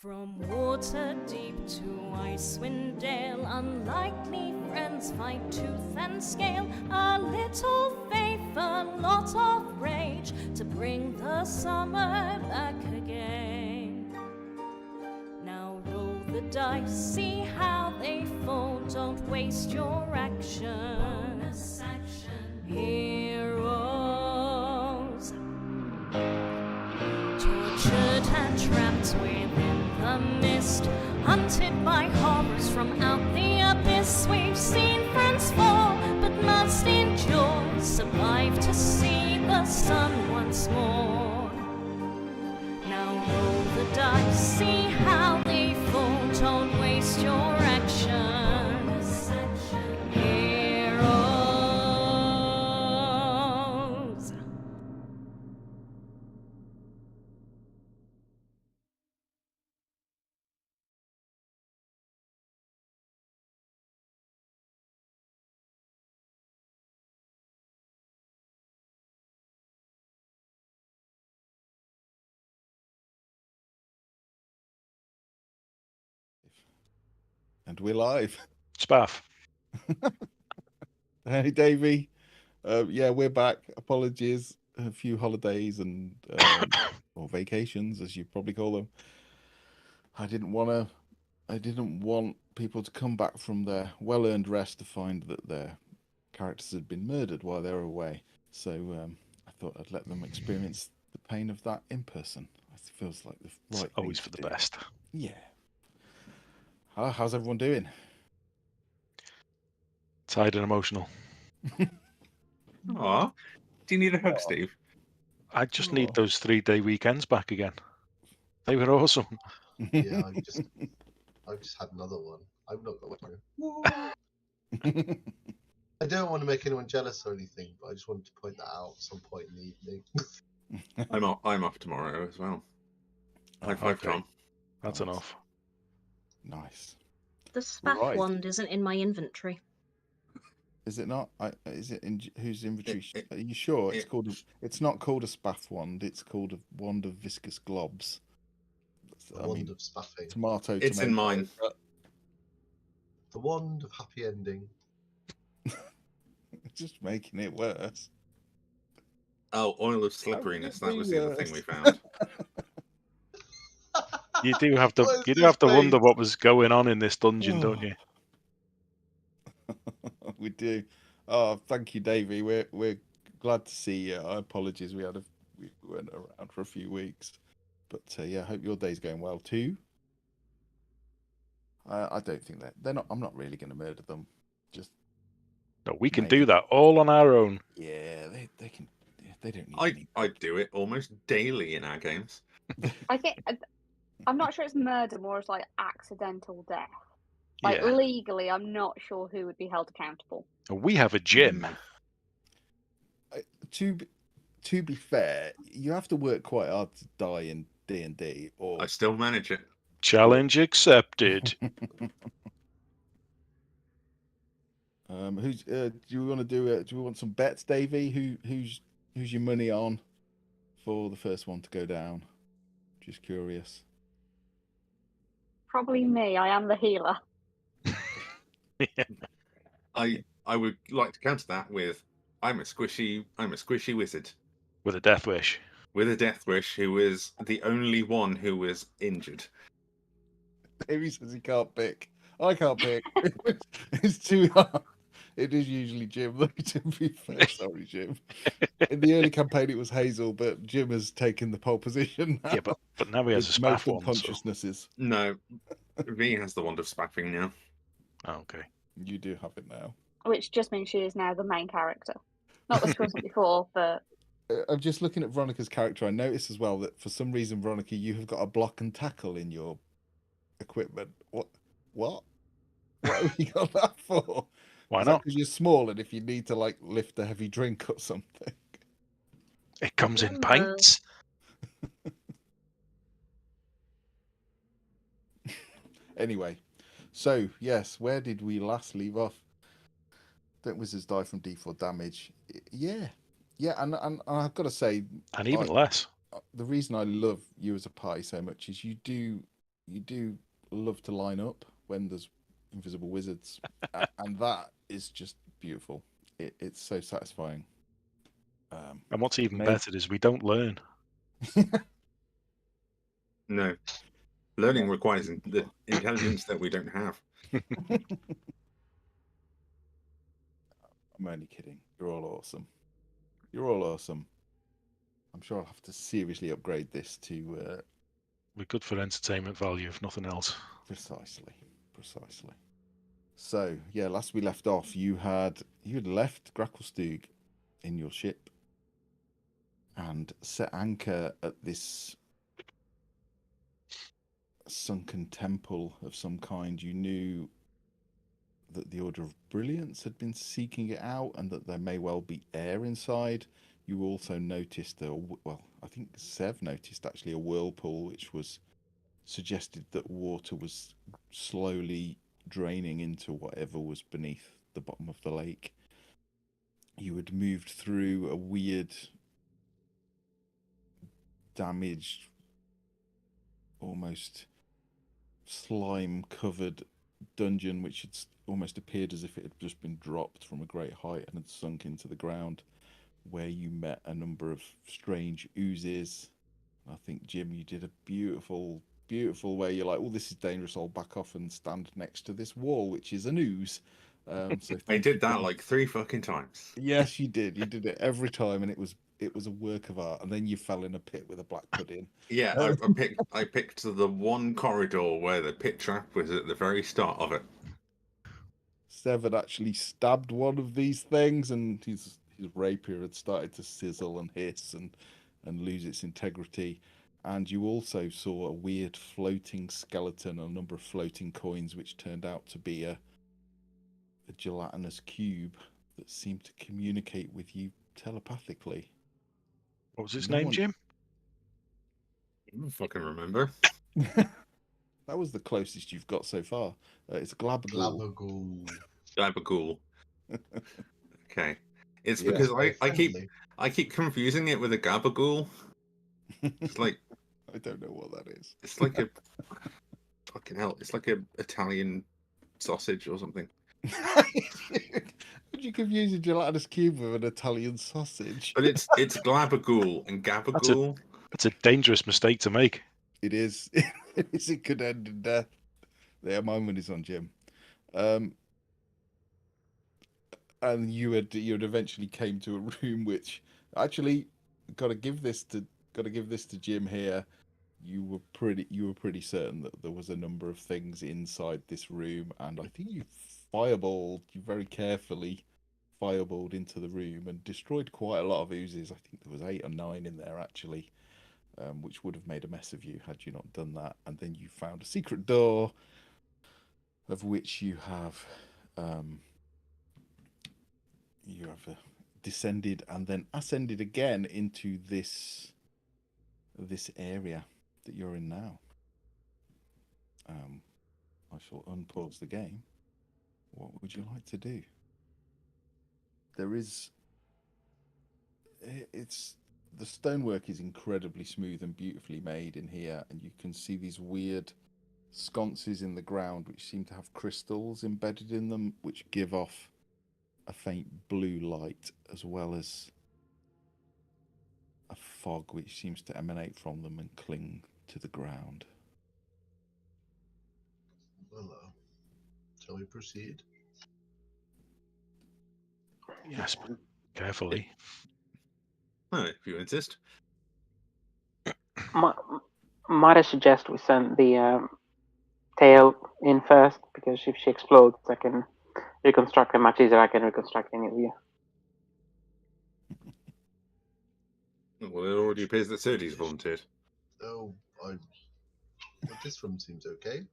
From water deep to Icewind Dale, unlikely friends fight tooth and scale. A little faith, a lot of rage, to bring the summer back again. Now roll the dice, see how they fall, don't waste your action. Heroes, tortured and trapped within the mist, hunted by horrors from out the abyss. We've seen friends fall, but must endure, survive to see the sun once more. Now roll the dice, see how they fall, don't waste your action. Heroes. And we're live. Spaff. Hey, Davey. Yeah, we're back. Apologies. A few holidays and or vacations, as you probably call them. I didn't want people to come back from their well-earned rest to find that their characters had been murdered while they were away. So I thought I'd let them experience the pain of that in person. It feels like the right thing Always for to the do. best. Yeah. How's everyone doing? Tired and emotional. Aw. Do you need a hug, Steve? I just need those 3-day weekends back again. They were awesome. Yeah, I've just had another one. I'm not going to. I don't want to make anyone jealous or anything, but I just wanted to point that out at some point in the evening. I'm off tomorrow as well. High five, Okay. Tom. That's Nice. enough. Nice. The spaff Right. wand isn't in my inventory. Is it not? Is it in whose inventory? It- Are you sure it's not called a spaff wand? It's called a wand of viscous globs. The wand of spaffing. Tomato. It's in mine. The wand of happy ending. Just making it worse. Oh, oil of slipperiness. That was the other thing we Yes. found. You do have to. What is You do this have to wonder face? what was going on in this dungeon, don't Oh. you? We do. Oh, thank you, Davey. We're glad to see you. Apologies, we went around for a few weeks, but yeah, I hope your day's going well too. I don't think they're not. I'm not really going to murder them. Just No, we can Maybe. do that all on our own. yeah, they can. They don't need I do it almost daily in our games. I think I'm not sure it's murder, more as like accidental death. Like Yeah. legally, I'm not sure who would be held accountable. We have a gym. To be fair, you have to work quite hard to die in D&D, or I still manage it. Challenge accepted. who's do you want to do? Do we want some bets, Davey? Who's your money on for the first one to go down? Just curious. Probably me. I am the healer. I would like to counter that with I'm a squishy wizard With a death wish. with a death wish who is the only one who was injured. Davey says he can't pick. I can't pick. It's too hard. It is usually Jim, though, to be fair. Sorry, Jim. In the early campaign, it was Hazel, but Jim has taken the pole position now. Yeah, but now he has a with spaff most one. So... unconsciousnesses. No, V has the wand of spaffing now. Oh, okay. You do have it now. Which just means she is now the main character. Not that she wasn't before, but I'm just looking at Veronica's character. I noticed as well that for some reason, Veronica, you have got a block and tackle in your equipment. What? What have you got that for? Why Is that not? because you're small and if you need to like lift a heavy drink or something. It comes in Remember. pints. Anyway, so yes, where did we last leave off? Don't wizards die from D4 damage? Yeah, and I've got to say, And even less. the reason I love you as a party so much is you you do love to line up when there's invisible wizards, and that is just beautiful. It's so satisfying. And what's even Mate. better is we don't learn. No. Learning Yeah. requires the intelligence that we don't have. I'm only kidding. You're all awesome. You're all awesome. I'm sure I'll have to seriously upgrade this to We're good for entertainment value, if nothing else. precisely. So yeah, last we left off, you had left Gracklstugh in your ship and set anchor at this sunken temple of some kind. You knew that the Order of Brilliance had been seeking it out and that there may well be air inside. You also noticed I think Sev noticed actually a whirlpool which was suggested that water was slowly draining into whatever was beneath the bottom of the lake. You had moved through a weird, damaged, almost slime-covered dungeon which had almost appeared as if it had just been dropped from a great height and had sunk into the ground, where you met a number of strange oozes. I think, Jim, you did a beautiful way. You're like, oh, this is dangerous. I'll back off and stand next to this wall, which is an ooze. So I did that like 3 fucking times. Yes, you did. You did it every time, and it was a work of art. And then you fell in a pit with a black pudding. Yeah, I picked the one corridor where the pit trap was at the very start of it. Seven actually stabbed one of these things, and his rapier had started to sizzle and hiss and lose its integrity. And you also saw a weird floating skeleton, a number of floating coins, which turned out to be a gelatinous cube that seemed to communicate with you telepathically. What was its No name, one- Jim? I don't fucking remember. That was the closest you've got so far. It's Glabagul. Glabagool. Gabagool. Okay. It's Yeah. because Very I keep friendly. confusing it with a gabagool. It's like I don't know what that is. it's like a fucking hell. It's like a Italian sausage or something. Would you confuse a gelatinous cube with an Italian sausage? But it's glabagool and gabagool. It's a dangerous mistake to make. It is. It could end in death. There, my money's on Jim. And you had eventually came to a room which actually got to give this to Jim here. You were pretty certain that there was a number of things inside this room, and I think you very carefully fireballed into the room and destroyed quite a lot of oozes. I think there was 8 or 9 in there actually, which would have made a mess of you had you not done that. And then you found a secret door, of which you have descended and then ascended again into this area that you're in now. I shall unpause the game. What would you like to do? The stonework is incredibly smooth and beautifully made in here, and you can see these weird sconces in the ground which seem to have crystals embedded in them, which give off a faint blue light, as well as a fog which seems to emanate from them and cling to the ground. Well, shall we proceed? Yes, but carefully. Oh, if you insist. Might I suggest we send the tail in first, because if she explodes, I can reconstruct her much easier. I can reconstruct any of you. Well, it already appears that Serdi's volunteered. Oh, this room seems okay.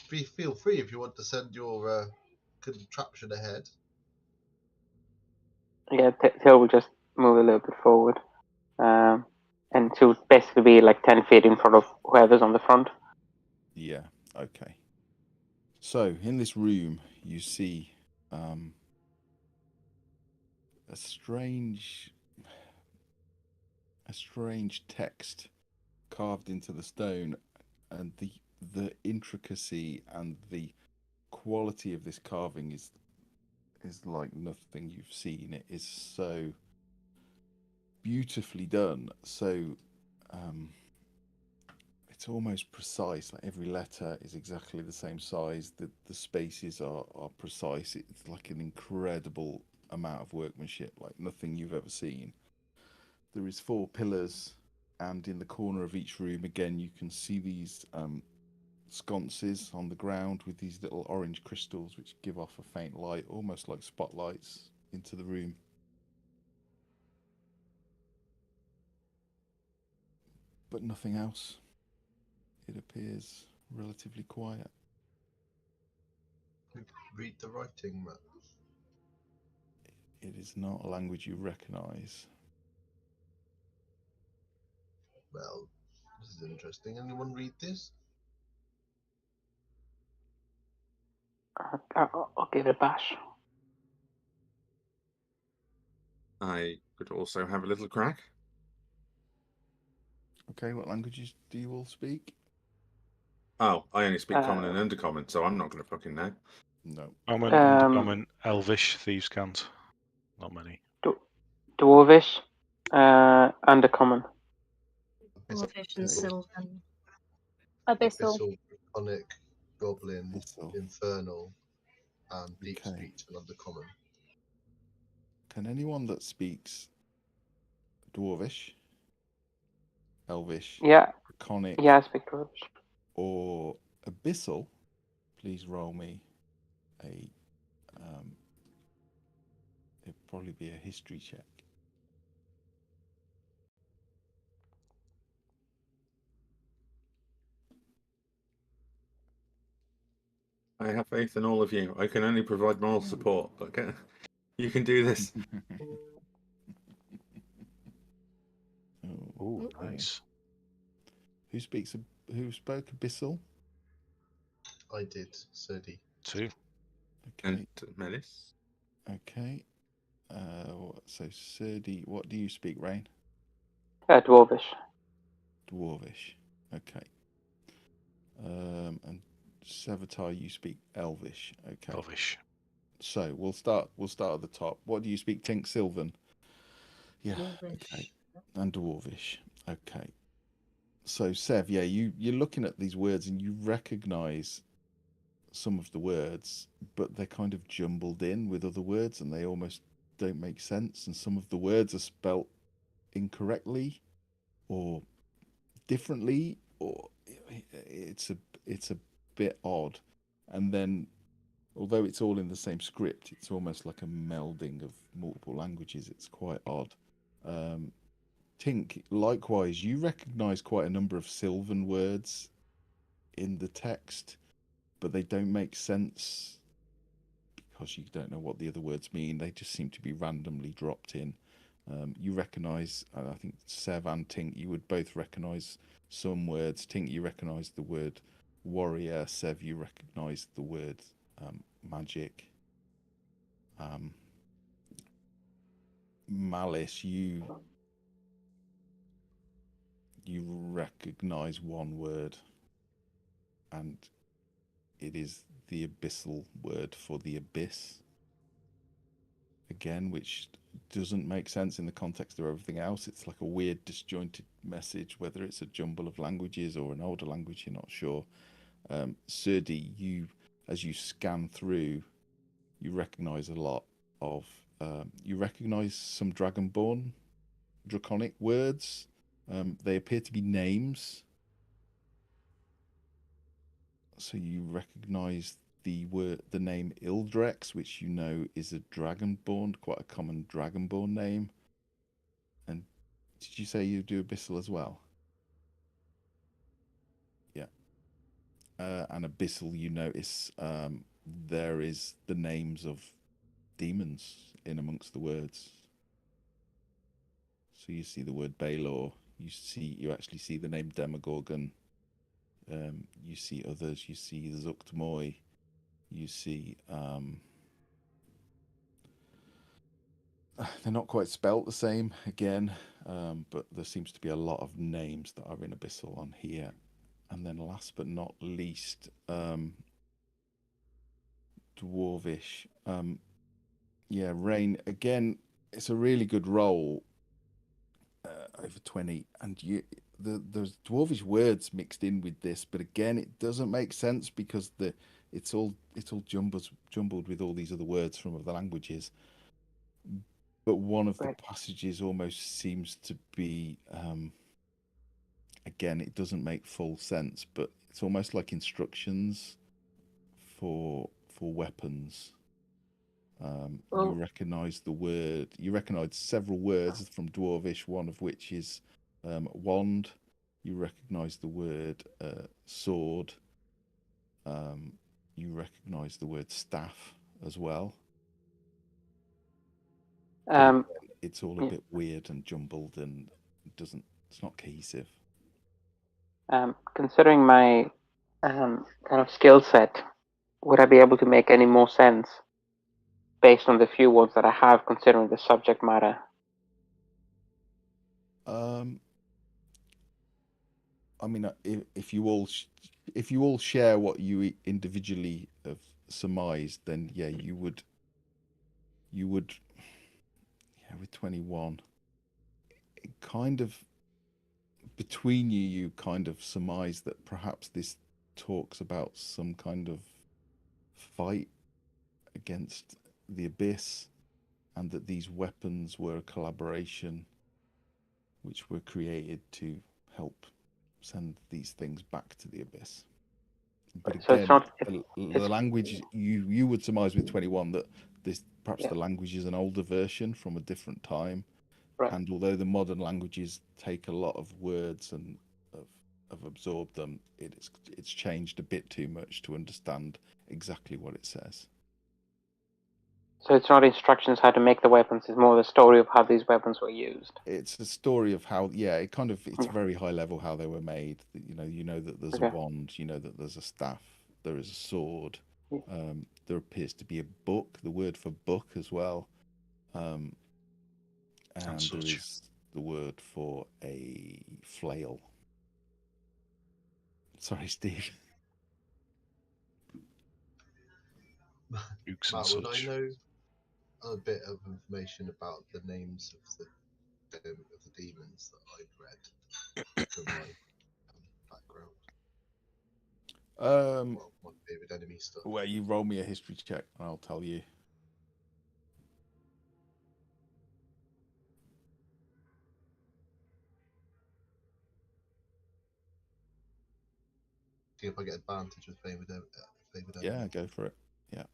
Feel free if you want to send your contraption ahead. Yeah, tail will just move a little bit forward, and she'll basically be like 10 feet in front of whoever's on the front. Yeah, okay. So, in this room, you see a strange text carved into the stone, and the intricacy and the quality of this carving is like nothing you've seen. It is so beautifully done. So it's almost precise. Like every letter is exactly the same size. The spaces are precise. It's like an incredible amount of workmanship, like nothing you've ever seen. There is 4 pillars, and in the corner of each room, again, you can see these sconces on the ground with these little orange crystals which give off a faint light, almost like spotlights, into the room. But nothing else. It appears relatively quiet. Read the writing, Matt. It is not a language you recognise. Well, this is interesting. Anyone read this? I'll give it a bash. I could also have a little crack. Okay, what languages do you all speak? Oh, I only speak common and undercommon, so I'm not going to fucking know. No. Common, undercommon, Elvish, thieves' cant. Not many. Dwarvish, undercommon. Dwarvish and Sylvan. Abyssal. Abyssal, Draconic, Goblin, Abyssal. Infernal, and Deep Okay. Speech and Undercommon. Can anyone that speaks Dwarvish, Elvish, Yeah, Draconic, yeah, I speak Dwarvish. or Abyssal, please roll me a. It'd probably be a history check. I have faith in all of you. I can only provide moral support, but you can do this. Oh, okay. nice. Who spoke Abyssal? I did, Sodi. 2. Okay. And Melis. Okay. So Serdi, what do you speak, Rain? Dwarvish. Dwarvish. Okay. And Sevatar, you speak Elvish. Okay. Elvish. So we'll start at the top. What do you speak, Tink? Sylvan? Yeah. Dwarvish. Okay. And Dwarvish. Okay. So Sev, yeah, you're looking at these words and you recognise some of the words, but they're kind of jumbled in with other words and they almost don't make sense. And some of the words are spelt incorrectly or differently, or it's a bit odd. And then, although it's all in the same script, it's almost like a melding of multiple languages. It's quite odd. Tink, likewise, you recognise quite a number of Sylvan words in the text, but they don't make sense because you don't know what the other words mean. They just seem to be randomly dropped in. You recognise, I think Sev and Tink, you would both recognise some words. Tink, you recognise the word warrior. Sev, you recognise the word magic. Malice, you recognise one word, and it is the abyssal word for the abyss. Again, which doesn't make sense in the context of everything else. It's like a weird disjointed message, whether it's a jumble of languages or an older language, you're not sure. Serdi, you, as you scan through, you recognise a lot of, you recognise some Dragonborn, Draconic words. They appear to be names. So you recognise the name Ildrex, which you know is a Dragonborn, quite a common Dragonborn name. And did you say you do Abyssal as well? Yeah. And Abyssal, you notice there is the names of demons in amongst the words. So you see the word Baelor, you actually see the name Demogorgon. You see others. You see Zuktmoy. You see they're not quite spelt the same again, but there seems to be a lot of names that are in Abyssal on here. And then last but not least, Dwarvish. Yeah, Rain again. It's a really good roll. Over 20, and there's Dwarvish words mixed in with this, but again, it doesn't make sense because it's all jumbled with all these other words from other languages. But one of the passages almost seems to be, again, it doesn't make full sense, but it's almost like instructions for weapons. You recognise the word. You recognise several words from Dwarvish, one of which is wand. You recognise the word sword. You recognise the word staff as well. It's all a bit weird and jumbled, and it's not cohesive. Considering my kind of skill set, would I be able to make any more sense based on the few words that I have, considering the subject matter? I mean, if you all share what you individually have surmised, then yeah, you would. Yeah, with 21, it kind of between you kind of surmise that perhaps this talks about some kind of fight against the abyss, and that these weapons were a collaboration which were created to help send these things back to the abyss. But So again, it's not, the language you would surmise with 21 that perhaps the language is an older version from a different time. Right. And although the modern languages take a lot of words and have absorbed them, it's changed a bit too much to understand exactly what it says. So it's not instructions how to make the weapons, it's more the story of how these weapons were used. It's a story of how, it's very high level how they were made. You know that there's a wand, you know that there's a staff, there is a sword. There appears to be a book, the word for book as well. And there is the word for a flail. Sorry, Steve. Matt, would I know a bit of information about the names of the demons that I'd read from my background? My favorite enemy stuff. Well, you roll me a history check, and I'll tell you. See if I get advantage with favorite enemy. Yeah, go for it. Yeah.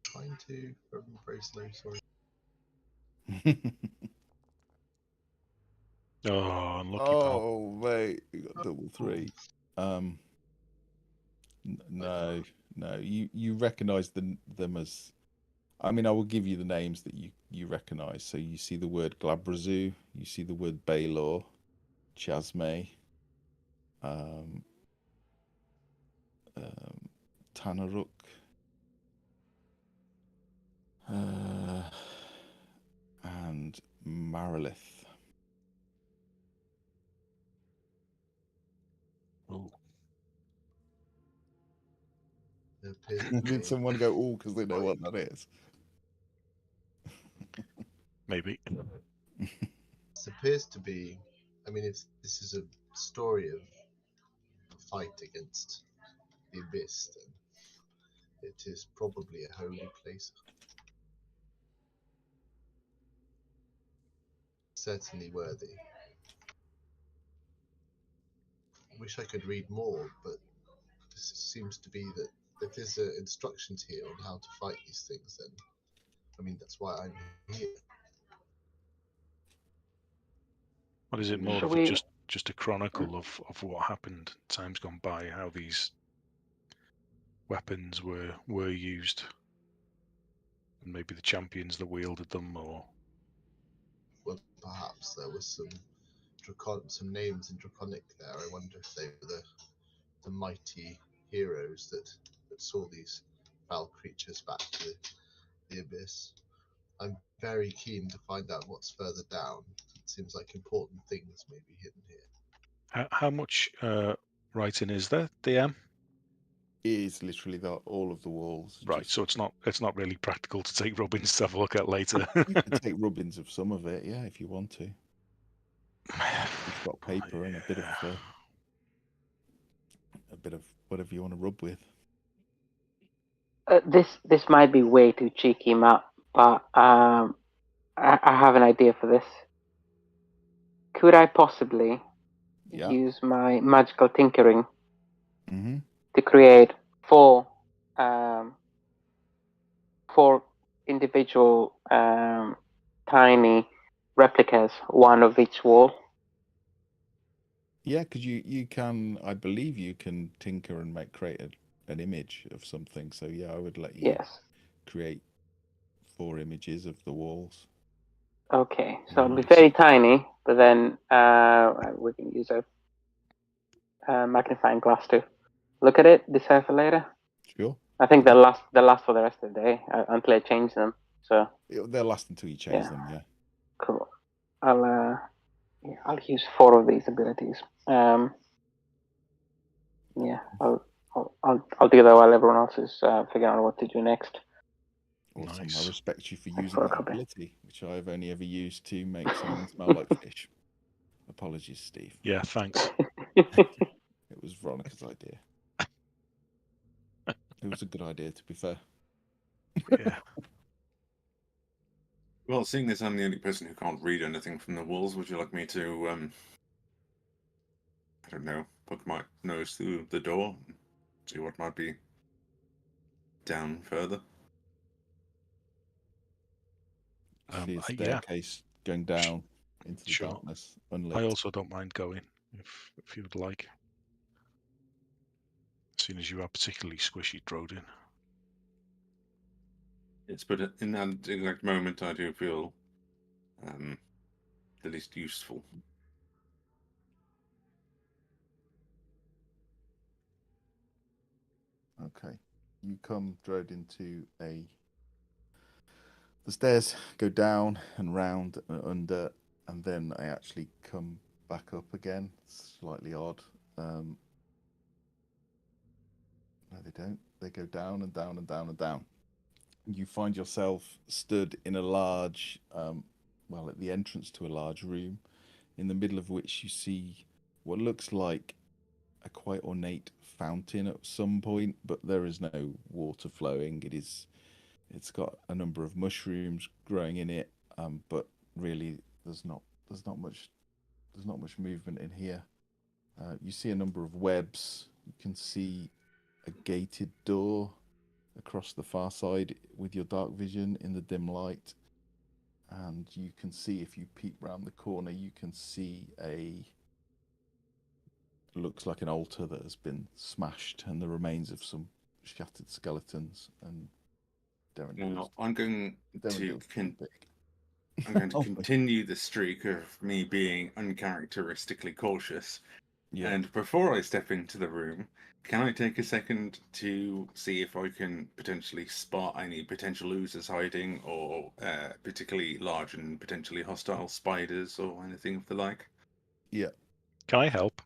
Trying to, very slow. Sorry. Oh, unlucky pal. Oh, mate, you got double 3. No. You recognise them as. I mean, I will give you the names that you recognise. So you see the word Glabrazu, you see the word Baylor, Chasme, Tanaruk, and Marilith. Oh. Did someone go, oh, because they know what that is? Maybe. This appears to be, I mean, if this is a story of a fight against the abyss, then it is probably a holy place. Certainly worthy. I wish I could read more, but this seems to be that if there's instructions here on how to fight these things, then I mean that's why I'm here. What is it more of just a chronicle of what happened times gone by, how these weapons were used, and maybe the champions that wielded them, or Well, perhaps there was some names in Draconic there. I wonder if they were the mighty heroes that saw these foul creatures back to the abyss. I'm very keen to find out what's further down. It seems like important things may be hidden here. How much writing is there, DM? It is literally all of the walls. Right, just- so it's not really practical to take Robins to have a look at later. You can take rubbings of some of it, yeah, if you want to. It's got paper and a bit of whatever you want to rub with. This might be way too cheeky, Matt, but I have an idea for this. Could I possibly Yeah. use my magical tinkering Mm-hmm. to create four individual tiny replicas, one of each wall? Yeah, because you can, I believe you can tinker and create an image of something. So yeah, I would let you Yes. create 4 images of the walls. Okay, so it'll be Nice. very tiny, but then we can use a magnifying glass to look at it, decipher later. Sure. I think they'll last for the rest of the day until I change them. So They'll last until you change Yeah. them. Yeah. cool. I'll use 4 of these abilities. Yeah, I'll do that while everyone else is figuring out what to do next. Awesome. Nice. I respect you for Thanks using for a that copy. ability, which I have only ever used to make someone smell like fish. Apologies, Steve. Yeah, thanks. It was Veronica's idea. It was a good idea, to be fair. Yeah. Well, seeing as I'm the only person who can't read anything from the walls, would you like me to, I don't know, poke my nose through the door and see what might be down further? See a Yeah. staircase going down into the Sure. darkness, unlit. I also don't mind going if you would like. As soon as you are particularly squishy Drodin. It's but in that exact moment, I do feel the least useful. Okay. You come, Drode, into the stairs go down and round and under, and then they actually come back up again. It's slightly odd. No, they don't. They go down and down and down and down. You find yourself stood in a large, at the entrance to a large room, in the middle of which you see what looks like a quite ornate fountain at some point, but there is no water flowing. It's got a number of mushrooms growing in it, but really there's not much movement in here. You see a number of webs. You can see a gated door across the far side with your dark vision in the dim light, and you can see, if you peek round the corner, you can see looks like an altar that has been smashed and the remains of some shattered skeletons. And Now, I'm going to Oh, continue the streak of me being uncharacteristically cautious. yeah. And before I step into the room, can I take a second to see if I can potentially spot any potential oozers hiding, or particularly large and potentially hostile spiders or anything of the like? Yeah. Can I help?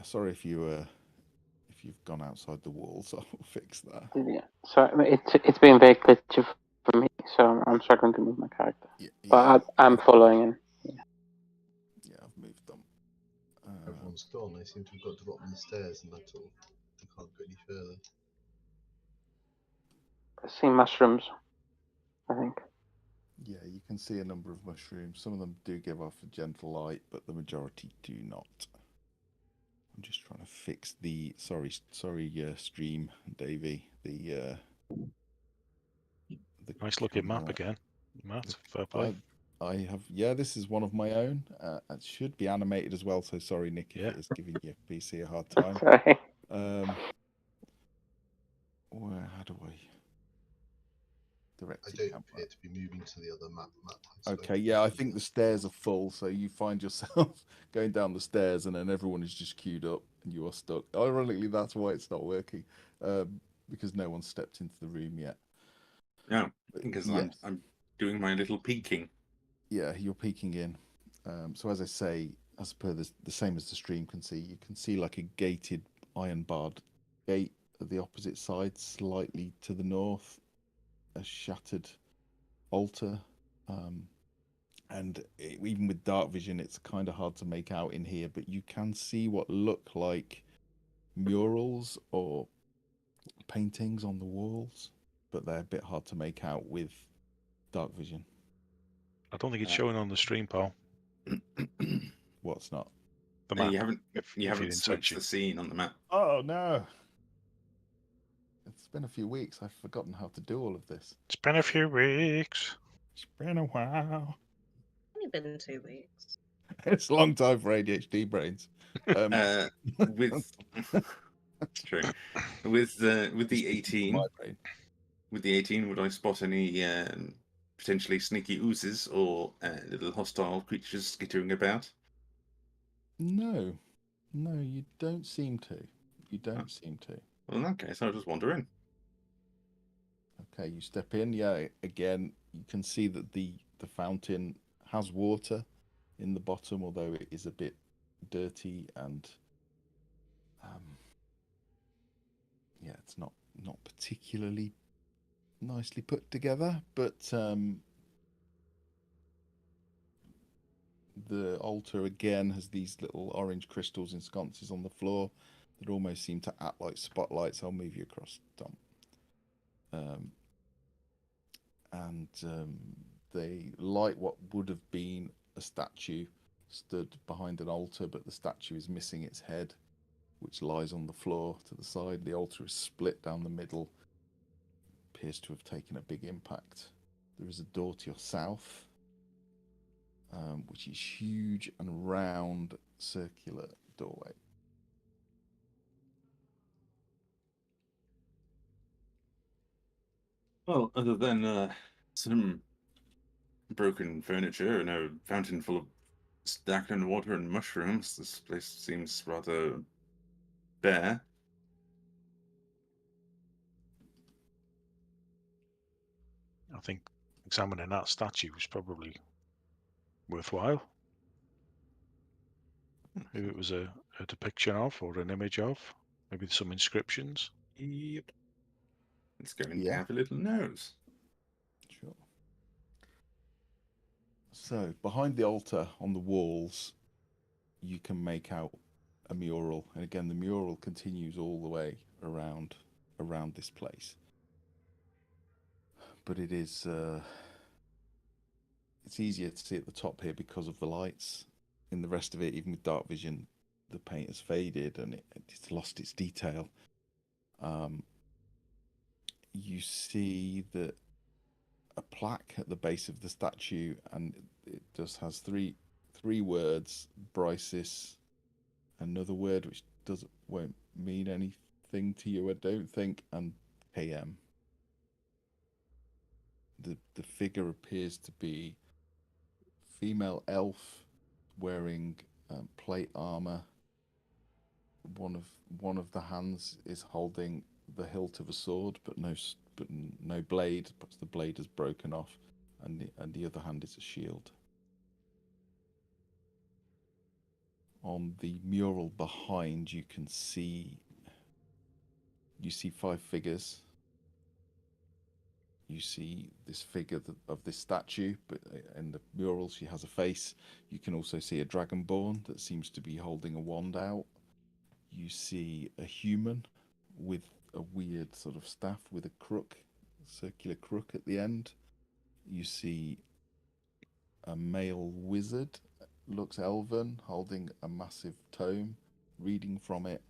Sorry if you've gone outside the walls. I'll fix that. Yeah, so it's been very glitchy for me, so I'm struggling to move my character. Yeah, But I'm following him. Yeah, I've moved them. Everyone's gone. They seem to have got to the bottom of the stairs, and that's all. We can't go any further. I see mushrooms, I think. Yeah, you can see a number of mushrooms. Some of them do give off a gentle light, but the majority do not. I'm just trying to fix the sorry, stream, Davey. The Nice looking map camera. again, Matt. Fair play. I have, this is one of my own. It should be animated as well, so sorry, Nick, if Yeah. it is giving your PC a hard time. Sorry. How do directed don't camera. appear to be moving to the other map. Okay, yeah, I think the stairs are full, so you find yourself going down the stairs, and then everyone is just queued up, and you are stuck. Ironically, that's why it's not working, because no one stepped into the room yet. No, because Yes. I'm doing my little peeking. Yeah, you're peeking in. So as I say, as per the same as the stream can see, you can see like a gated iron barred gate at the opposite side, slightly to the north, a shattered altar. And even with dark vision, it's kind of hard to make out in here, but you can see what look like murals or paintings on the walls, but they're a bit hard to make out with dark vision. I don't think it's showing on the stream, pal. What's not? The map. You haven't you're switched inside the scene on the map. Oh no! It's been a few weeks. I've forgotten how to do all of this. It's been a few weeks. It's been a while. Only been 2 weeks. It's a long time for ADHD brains. With that's true. With the 18, My brain. with the 18, would I spot any potentially sneaky oozes or little hostile creatures skittering about? No, you don't seem to. You don't seem to. Well, in that case, I was just wondering. Okay, you step in. Yeah, again, you can see that the fountain has water in the bottom, although it is a bit dirty and yeah, it's not particularly nicely put together. But the altar again has these little orange crystals and sconces on the floor that almost seem to act like spotlights. I'll move you across, Tom. They light what would have been a statue stood behind an altar, but the statue is missing its head, which lies on the floor to the side. The altar is split down the middle, appears to have taken a big impact. There is a door to your south, which is huge and round, circular doorway. Well, other than some broken furniture and a fountain full of stagnant water and mushrooms, this place seems rather bare. I think examining that statue was probably worthwhile. Maybe it was a depiction of or an image of. Maybe some inscriptions. Yep. It's going to have a little nose. Sure. So behind the altar on the walls, you can make out a mural, and again the mural continues all the way around this place. But it is it's easier to see at the top here because of the lights. In the rest of it, even with dark vision, the paint has faded and it's lost its detail. You see that a plaque at the base of the statue, and it just has three words: Brysis, another word which won't mean anything to you, I don't think, and Khaem. The figure appears to be female elf wearing plate armor. One of the hands is holding the hilt of a sword, but no blade. Perhaps the blade is broken off, and the other hand is a shield. On the mural behind, you see 5 figures. You see this figure of this statue, but in the mural she has a face. You can also see a dragonborn that seems to be holding a wand out. You see a human with a weird sort of staff with a circular crook at the end. You see a male wizard, looks elven, holding a massive tome, reading from it.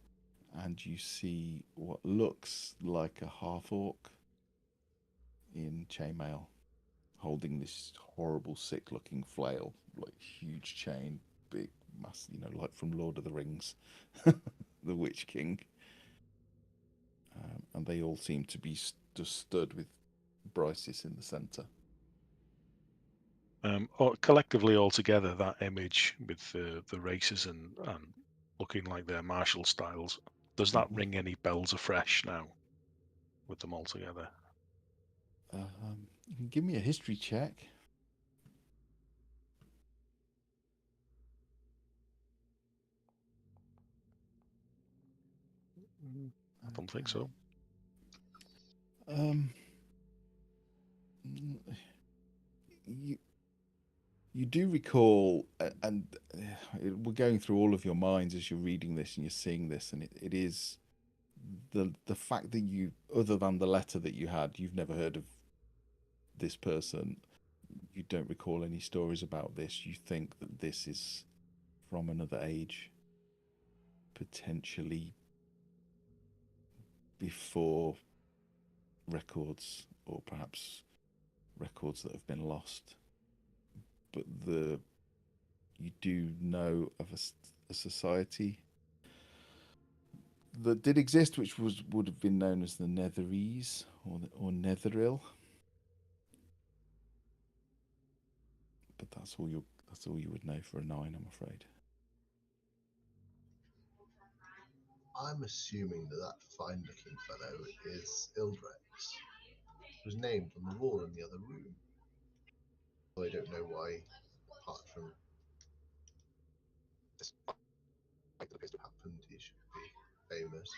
And you see what looks like a half-orc in chainmail, holding this horrible, sick-looking flail, like huge chain, big, mass, like from Lord of the Rings, the Witch King. And they all seem to be just stood with Brysis in the centre. Or collectively, altogether, that image with the races and looking like their martial styles, does that ring any bells afresh now with them all together? You can give me a history check. I don't think so. You do recall, and we're going through all of your minds as you're reading this and you're seeing this, and it is the fact that you, other than the letter that you had, you've never heard of this person. You don't recall any stories about this. You think that this is from another age, potentially before records, or perhaps records that have been lost. But you do know of a society that did exist, which would have been known as the Netherese or Netheril. But that's all you would know for a 9, I'm afraid. I'm assuming that fine-looking fellow is Ildrex, who's named on the wall in the other room. I don't know why, apart from this that appears to have happened, he should be famous.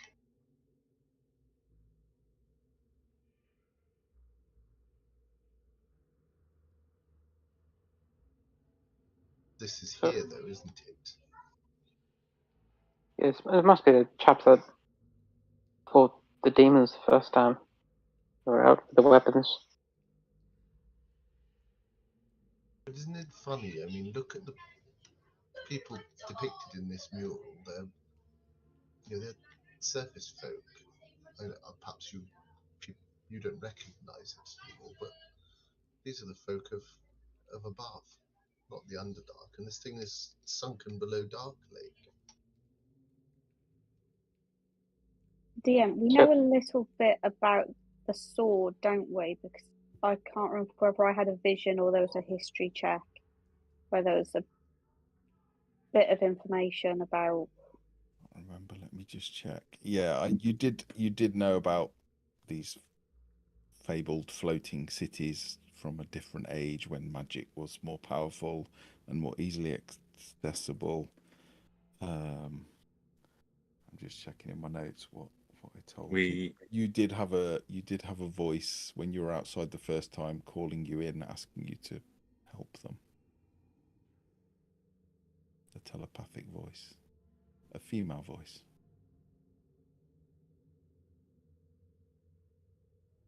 This is here, though, isn't it? Yes, it must be the chaps that fought the demons the first time. They were out with the weapons. But isn't it funny? I mean, look at the people depicted in this mural. They're surface folk. And perhaps you don't recognise it anymore, but these are the folk of above, not the Underdark. And this thing is sunken below Dark Lake. DM, we know a little bit about the sword, don't we? Because I can't remember whether I had a vision or there was a history check where there was a bit of information about. I remember. Let me just check. Yeah, you did know about these fabled floating cities from a different age when magic was more powerful and more easily accessible. I'm just checking in my notes what I told you. You did have a voice when you were outside the first time, calling you in, asking you to help them. A telepathic voice, a female voice.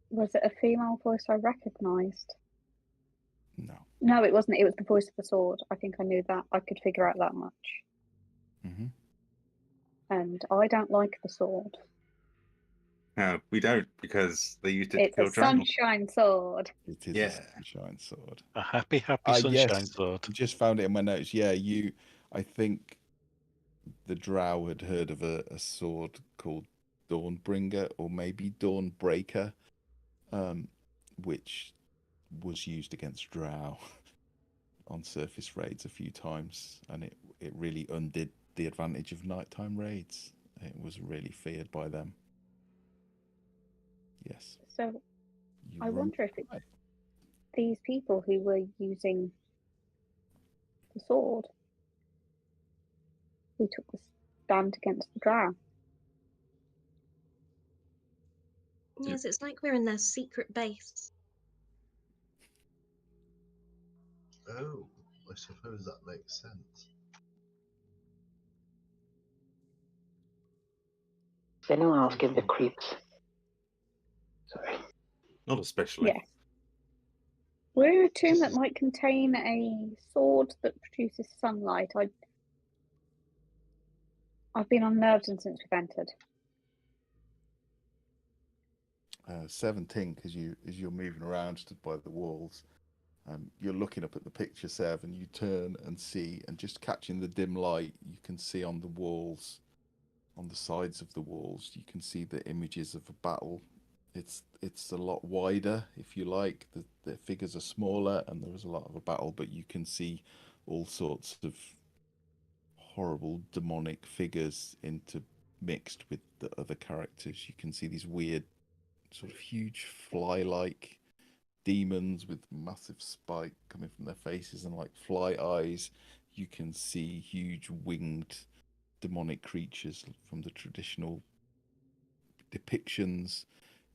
Was it a female voice I recognised? No. No, it wasn't. It was the voice of the sword. I think I knew that. I could figure out that much. Mm-hmm. And I don't like the sword. No, we don't, because they used it It's to kill a sunshine sword. It is a sunshine sword. A happy sunshine sword. I just found it in my notes. Yeah, I think the Drow had heard of a sword called Dawnbringer, or maybe Dawnbreaker, which was used against Drow on surface raids a few times, and it really undid the advantage of nighttime raids. It was really feared by them. Yes. So I wonder if it's these people who were using the sword who took the stand against the Drow. Yes, it's like we're in their secret base. Oh, I suppose that makes sense. Is anyone else getting the creeps? Sorry. Not especially. Yes. We're in a tomb that might contain a sword that produces sunlight. I've been unnerved since we've entered. 17, because as you're moving around, stood by the walls, you're looking up at the picture, Sev, and you turn and see, and just catching the dim light, you can see on the walls, on the sides of the walls, you can see the images of a battle it's a lot wider, if you like. The figures are smaller, and there is a lot of a battle, but you can see all sorts of horrible demonic figures intermixed with the other characters. You can see these weird, sort of huge fly-like demons with massive spike coming from their faces and like fly eyes. You can see huge winged demonic creatures from the traditional depictions.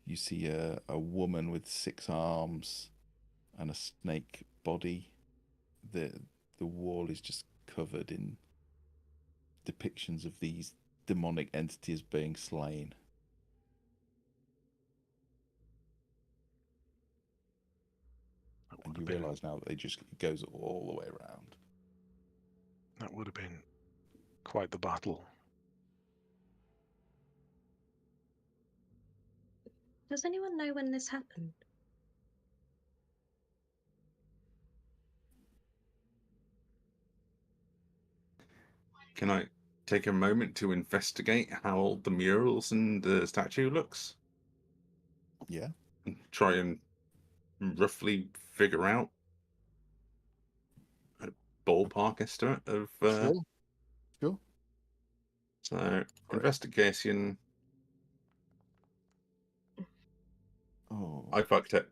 You see a woman with 6 arms and a snake body. The wall is just covered in depictions of these demonic entities being slain. And you realise now that it goes all the way around. That would have been quite the battle. Does anyone know when this happened? Can I take a moment to investigate how old the murals and the statue looks? Yeah. And try and roughly figure out a ballpark estimate of. Sure. Sure. So investigation. Oh. I fucked it.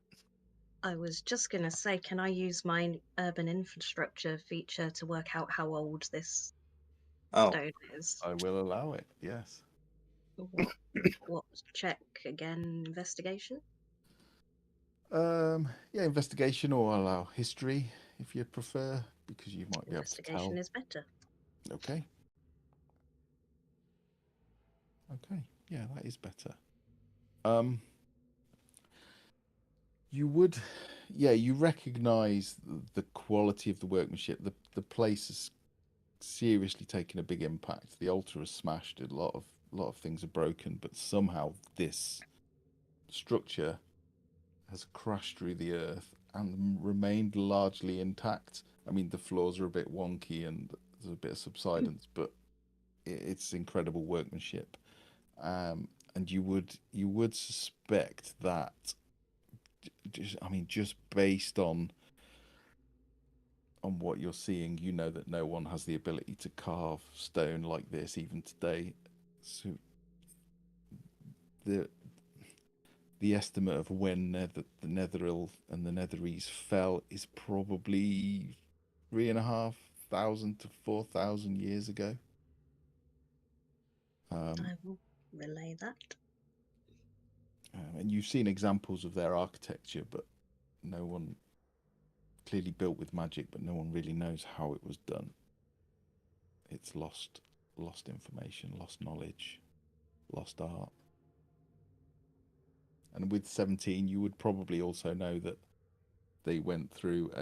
I was just going to say, can I use my urban infrastructure feature to work out how old this stone is? I will allow it. Yes. What check again? Investigation? Yeah, investigation, or allow history if you prefer, because you might be able to tell. Investigation is better. Okay. Okay. Yeah, that is better. You would, yeah, you recognise the quality of the workmanship. The place has seriously taken a big impact. The altar is smashed. A lot of things are broken, but somehow this structure has crashed through the earth and remained largely intact. I mean, the floors are a bit wonky and there's a bit of subsidence, but it's incredible workmanship. And you would suspect that, just based on what you're seeing, you know that no one has the ability to carve stone like this even today. So the estimate of when the Netheril and the Netherese fell is probably 3,500 to 4,000 years ago. I will relay that. And you've seen examples of their architecture, but no one clearly built with magic, but no one really knows how it was done. It's lost information, lost knowledge, lost art. And with 17, you would probably also know that they went through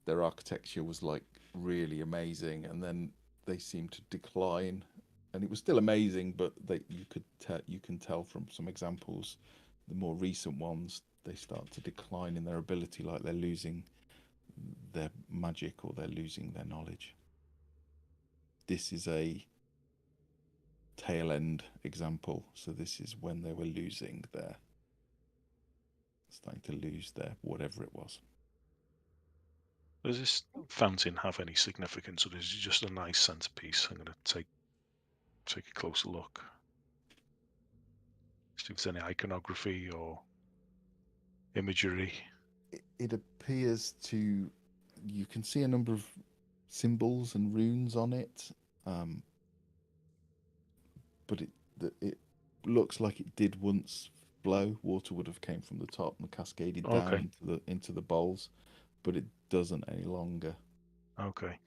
their architecture was like really amazing, and then they seemed to decline. And it was still amazing, but you can tell from some examples, the more recent ones, they start to decline in their ability, like they're losing their magic or they're losing their knowledge. This is a tail end example, so this is when they were starting to lose their whatever it was. Does this fountain have any significance, or is it just a nice centerpiece? I'm going to take a closer look. See if there's any iconography or imagery. It appears to. You can see a number of symbols and runes on it, but it looks like it did once flow. Water would have came from the top and cascaded down into the bowls, but it doesn't any longer. Okay.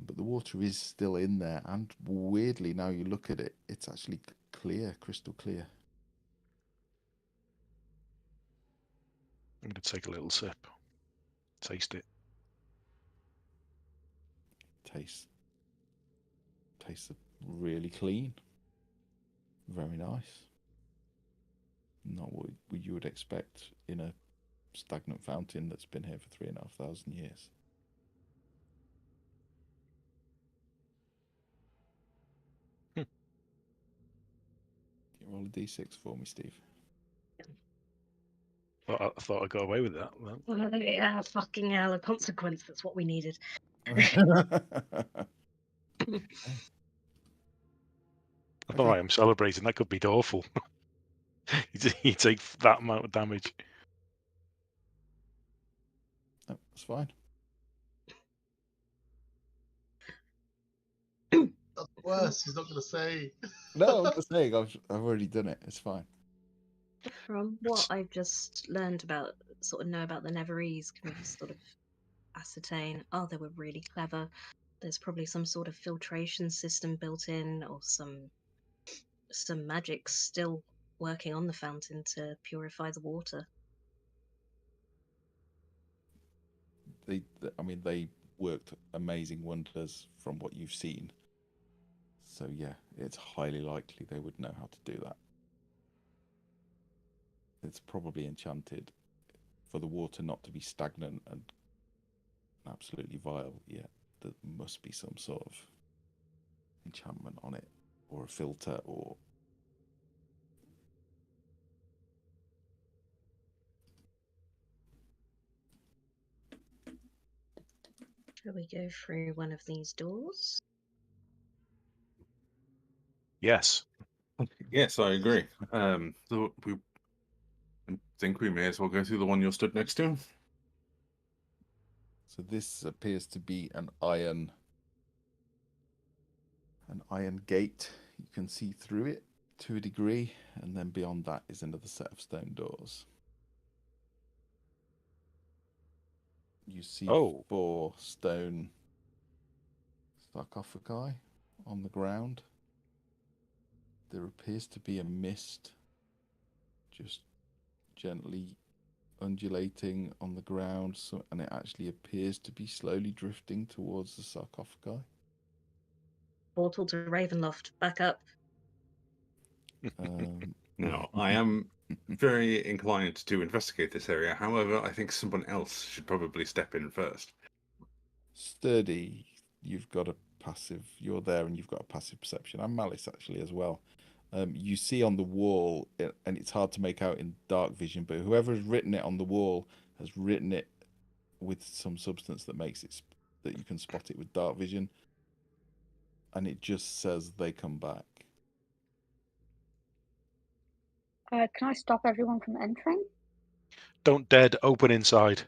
But the water is still in there, and weirdly, now you look at it, it's actually clear, crystal clear. I'm going to take a little sip. Taste it. Tastes really clean. Very nice. Not what you would expect in a stagnant fountain that's been here for 3,500 years. Roll a d6 for me, Steve. I thought I got away with that. Well, Yeah, fucking hell, a consequence. That's what we needed. All right, I'm celebrating. That could be awful. You take that amount of damage. No, that's fine. That's worse. He's not going to say. No, I'm just saying I've already done it. It's fine. From what I've just learned about, know about the Neverese, can we sort of ascertain, oh, they were really clever. There's probably some sort of filtration system built in, or some magic still working on the fountain to purify the water. They worked amazing wonders from what you've seen. So yeah, it's highly likely they would know how to do that. It's probably enchanted for the water not to be stagnant and absolutely vile. Yeah, there must be some sort of enchantment on it, or a filter, or Shall we go through one of these doors? Yes. Yes, I agree. So I think we may as well go through the one you're stood next to. so this appears to be an iron gate. You can see through it to a degree, and then beyond that is another set of stone doors. You see 4 stone sarcophagi on the ground. There appears to be a mist just gently undulating on the ground, and it actually appears to be slowly drifting towards the sarcophagi. Portal to Ravenloft, back up. Now, I am very inclined to investigate this area. However, I think someone else should probably step in first. Sturdy, you've got a passive. You're there, and you've got a passive perception. And Malice actually as well. You see on the wall, and it's hard to make out in dark vision, but whoever has written it on the wall has written it with some substance that makes it that you can spot it with dark vision, and it just says they come back. Can I stop everyone from entering? Don't dead, open inside.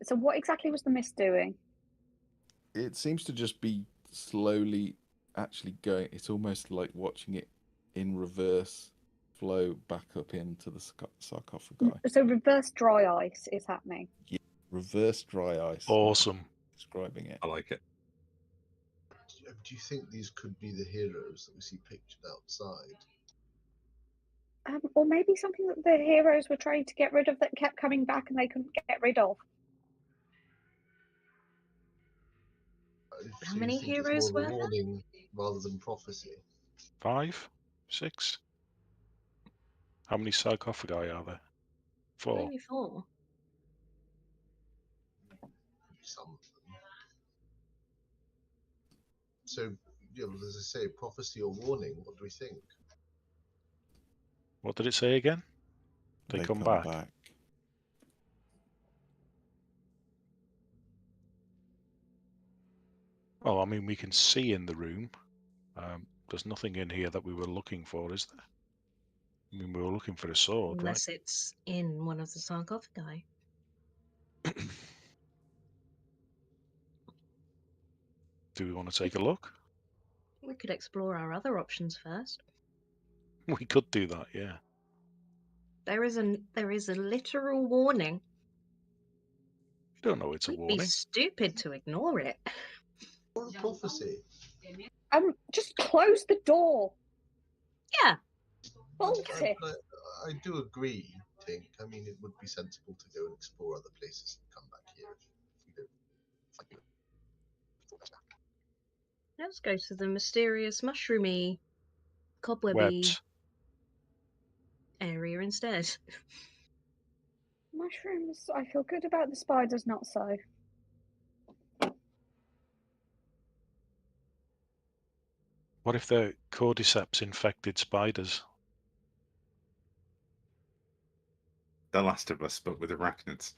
So what exactly was the mist doing? It seems to just be slowly actually going. It's almost like watching it in reverse flow back up into the sarcophagi. So reverse dry ice is happening. Yeah, reverse dry ice. Awesome. Describing it. I like it. Do you think these could be the heroes that we see pictured outside? Or maybe something that the heroes were trying to get rid of that kept coming back and they couldn't get rid of. How many heroes were there? Warning rather than prophecy. 5, 6. How many sarcophagi are there? 4. Maybe 4. Some of them. So, yeah, as I say, prophecy or warning. What do we think? What did it say again? They come back. Well, I mean, we can see in the room. There's nothing in here that we were looking for, is there? I mean, we were looking for a sword, Unless it's in one of the sarcophagi. Do we want to take a look? We could explore our other options first. We could do that, yeah. There is a literal warning. You don't know it's a We'd warning. be stupid to ignore it. Or a prophecy. Just close the door. Yeah. Bolt it. I do agree, Tink. I mean, it would be sensible to go and explore other places and come back here if we don't find it. Let's go to the mysterious mushroomy, cobwebby Webs. area instead. Mushrooms, I feel good about. The spiders, not so. What if they're cordyceps infected spiders? The Last of Us, but with arachnids.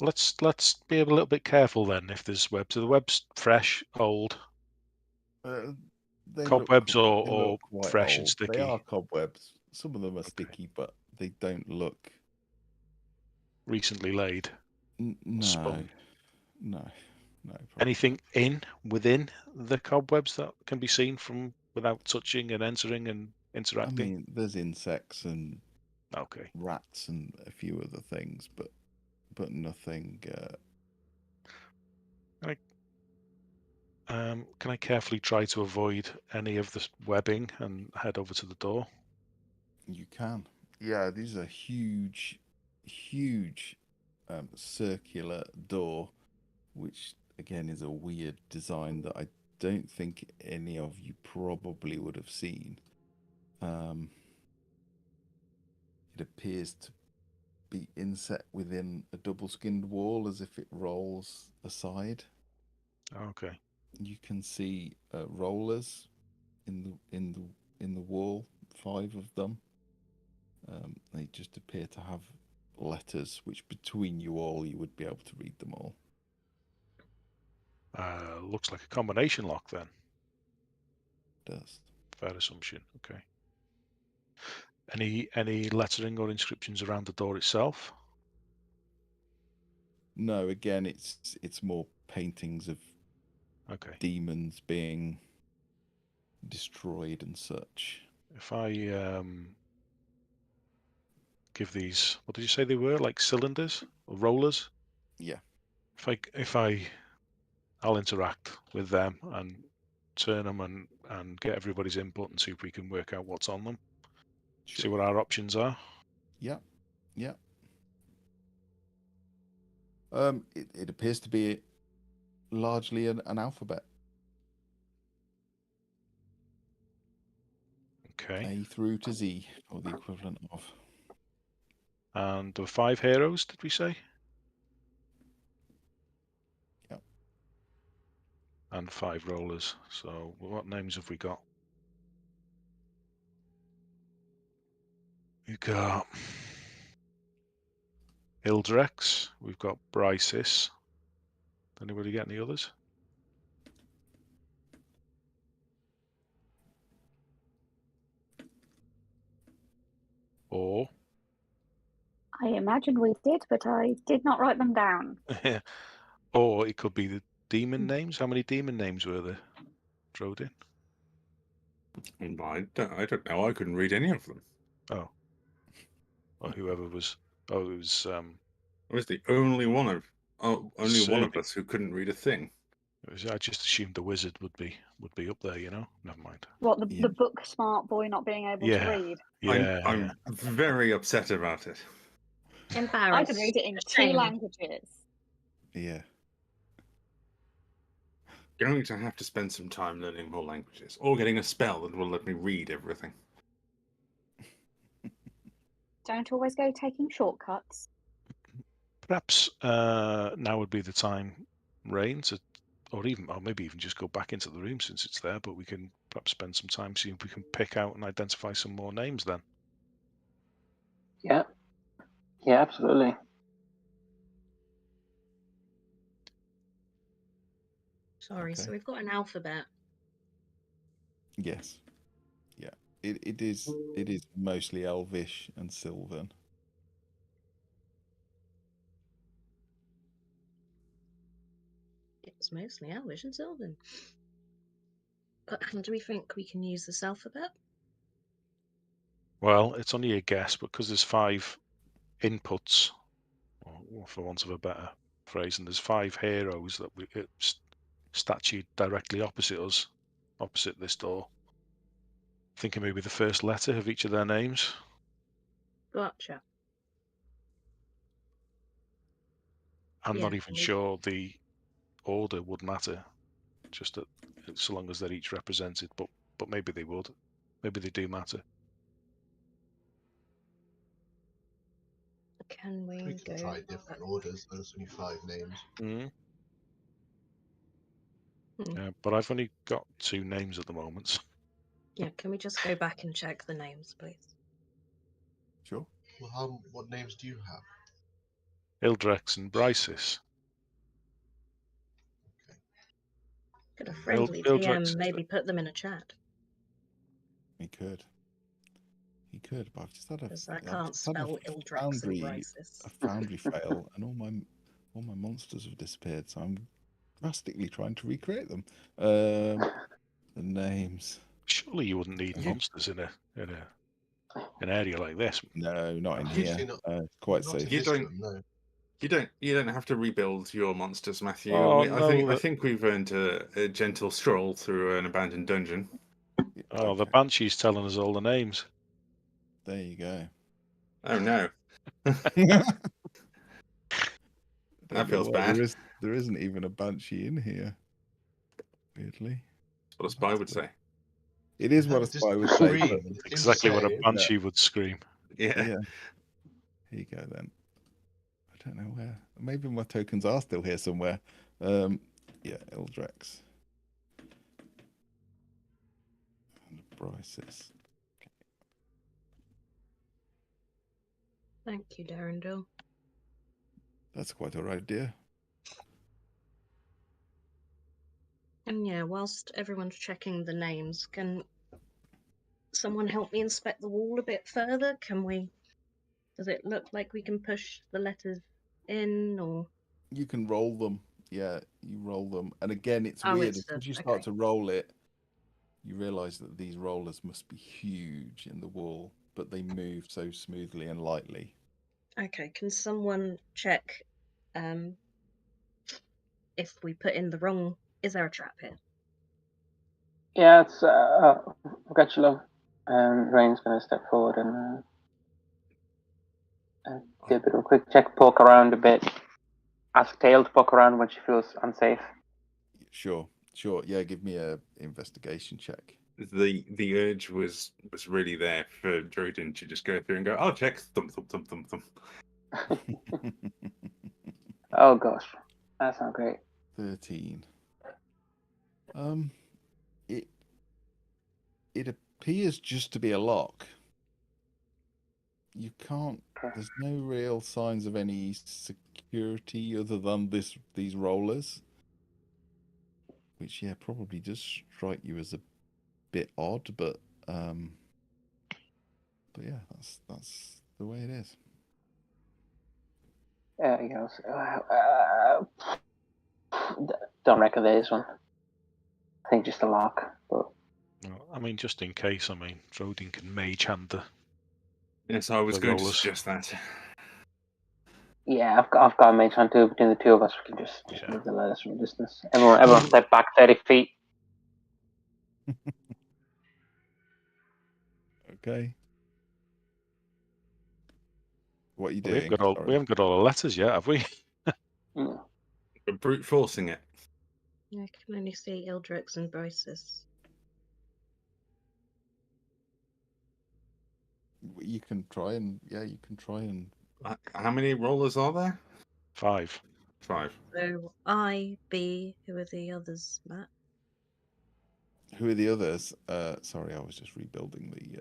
Let's be a little bit careful then. If there's webs, are the webs fresh, old, They cobwebs, look, or quite fresh and old. They sticky? are cobwebs. Some of them are Okay. sticky, but they don't look. Recently laid. No, Spun. no. Probably Anything within the cobwebs that can be seen from without touching and entering and I interacting? mean, there's insects and Okay. rats and a few other things, but nothing. Can I carefully try to avoid any of this webbing and head over to the door? You can. Yeah, these are huge, huge circular door, which again is a weird design that I don't think any of you probably would have seen. It appears to be inset within a double-skinned wall as if it rolls aside. Okay. You can see rollers in the wall, 5 of them. They just appear to have letters, which between you all, you would be able to read them all. Looks like a combination lock then. It does. Fair assumption. Okay. Any lettering or inscriptions around the door itself? No, again, it's more paintings of demons being destroyed and such. If I give these, what did you say they were? Like cylinders or rollers? Yeah. I'll interact with them and turn them and get everybody's input and see if we can work out what's on them. Sure. See what our options are. Yeah. It appears to be largely an alphabet. Okay. A through to Z, or the equivalent of. And there were 5 heroes, did we say? Yep. And 5 rollers. So what names have we got? We've got Ildrex. We've got Brysis. Anybody get any others? Or I imagine we did, but I did not write them down. or it could be the demon names. How many demon names were there, Drodin? I don't know. I couldn't read any of them. Oh. Or whoever was. Oh, it was. I was the only one of us who couldn't read a thing. I just assumed the wizard would be up there. Never mind. What, the book smart boy not being able to read? I'm very upset about it. I could read it in 2 languages. Yeah. Going to have to spend some time learning more languages, or getting a spell that will let me read everything. Don't always go taking shortcuts. Perhaps now would be the time, Rain, or maybe even just go back into the room since it's there. But we can perhaps spend some time seeing if we can pick out and identify some more names then. Yeah, absolutely. Sorry, so we've got an alphabet. Yes. Yeah. It is mostly Elvish and Sylvan. It's mostly Elvish and Sylvan. But do we think we can use this alphabet? Well, it's only a guess, but because there's 5 inputs, or for want of a better phrase, and there's 5 heroes that it's statued directly opposite us, opposite this door. Thinking maybe the first letter of each of their names. Gotcha. I'm not even sure the order would matter, just that so long as they're each represented. But maybe they would. Maybe they do matter. Can we We can go? try different orders. There's only 5 names. Mm. Hmm. Yeah, but I've only got 2 names at the moment. So Yeah, can we just go back and check the names, please? Sure. Well, what names do you have? Ildrex and Brysis. Could a friendly DM Ildrex. maybe put them in a chat? He could. He could, but I've just had a, Because I I've can't just had spell Ildrex and foundry, Brysis. a foundry fail, and all my monsters have disappeared. So I'm drastically trying to recreate them. The names. Surely you wouldn't need monsters in an area like this. No, not in Usually here. not. Quite Not safe. in You this don't- room, no. You don't have to rebuild your monsters, Matthew. Oh, I no, think we've earned a gentle stroll through an abandoned dungeon. Oh, the Okay, Banshee's telling us all the names. there you go. Oh no, Don't know feels why bad. There isn't even a banshee in here. Weirdly, That's what a spy would say. it is what a Just spy would say. scream. But It's Exactly what a insane. Banshee would scream. Yeah. yeah, here you go then. I don't know where. Maybe my tokens are still here somewhere. Yeah, Ildrex and Bryces. Thank you, Darendil. That's quite all right, dear. And yeah, whilst everyone's checking the names, can someone help me inspect the wall a bit further? Does it look like we can push the letters in, or? You can roll them. Yeah, you roll them. And again, it's Oh, weird. it's As the- you start okay. to roll it, you realize that these rollers must be huge in the wall, but they move so smoothly and lightly. Okay, can someone check if we put in the wrong... Is there a trap here? Yeah, it's Gracklstugh. Rain's going to step forward and do a bit of a quick check, poke around a bit. Ask Tail to poke around when she feels unsafe. Sure. Yeah, give me a investigation check. The urge was really there for Droden to just go through and go, "I'll check." Thump thump thump thump thump. Oh gosh, that's not great. 13. It appears just to be a lock. You can't. There's no real signs of any security other than these rollers, which probably does strike you as a bit odd, but yeah, that's the way it is. He goes, don't reckon there is one. I think just a lock, but Well, I mean, just in case. I mean, Droden can mage hand the Yes, I was The going to rollers. suggest that. yeah, I've got a mage hand too. Between the two of us, we can just Yeah. move the letters from a distance. Everyone step back 30 feet. Okay. What are you Well, doing? we haven't got all the letters yet, have we? Mm. We're brute forcing it. Yeah, I can only see Ildrex and Brysis. You can try and How many rollers are there? 5. 5. So I, B, who are the others, Matt? Who are the others? Sorry, I was just rebuilding the.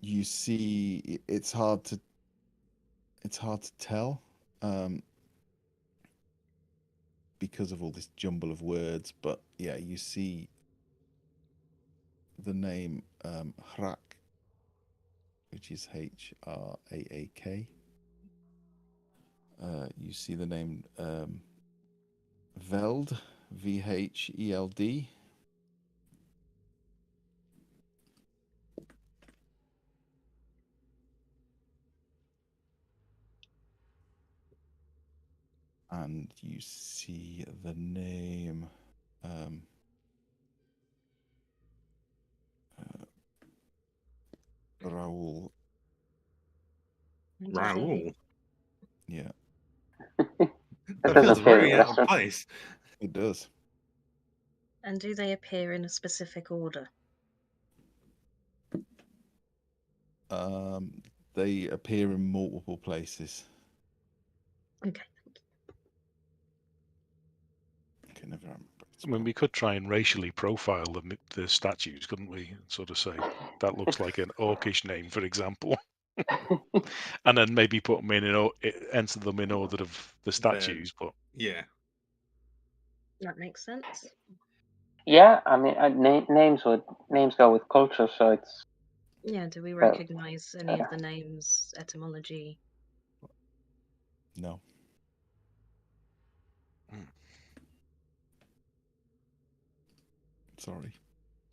You see, it's hard to tell, because of all this jumble of words. But yeah, you see the name Hraak, which is Hraak. You see the name Veld, Vheld. And you see the name Raoul. And do Raoul. Yeah, That That doesn't feels fit very in the out of restaurant. place. it does. And do they appear in a specific order? They appear in multiple places. Okay. Okay, never mind. I mean, we could try and racially profile the statues, couldn't we? And sort of say that looks like an orcish name, for example, and then maybe put them enter them in order of the statues. But Yeah. That makes sense. Yeah, I mean, names go with culture, so it's Yeah, do we recognize any yeah. of the names' etymology? No. Sorry.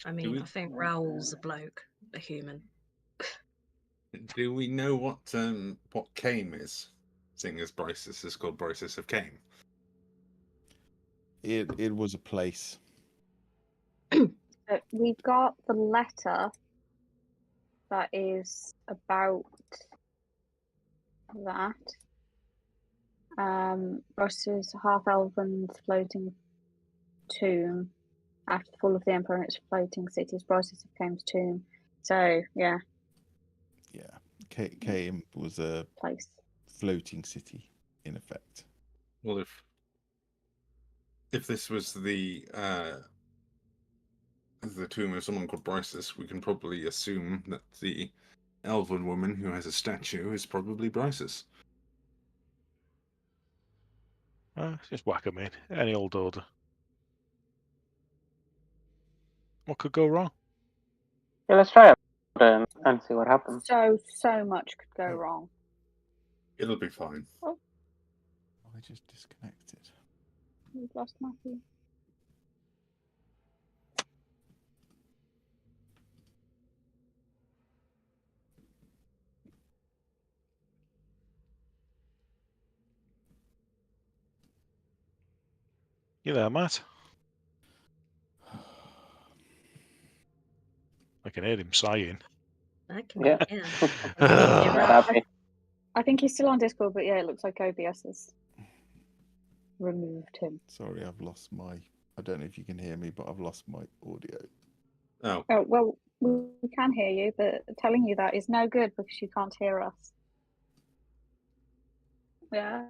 I mean, I think Raoul's a bloke, a human. Do we know what Khaem is? Seeing as Brysis is called Brysis of Khaem. It was a place. We've got the letter that is about that. Ross's half-elven floating tomb. After the fall of the Emperor and its floating cities, Brysis of Khaem's tomb. So, yeah. Yeah. Khaem was a place. Floating city, in effect. Well, if this was the tomb of someone called Brysis, we can probably assume that the elven woman who has a statue is probably Brysis. just whack them in any old order. What could go wrong? Yeah, let's try it and see what happens. So much could go wrong. It'll be fine. Oh, I just disconnected. we've lost Matthew. You there, Matt? I can hear him sighing. I can, Yeah. I think he's still on Discord, but yeah, it looks like OBS has removed him. Sorry, I've lost my... I don't know if you can hear me, but I've lost my audio. Oh. Oh, well, we can hear you, but telling you that is no good because you can't hear us. Yeah.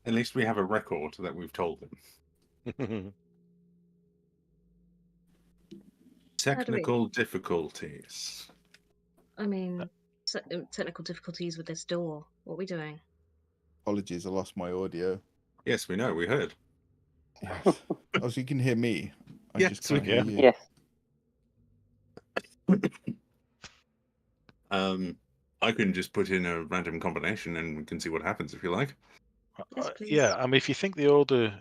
At least we have a record that we've told them. Technical difficulties. I mean, technical difficulties with this door. What are we doing? Apologies, I lost my audio. Yes, we know. We heard. Yes. Oh, so you can hear me. I just can't hear you. Yes. I can just put in a random combination and we can see what happens if you like. Yes, please. Yeah, I mean, if you think the order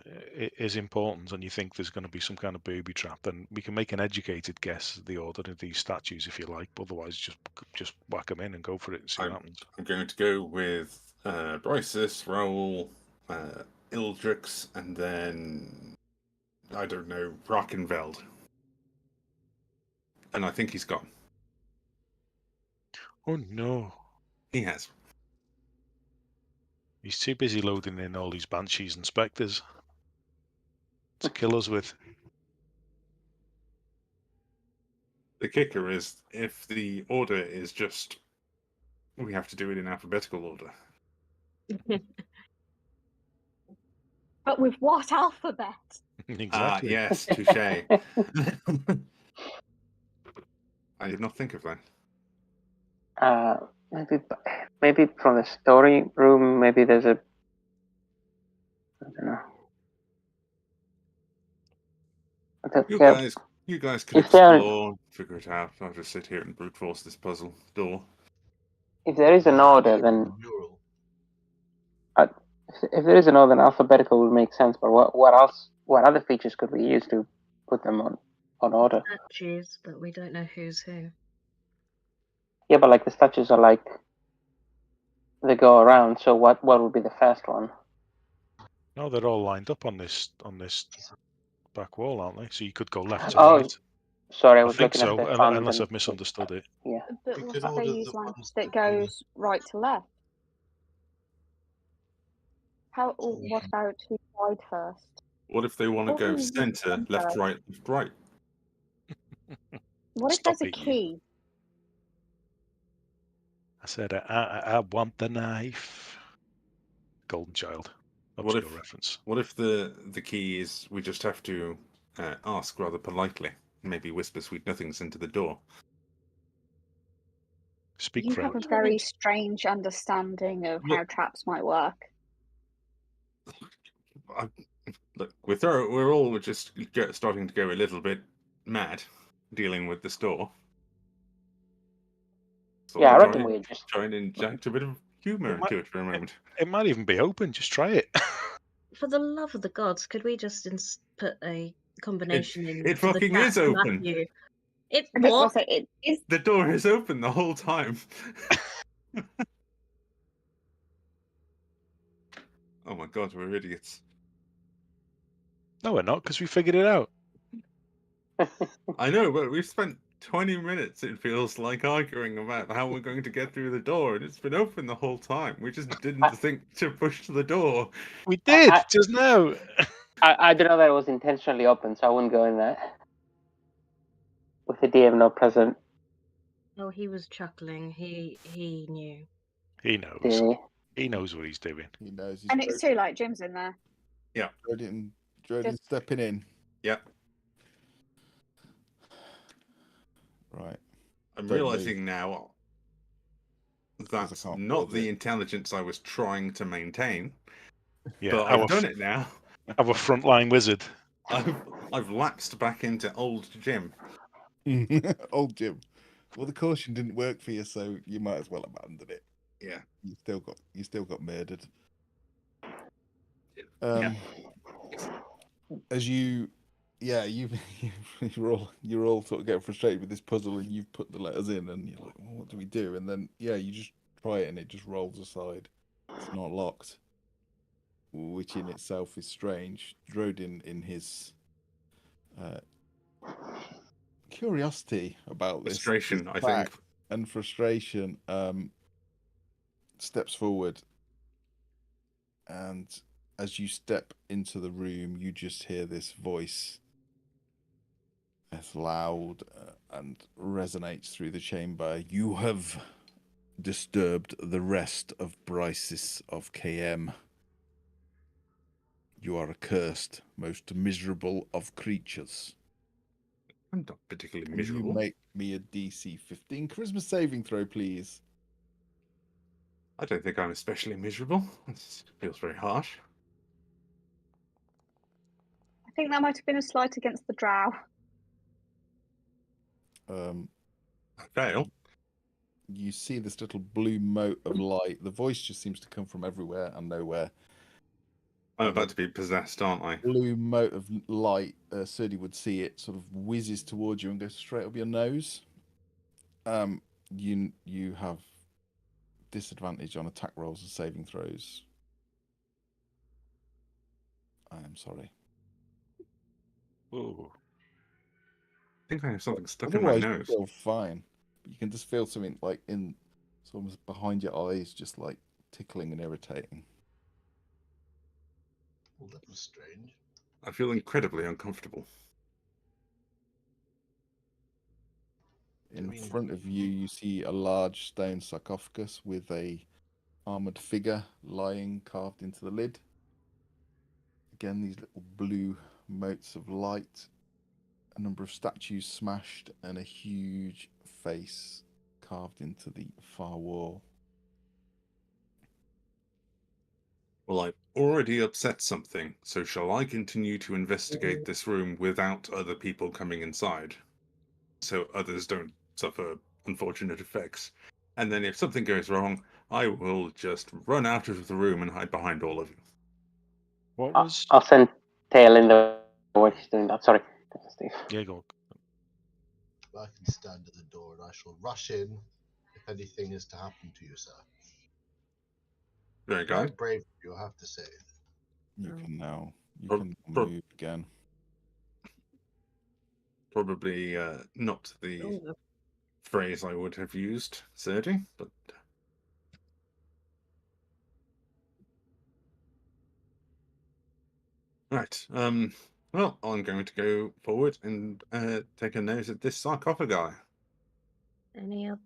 is important and you think there's going to be some kind of booby trap, then we can make an educated guess at the order of these statues if you like. But otherwise, just whack them in and go for it and see what happens. I'm going to go with Brysis, Raoul, Ildrix, and then I don't know, Brackenveld. And I think he's gone. Oh no. He has. He's too busy loading in all these banshees and spectres to kill us with. The kicker is if the order is just, we have to do it in alphabetical order. But with what alphabet? Exactly. Yes, touche. I did not think of that. Maybe from the story room, maybe there's a, I don't know. You guys can explore, figure it out. I'll just sit here and brute force this puzzle door. If there is an order, then if there is an order, then alphabetical would make sense. But what else? What other features could we use to put them on order? Statues, but we don't know who's who. Yeah, but like the statues are like they go around. So what would be the first one? No, they're all lined up on this back wall, aren't they? So you could go left to right. Sorry, I I was think looking so, at the font unless I've misunderstood it. Yeah. But what if they use one that goes right to left? What about who died first? What if they want to go center, left, right, left, right? What if there's a key? I said, I want the knife. Golden Child. What Obscure if- reference. What if the key is we just have to ask rather politely, maybe whisper sweet nothings into the door? Speak You for have a it. very strange understanding of how Look. traps might work. Look, we're all just starting to go a little bit mad dealing with this door. So Yeah, I I'll reckon we just. try and inject a bit of humor into it for a moment. It might even be open. Just try it. For the love of the gods, could we just put a combination in? It for the fucking chat is for open. Matthew? It's I just what? want to say it is. The door is open the whole time. Oh my god, we're idiots. No, we're not, because we figured it out. I know, but we've spent 20 minutes, it feels like, arguing about how we're going to get through the door, and it's been open the whole time. We just didn't think to push the door. We did, I- just now. I don't know that it was intentionally open, so I wouldn't go in there. With the DM not present, Oh, he was chuckling. He knew. He knows. did he? He knows what he's doing. He knows. And it's too late. Jim's in there. Jordan Just- stepping in. Yeah. Right. I'm Don't realizing now that's can't not build the it. intelligence I was trying to maintain, Yeah, but I've done it now. Our frontline wizard. I've lapsed back into old Jim. Old Jim. Well, the caution didn't work for you, so you might as well abandon it. Yeah. You still got murdered. Yeah. As you're all sort of getting frustrated with this puzzle, and you've put the letters in, and you're like, well, what do we do? And then you just try it, and it just rolls aside. It's not locked, which in itself is strange. Drodin, in his curiosity about this, Frustration, this I fact think. and frustration, steps forward, and as you step into the room, you just hear this voice as loud and resonates through the chamber. You have disturbed the rest of Brysis of Khaem. You are accursed, most miserable of creatures. I'm not particularly Can miserable. you make me a DC 15 charisma saving throw, please? I don't think I'm especially miserable. This feels very harsh. I think that might have been a slight against the drow. I fail. You see this little blue mote of light. The voice just seems to come from everywhere and nowhere. I'm about to be possessed, aren't I? Blue mote of light, Sirdi would see it, sort of whizzes towards you and goes straight up your nose. You have disadvantage on attack rolls and saving throws. I am sorry. Ooh. I think I have something stuck in my Otherwise, nose. you feel fine. But you can just feel something like it's almost behind your eyes, just like tickling and irritating. Well, that was strange. I feel incredibly uncomfortable. In front of you, you see a large stone sarcophagus with a armored figure lying carved into the lid. Again, these little blue motes of light, a number of statues smashed, and a huge face carved into the far wall. Well, I've already upset something, so shall I continue to investigate this room without other people coming inside? So others don't suffer unfortunate effects. And then if something goes wrong, I will just run out of the room and hide behind all of you. What was? I'll send Tail in the when he's doing that. Sorry, Steve. Yeah, go. I can stand at the door and I shall rush in if anything is to happen to you, sir. Very Quite good. brave, you'll have to say. You can now Prob- move again. Probably not the Oh, phrase I would have used, Sergi, but right. Well, I'm going to go forward and take a nose at this sarcophagi. any other?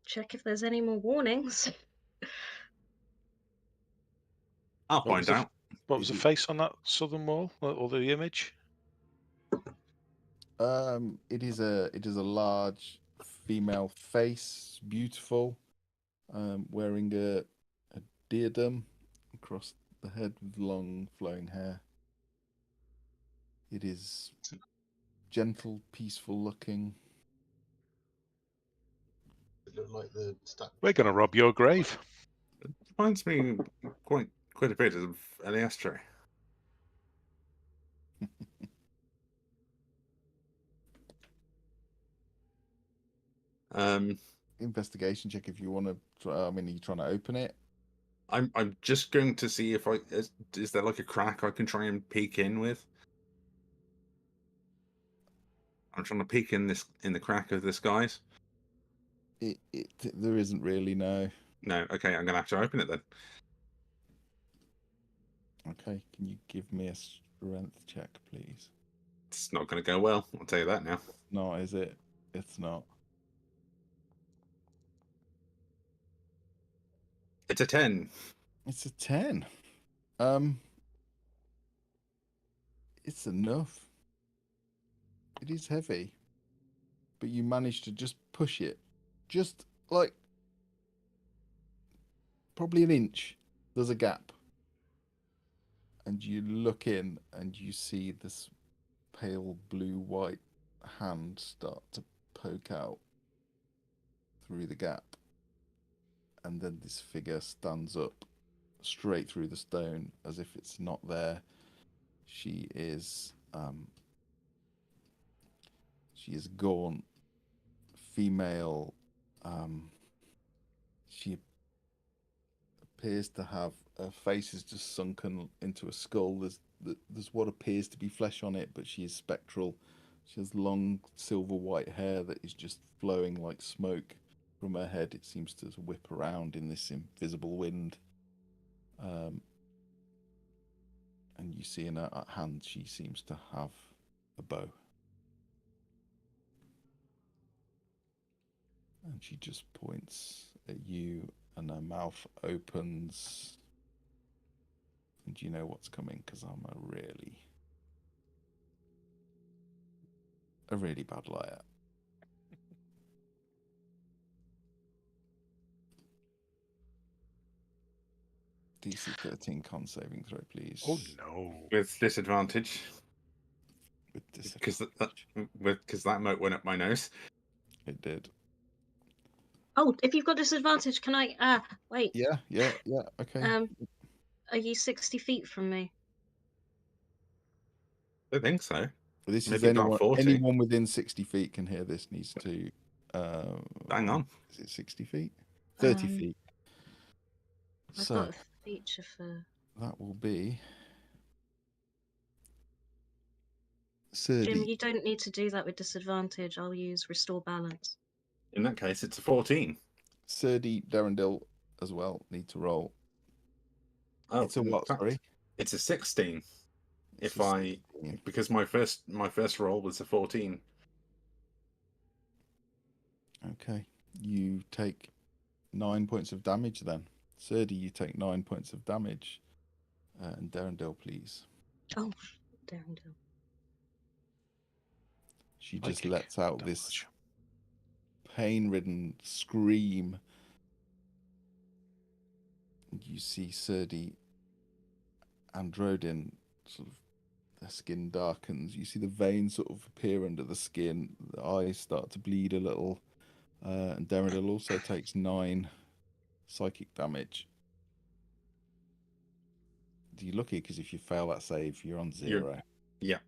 check if there's any more warnings. I'll What find was the out. what was Is the it- face on that southern wall or the image? It is a large female face, beautiful, wearing a diadem across the head with long flowing hair. It is gentle, peaceful looking. It looked like the statue. We're going to rob your grave. Reminds me quite a bit of Eliastre. Investigation check if you want to try. I mean, are you trying to open it? I'm just going to see if is there like a crack I can try and peek in with. I'm trying to peek in the crack of this guy's. There isn't really, no. No, okay, I'm gonna have to open it then. Okay, can you give me a strength check, please? It's not gonna go well. I'll tell you that now. No, is it? It's not. It's a 10. It's a 10. It's enough. It is heavy, but you manage to just push it, just like probably an inch. There's a gap, and you look in, and you see this pale blue-white hand start to poke out through the gap, and then this figure stands up straight through the stone as if it's not there. She is gaunt, female. She appears to have her face is just sunken into a skull. There's what appears to be flesh on it, but she is spectral. She has long silver white hair that is just flowing like smoke from her head. It seems to whip around in this invisible wind. And you see in her hand she seems to have a bow. And she just points at you, and her mouth opens. And you know what's coming, because I'm a really bad liar. DC 13 con saving throw, please. Oh no! With disadvantage. With Because disadvantage. that moat went up my nose. It did. Oh, if you've got disadvantage, can I? Wait. Yeah. Okay. Are you 60 feet from me? I don't think so. This is Maybe about 40. anyone within 60 feet can hear this. Needs to. Hang on. Is it 60 feet? 30 feet. I've So got a feature for. that will be. Jim, 30. you don't need to do that with disadvantage. I'll use restore balance. In that case, it's a 14. Serdi, Darendil as well need to roll. Oh, It's a in what? fact, Sorry. It's a 16. It's If a I 16. because my first roll was a 14. Okay. You take 9 points of damage then. Serdi, you take 9 points of damage. And Darendil, please. Oh, Darendil. She Like just a lets out this pain-ridden scream. You see Serdi and Rodin sort of, their skin darkens. You see the veins sort of appear under the skin. The eyes start to bleed a little. And Darendil also takes 9 psychic damage. You're lucky because if you fail that save, you're on 0. Yeah.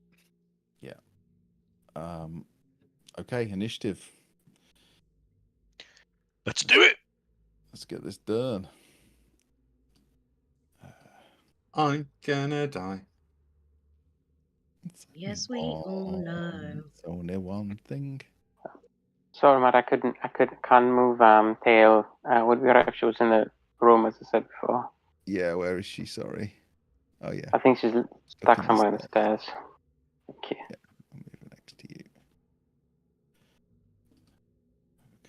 Okay, initiative. Let's do it. Let's get this done. I'm gonna die. It's Yes, we all know. It's only one thing. Sorry, Matt, I can't move Tail. Would be right if she was in the room, as I said before. Yeah, where is she? Sorry. Oh yeah. I think she's Up stuck on the somewhere on the stairs. Okay. Yeah, I'll move next to you.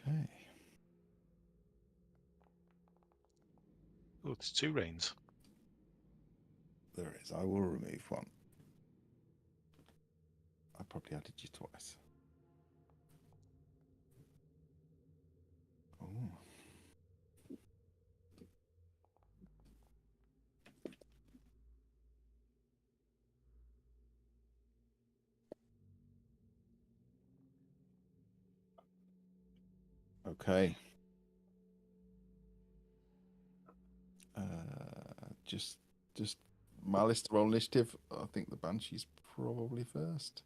Okay. There's 2 rains. There is. I will remove one. I probably added you twice. Oh. Okay. Just Malice to roll initiative. I think the Banshee's probably first.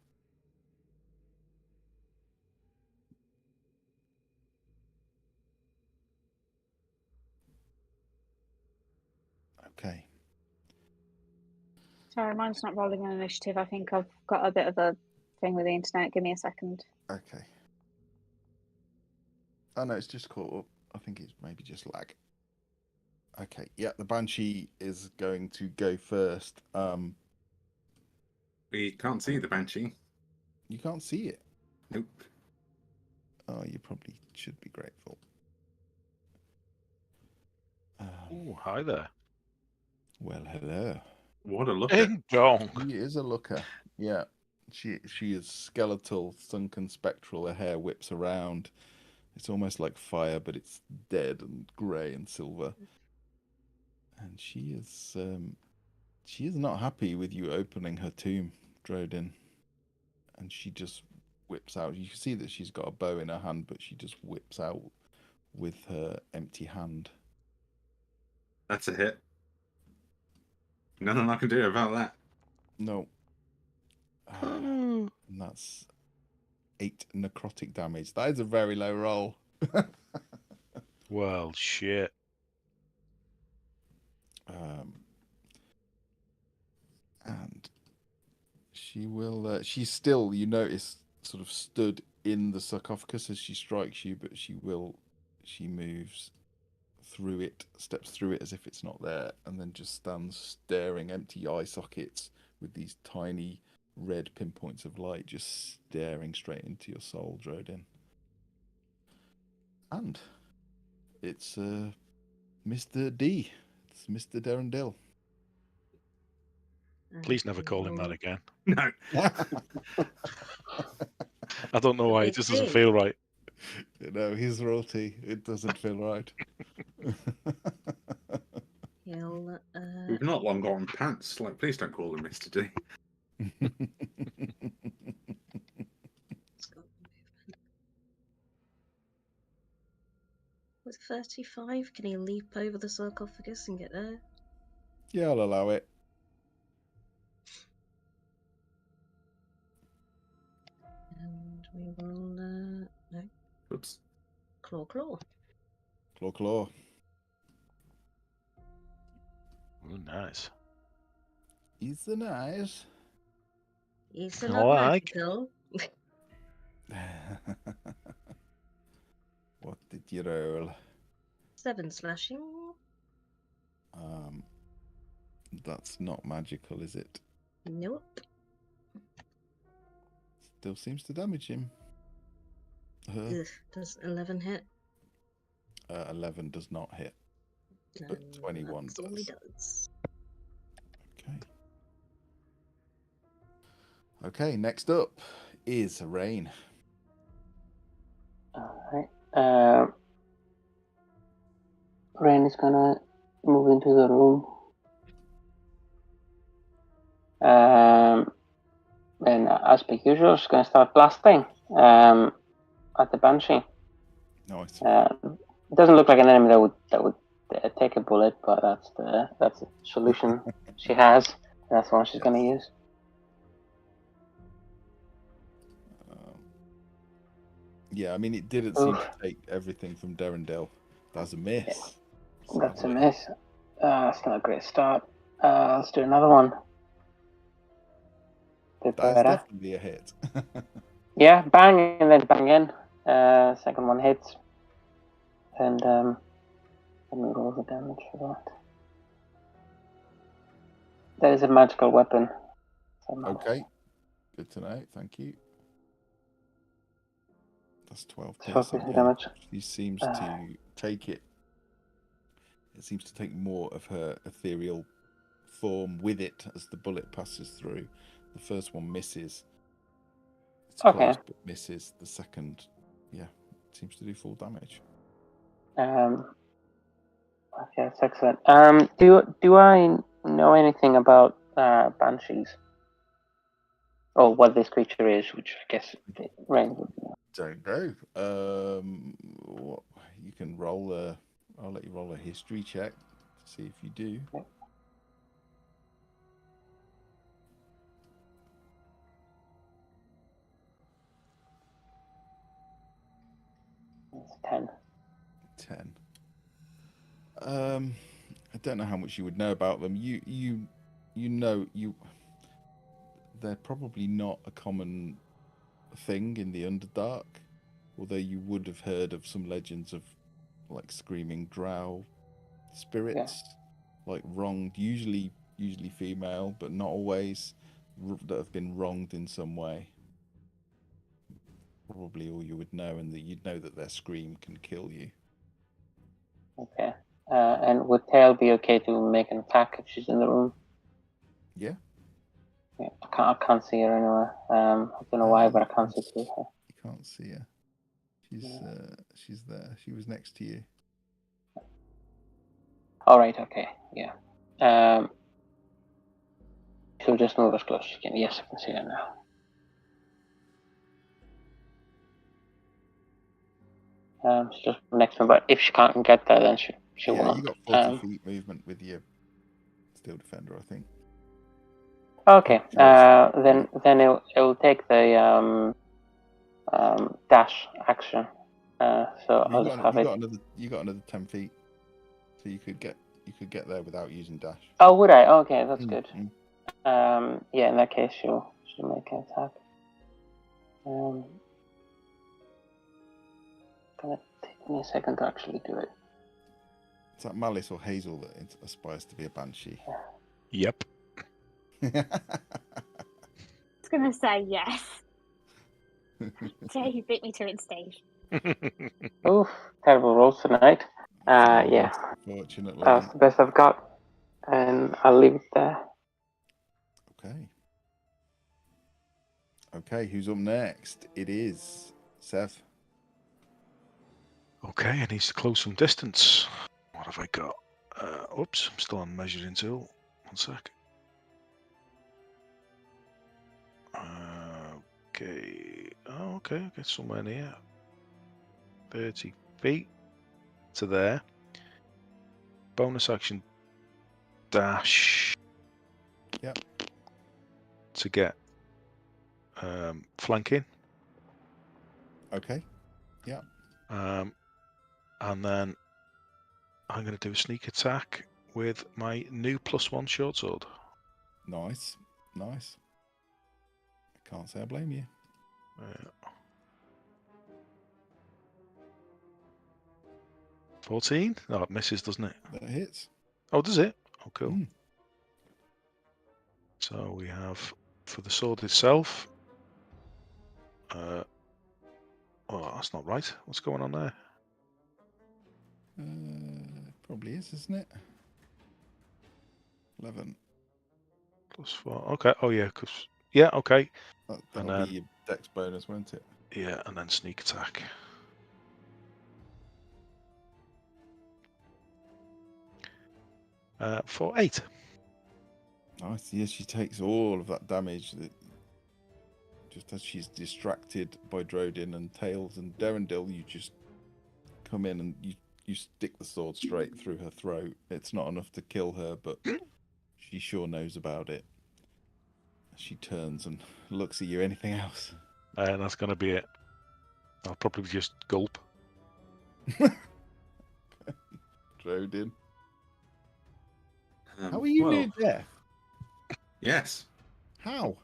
Okay. Sorry, mine's not rolling an initiative. I think I've got a bit of a thing with the internet. Give me a second. Okay. Oh no, it's just caught up. I think it's maybe just lag. Okay, yeah, the Banshee is going to go first. We can't see the Banshee. You can't see it. Nope. Oh, you probably should be grateful. Oh, hi there. Well, hello. What a looker. Ding dong. She is a looker. Yeah, she is skeletal, sunken, spectral. Her hair whips around. It's almost like fire, but it's dead and grey and silver. And she is not happy with you opening her tomb, Drodin. And she just whips out. You can see that she's got a bow in her hand, but she just whips out with her empty hand. That's a hit. Nothing I can do about that. No. And that's 8 necrotic damage. That is a very low roll. Well, shit. And she will. She's still, you notice, sort of stood in the sarcophagus as she strikes you, but she moves through it, steps through it as if it's not there, and then just stands staring, empty eye sockets with these tiny red pinpoints of light just staring straight into your soul, Drodin. And it's Mr. D. It's Mr. Derendil. Please never call him that again. No. I don't know why. It just doesn't feel right. No, he's royalty. It doesn't feel right. He'll, We've not long gotten pants. Like, please don't call him Mr. D. with 35, can he leap over the sarcophagus and get there? Yeah, I'll allow it. And we will, no, Oops. claw. Claw. Oh, nice. He's a nice. It's a I lot like. magical. What did you roll? 7 slashing. That's not magical, is it? Nope. Still seems to damage him. Ugh, does 11 hit? 11 does not hit, but 21 that's all he does. does. Okay, next up is Rain. Alright. Rain is gonna move into the room. And as per usual, she's gonna start blasting at the Banshee. Nice. It doesn't look like an enemy that would take a bullet, but that's the solution she has. That's the one she's gonna use. Yeah, I mean, it didn't seem to take everything from Derendil. That's a miss. Yeah. That's a miss. That's not a great start. Let's do another one. That's definitely a hit. Yeah, bang and then bang in. Second one hits. And let me roll the damage for that. That is a magical weapon. Okay. Good to know. Thank you. That's 12 12 piercing. damage. He seems to take it it seems to take more of her ethereal form with it as the bullet passes through. The first one misses. It's Okay. close, but misses. The second, seems to do full damage. Okay, that's excellent. Do I know anything about banshees? Or what this creature is, which I guess Rain would know. Don't know. What you can roll a. I'll let you roll a history check to see if you do. It's 10. 10. I don't know how much you would know about them. You know they're probably not a common thing in the Underdark, although you would have heard of some legends of like screaming drow spirits, like wronged, usually female, but not always, that have been wronged in some way. Probably all you would know, and that you'd know that their scream can kill you. Okay. And would Tail be okay to make an attack if she's in the room? Yeah. Yeah, I can't see her anywhere. I don't know why, but I can't see through her. You can't see her. She's there. She was next to you. All right. Okay. Yeah. She'll just move as close as she can. Yes, I can see her now. She's just next to me, but if she can't get there, then she will not. You got 40 feet movement with your steel defender, I think. Okay. Then it'll take the dash action. So I'll just have it. You got another 10 feet, so you could get there without using dash. Oh, would I? Okay, that's good. Mm. Yeah, in that case, she'll make an attack. Gonna take me a second to actually do it. Is that Malice or Hazel that aspires to be a banshee? Yep. I was going to say yes. Yeah, you beat me to it stage. Oof, terrible rolls tonight. Yeah. Unfortunately. That's the best I've got. And I'll leave it there. Okay, who's up next? It is Seth. Okay, I need to close some distance. What have I got? Oops, I'm still on measuring tool. 1 sec. Okay. Oh, okay, get somewhere near. 30 feet to there. Bonus action dash. Yep. To get flanking. Okay. Yeah. And then I'm going to do a sneak attack with my new +1 short sword. Nice. I can't say I blame you. 14? Oh, it misses, doesn't it? That hits. Oh, does it? Oh, cool. Mm. So we have, for the sword itself, oh, that's not right. What's going on there? Probably is, isn't it? 11. +4. Okay. Oh, yeah. Yeah. Okay. That'll be your dex bonus, won't it? Yeah, and then sneak attack. For 8. Nice. Yes, she takes all of that damage. Just as she's distracted by Drodin and Tails and Derendil, you just come in and you stick the sword straight through her throat. It's not enough to kill her, but she sure knows about it. She turns and looks at you. Anything else? And that's going to be it. I'll probably just gulp. Drodin. How are you near death? Yes. How?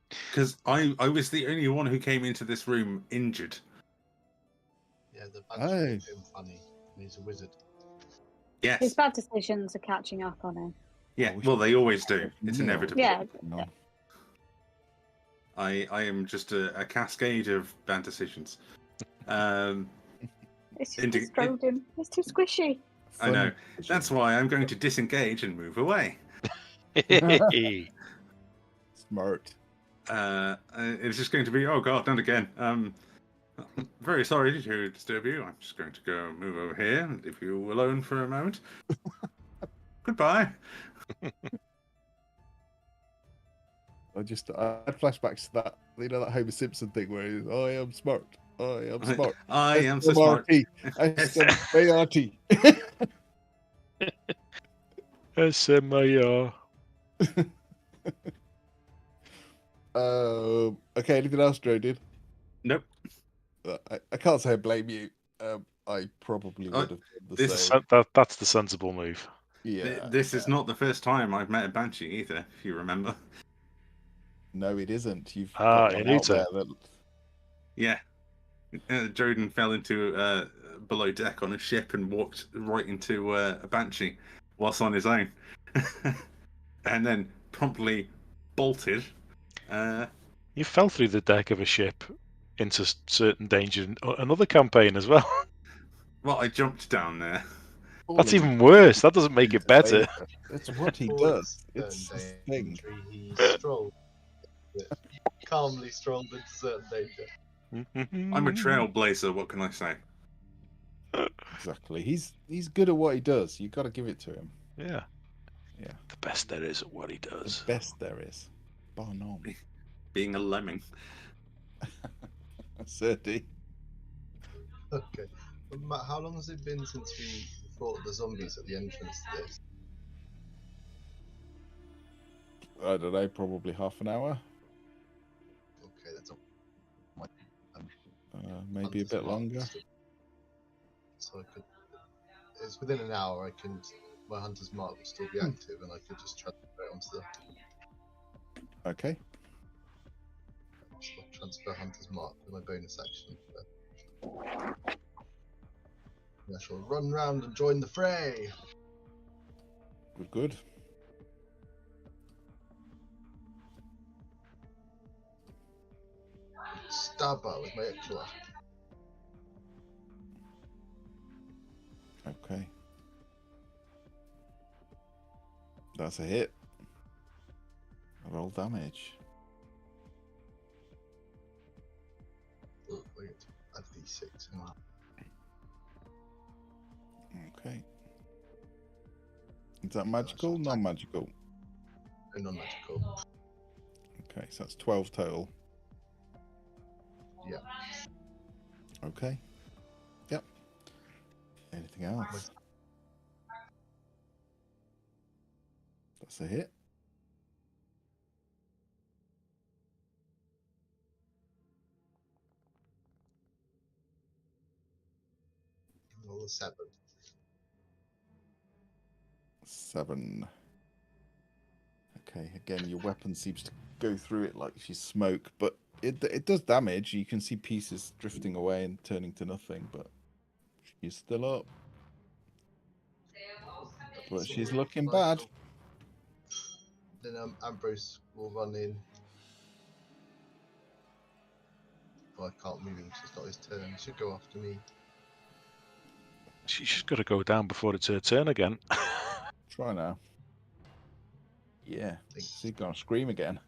Because I was the only one who came into this room injured. Yeah, the Banshee made him funny. He's a wizard. Yes. His bad decisions are catching up on him. Yeah, well, they always do. It's No. inevitable. Yeah. No. I am just a cascade of bad decisions. It's just destroyed him. It's too squishy. I know. Funny That's why I'm going to disengage and move away. Smart. It's just going to be, oh god, not again. Very sorry to disturb you. I'm just going to go move over here and leave you alone for a moment. Goodbye. I had flashbacks to that, you know, that Homer Simpson thing where he's, I am smart. I am smart. I am so smart. S-M-A-R-T. SMAR. Okay, anything else, Joe did? Nope. I can't say I blame you. I probably would have done the this- same. That's the sensible move. Yeah. This is not the first time I've met a banshee either, if you remember. No, it isn't. You've Ah, got one you out need to. there that... Yeah. Jordan fell into below deck on a ship and walked right into a banshee whilst on his own. And then promptly bolted. You fell through the deck of a ship into certain danger in another campaign as well. Well, I jumped down there. That's falling even worse. That doesn't make it better. danger. That's what he Before does. It's his thing. He strolled. Calmly strolled into certain danger. I'm a trailblazer, what can I say? Exactly. He's good at what he does. You got to give it to him. Yeah. Yeah. The best there is at what he does. The best there is. Bar none. Being a lemming. Certainly. Okay. Matt, how long has it been since we fought the zombies at the entrance to this? I don't know, probably half an hour. Okay, that's Maybe a bit longer. So I could. It's within an hour. My hunter's mark would still be active, and I could just transfer it onto the. Okay. So I'll transfer hunter's mark with my bonus action. And I shall run round and join the fray. Good. Stabber with my extra. Okay. That's a hit. Roll damage. Oh, wait, add d6. Okay. Is that magical? Non-magical? Non-magical. Okay, so that's 12 total. Yeah. Okay. Yep. Anything else? That's a hit. Roll a 7. 7. Okay, again, your weapon seems to go through it like she's smoke, but it does damage. You can see pieces drifting away and turning to nothing, but she's still up. But she's looking bad. Then Ambrose will run in. Well, I can't move him because it's not his turn. He should go after me. She's got to go down before it's her turn again. Try now. Yeah, she's gonna scream again.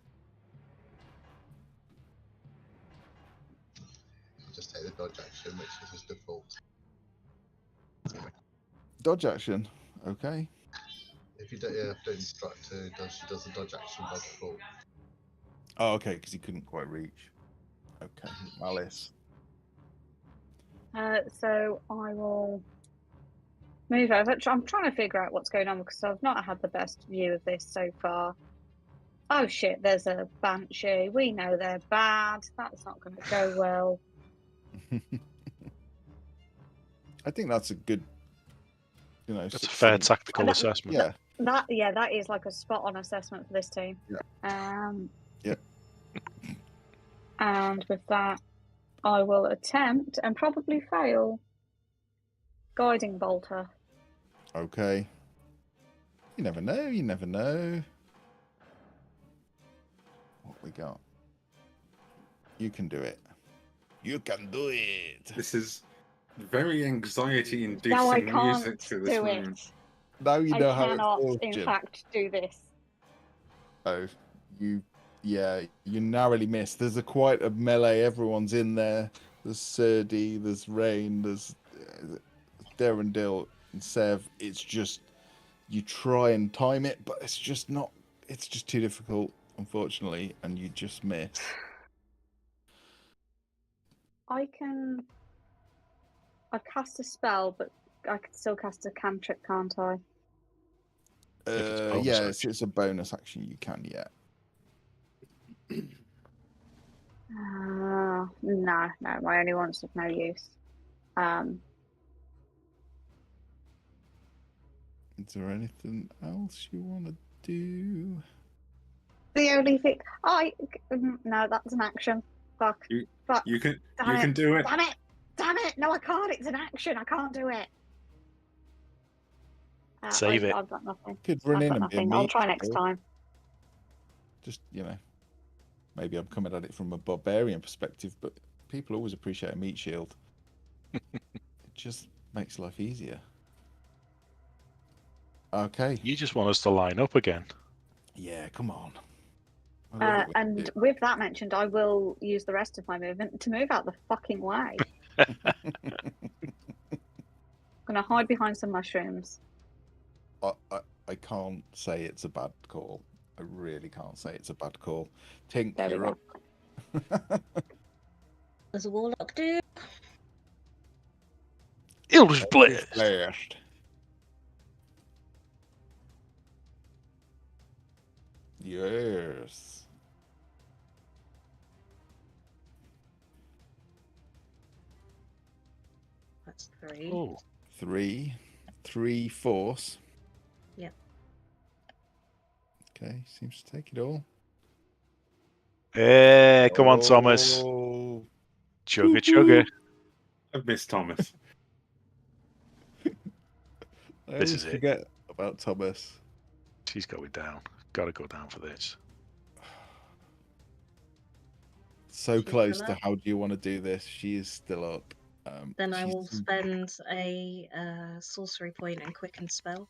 I'll just take the dodge action, which is his default. Dodge action. Okay. If you don't instruct her, she does the dodge action by default. Oh, okay, because he couldn't quite reach. Okay, Malice. So I will move over. I'm trying to figure out what's going on because I've not had the best view of this so far. Oh shit, there's a banshee. We know they're bad. That's not going to go well. I think that's a good, That's a fair tactical assessment. Yeah. That is like a spot on assessment for this team. Yeah. Yep. And with that, I will attempt and probably fail guiding bolt her. Okay. You never know. You never know. What we got? You can do it. You can do it. This is Very anxiety-inducing Now I music can't to this do moment. it. Now you I know how cannot, in exhaustion. fact, do this. Oh, you narrowly missed. There's quite a melee. Everyone's in there. There's Serdi, there's Rain, there's Derendil and Sev. It's just you try and time it, but it's just not. It's just too difficult, unfortunately, and you just miss. I cast a spell, but I could still cast a cantrip, can't I? If it's bonus Yeah, action. it's a bonus action. You can, yeah. No, my only one's of no use. Is there anything else you want to do? The only thing no, that's an action. Fuck. Fuck. You can Damn do it. Damn it! No, I can't. It's an action. I can't do it. Save it. I've got nothing. Could run I've in got and be a nothing. I'll meat try next shield. time. Just maybe I'm coming at it from a barbarian perspective, but people always appreciate a meat shield. It just makes life easier. Okay. You just want us to line up again. Yeah, come on. I love it when you And do. with that mentioned, I will use the rest of my movement to move out the fucking way. I'm gonna hide behind some mushrooms. I can't say it's a bad call. I really can't say it's a bad call. Tink, There we you're go. up. There's a warlock dude. Eldritch Blast. Blast. Yes. That's 3. Oh, 3 force. Yep. Okay, seems to take it all. hey, come on, Thomas. Oh. Chugga chugga. I've missed Thomas. I This always is it. forget about Thomas. She's going down. Got to go down for this. So She's close still to up. how do you want to do this? She is still up. Then I she's- will spend a sorcery point and quicken spell.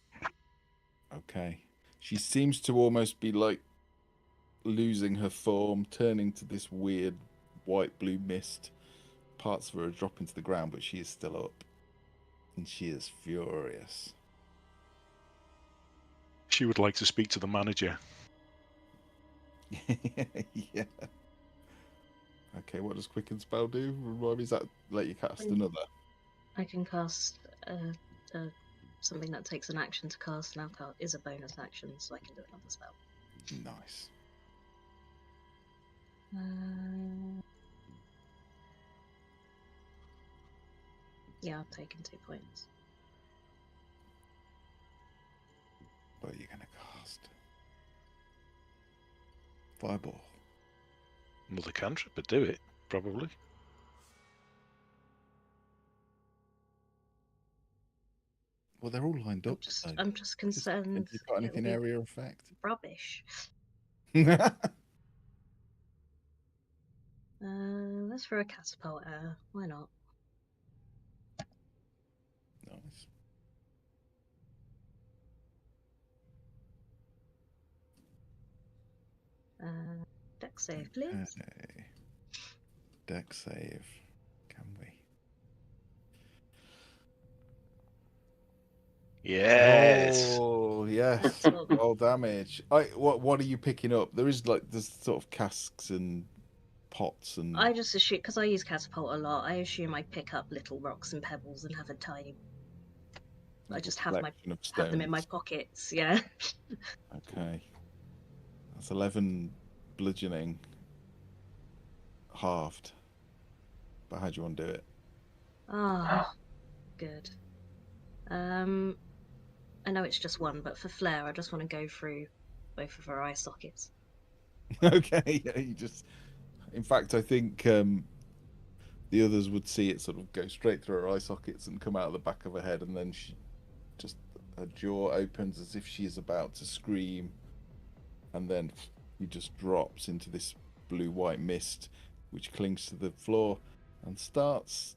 Okay. She seems to almost be like losing her form, turning to this weird white-blue mist. Parts of her are dropping to the ground, but she is still up. And she is furious. She would like to speak to the manager. Yeah. Okay, what does Quicken Spell do? Remind me, is that let you cast Mm. another? I can cast something that takes an action to cast now is a bonus action, so I can do another spell. Nice. Yeah, I've taken 2 points. What are you going to cast? Fireball. Another cantrip would do it, probably. Well, they're all lined up. though. I'm just concerned. Have you got it'll anything be area effect? Rubbish. Let's throw a catapult at her. Why not? Nice. Deck save, please. Okay. Deck save. Can we? Yes. Oh, yes. Well, Roll damage. What are you picking up? There's sort of casks and pots and. I just assume, because I use catapult a lot, I assume I pick up little rocks and pebbles and have a tiny. I just have collection of have them in my stones. pockets. Yeah. Okay. That's 11 bludgeoning. Halved. But how do you want to do it? Ah, good. I know it's just one, but for flair, I just want to go through both of her eye sockets. Okay, yeah, you just. In fact, I think the others would see it sort of go straight through her eye sockets and come out of the back of her head, and then her jaw opens as if she is about to scream, and then he just drops into this blue-white mist, which clings to the floor and starts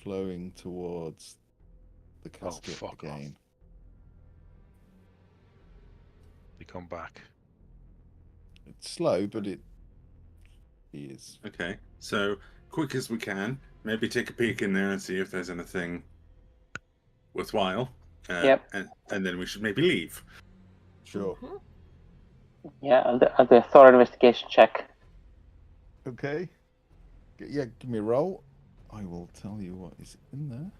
flowing towards the Oh, casket fuck off. again. They come back. It's slow, but it is. Okay, so quick as we can, maybe take a peek in there and see if there's anything worthwhile. Yep. And then we should maybe leave. Sure. Yeah, I'll do a thorough investigation check. Okay. Yeah, give me a roll. I will tell you what is in there.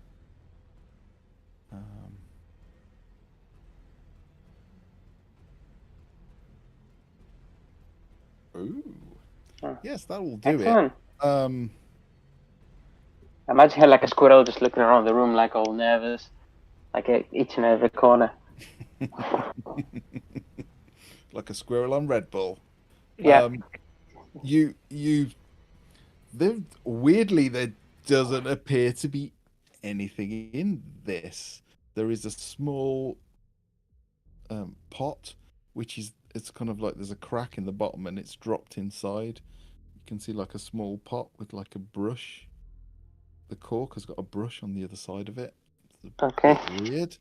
Ooh. Oh, Yes, that will do excellent. it. Imagine like a squirrel just looking around the room like all nervous, like each and every corner. Like a squirrel on Red Bull. Yeah. Weirdly, there doesn't appear to be anything in this. There is a small pot, it's kind of like there's a crack in the bottom and it's dropped inside. You can see like a small pot with like a brush. The cork has got a brush on the other side of it. It's a Okay. bit weird.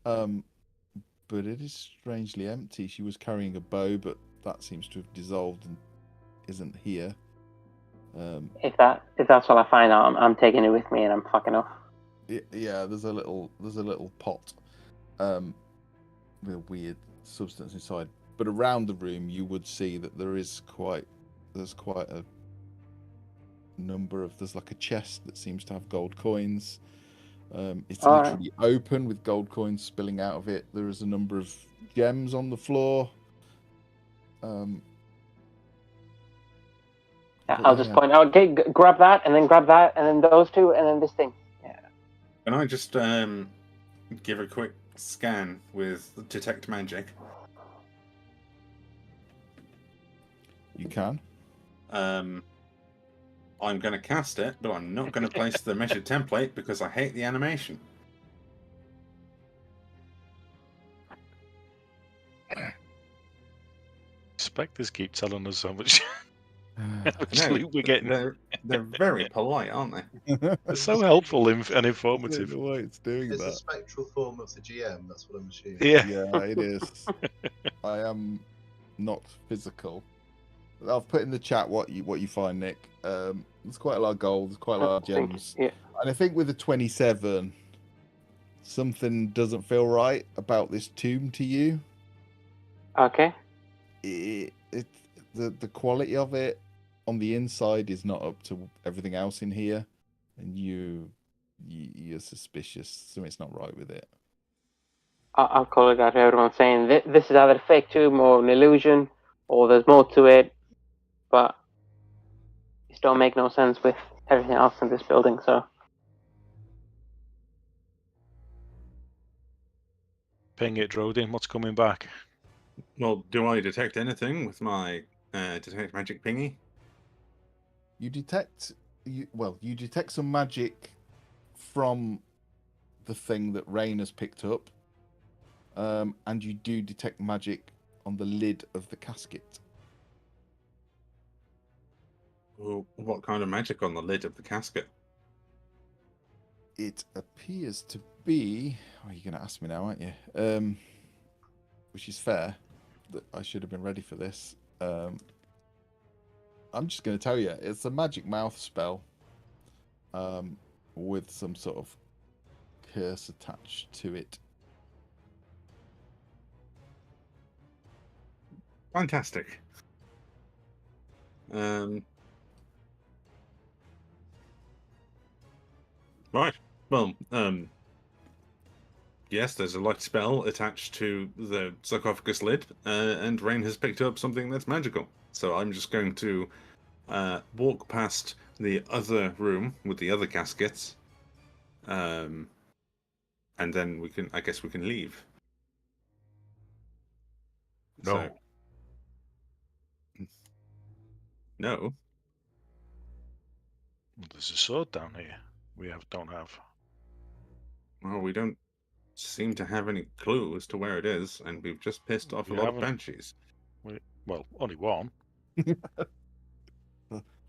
But it is strangely empty. She was carrying a bow, but that seems to have dissolved and isn't here. If that's what I find out, I'm taking it with me and I'm fucking off. Yeah, there's a little pot with a weird substance inside. But around the room, you would see that there's quite a number of. There's like a chest that seems to have gold coins. It's literally open with gold coins spilling out of it. There is a number of gems on the floor. I'll just point out, okay, grab that, and then grab that, and then those two, and then this thing. Yeah. Can I just give a quick scan with detect magic? You can. I'm going to cast it, but I'm not going to place the measured template because I hate the animation. Spectres keep telling us how much actually we're getting. They're very polite, aren't they? They're so helpful and informative. The way it's doing It's a that. spectral form of the GM, that's what I'm assuming. Yeah. Yeah, it is. I am not physical. I've put in the chat what you find, Nick. There's quite a lot of gold, there's quite a lot of gems. Yeah. And I think with the 27, something doesn't feel right about this tomb to you. Okay. The quality of it on the inside is not up to everything else in here, and you're suspicious. Something's not right with it. I'll call it out. Everyone's saying this is either a fake tomb or an illusion, or there's more to it, but it don't make no sense with everything else in this building. So. Ping it, Drodin. What's coming back? Well, do I detect anything with my detect magic pingy? You detect some magic from the thing that Rain has picked up, and you do detect magic on the lid of the casket. Well, what kind of magic on the lid of the casket? It appears to be. Oh, you're going to ask me now, aren't you? Which is fair. That I should have been ready for this. I'm just going to tell you, it's a magic mouth spell, with some sort of curse attached to it. Fantastic. Right. Well, yes, there's a light spell attached to the sarcophagus lid, and Rain has picked up something that's magical. So I'm just going to walk past the other room with the other caskets, and then I guess we can leave. No. So, no. There's a sword down here. Don't have. Well, we don't seem to have any clue as to where it is, and we've just pissed off a lot of banshees. Well, only one.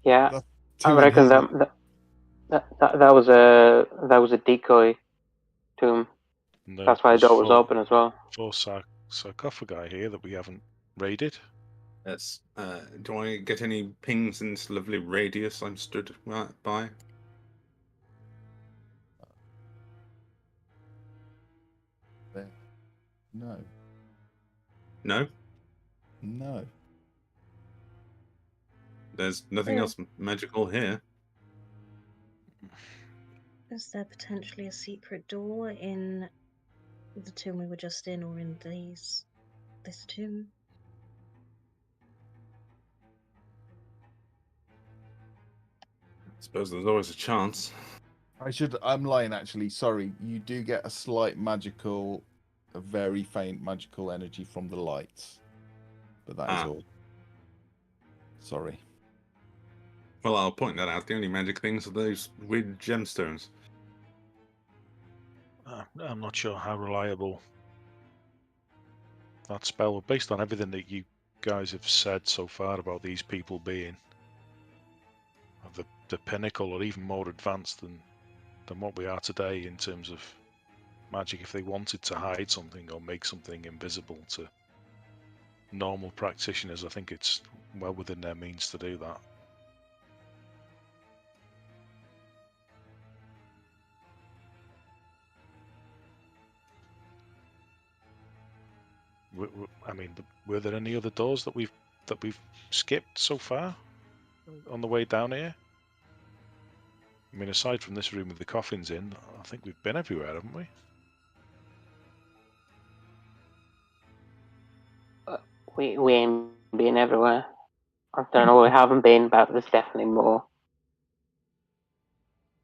Yeah, That's I two in reckon here. That was a decoy tomb. And That's why the there's door was open as well. 4 sarcophagi here that we haven't raided. Yes. Do I get any pings in this lovely radius I'm stood right by? There. No. No. No. There's nothing Yeah. else magical here. Is there potentially a secret door in the tomb we were just in, or in this tomb? I suppose there's always a chance. I'm lying actually. Sorry. You do get a slight magical, a very faint magical energy from the lights. But that is all. Sorry. Well, I'll point that out. The only magic things are those weird gemstones. I'm not sure how reliable that spell, based on everything that you guys have said so far about these people being the pinnacle, or even more advanced than what we are today in terms of magic. If they wanted to hide something or make something invisible to normal practitioners, I think it's well within their means to do that. I mean, were there any other doors that we've skipped so far on the way down here? I mean, aside from this room with the coffins in, I think we've been everywhere, haven't we? We ain't been everywhere. I don't know where we haven't been, but there's definitely more.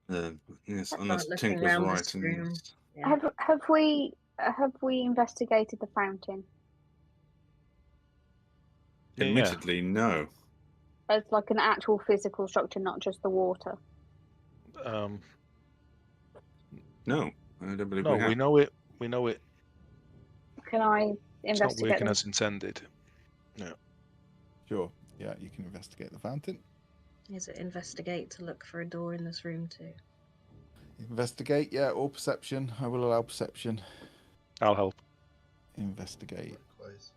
Yes, I unless start Tink looking was around right. this room. And Yeah. Have we investigated the fountain? Yeah. admittedly, no. As like an actual physical structure, not just the water. No, I don't believe No, we have. we know it. We know it. Can I It's not investigate working them? as intended. Yeah. Sure. Yeah, you can investigate the fountain. Is it investigate to look for a door in this room too? Investigate, yeah, or perception. I will allow perception. I'll help. Investigate. Likewise.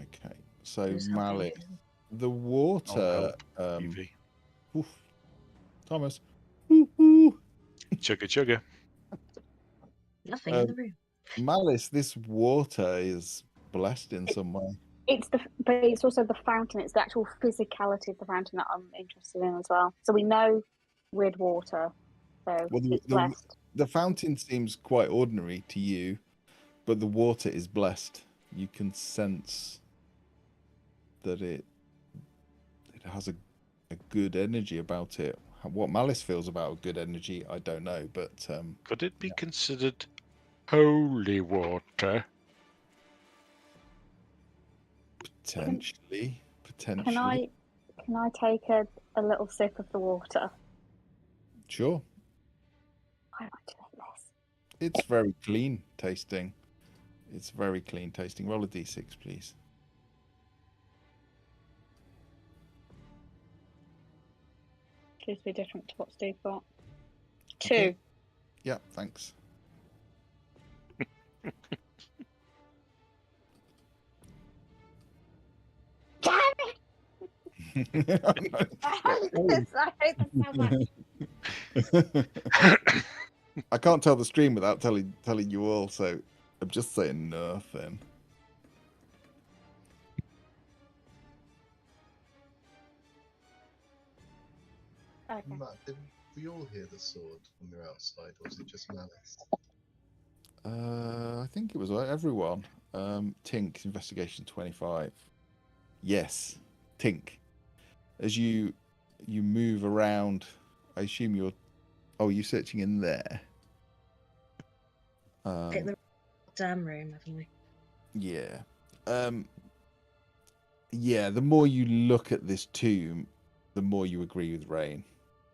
Okay. So Who's helping Mallet. you? The water. Help. UV. Oof. Thomas. Ooh, ooh. Chugga. Nothing in the room. Malice, this water is blessed in some way. But it's also the fountain. It's the actual physicality of the fountain that I'm interested in as well. So we know weird water, so Well, it's blessed. the fountain seems quite ordinary to you, but the water is blessed. You can sense that it has a good energy about it. What Malice feels about a good energy, I don't know, but Could it be considered holy water? potentially. Can I take a little sip of the water? Sure. I like to make this. It's very clean tasting. Roll a d6, please. Choose to be different to what Steve got. Okay. 2. Yeah, thanks. Damn it! I hate this so much. I can't tell the stream without telling you all, so I'm just saying nothing. Okay. Matt, did we all hear the sword when we were outside, or was it just Malice? I think it was everyone. Tink, investigation 25. Yes, Tink. As you move around, I assume you're. Oh, you're searching in there. Pick the damn room, haven't we? Yeah. Yeah, the more you look at this tomb, the more you agree with Rain.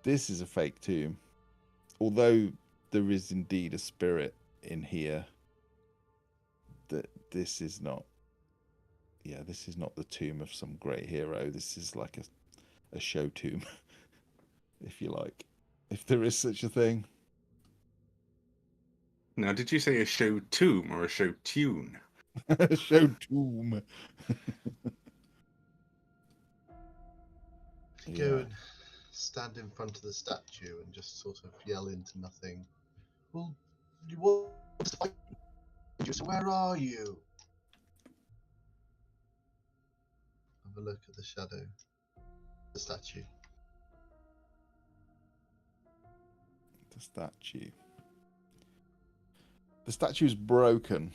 This is a fake tomb. Although there is indeed a spirit in here, that this is not. Yeah, this is not the tomb of some great hero. This is like a show tomb, if you like. if there is such a thing. Now, did you say a show tomb or a show tune? Show tomb. Go and stand in front of the statue and just sort of yell into nothing. Well, you want to fight you, so where are you? Have a look at the shadow. The statue. The statue. The statue's broken.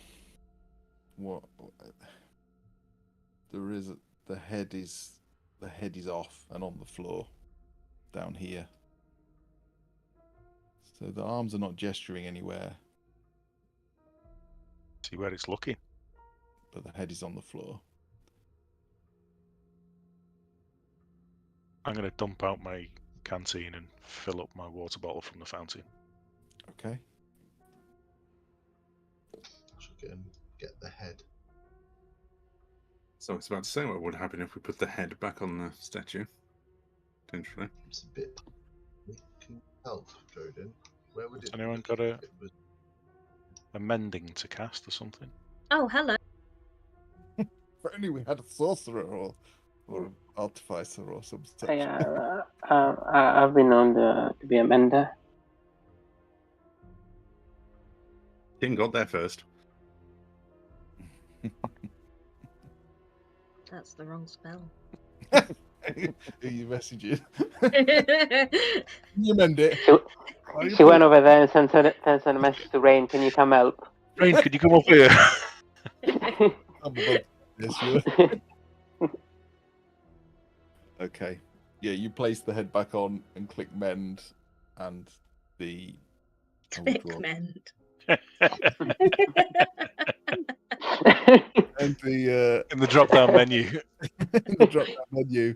What? There is the head is off and on the floor down here. So the arms are not gesturing anywhere, See where it's looking. but the head is on the floor. I'm going to dump out my canteen and fill up my water bottle from the fountain. Okay. Should go and get the head. So I was about to say, what would happen if we put the head back on the statue? Potentially. It's a bit. Can you help, Jordan? Where would Has it? anyone look got if it was- a mending to cast or something? Oh, hello. If only we had a sorcerer or an artificer or some such. I've been known to be a mender. King got there first. That's the wrong spell. Who you messaging? You mend it. She went over there and sent a message to Rain. Can you come help? Rain, could you come up here? I'm above this, you. Okay. Yeah, you place the head back on and click mend, and the Click mend. and the In the drop-down menu. in the drop down menu,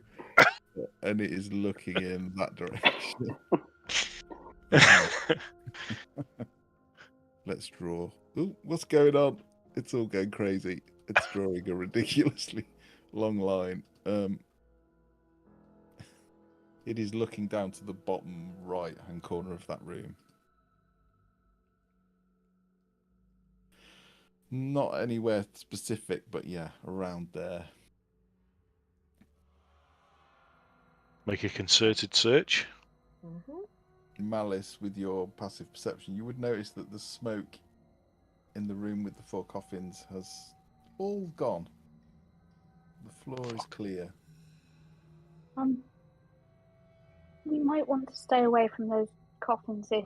and it is looking in that direction. Let's draw. Ooh, what's going on? It's all going crazy. It's drawing a ridiculously long line. It is looking down to the bottom right-hand corner of that room. Not anywhere specific, but yeah, around there. Make a concerted search. Malice, with your passive perception, you would notice that the smoke in the room with the 4 coffins has all gone. The floor is clear. We might want to stay away from those coffins if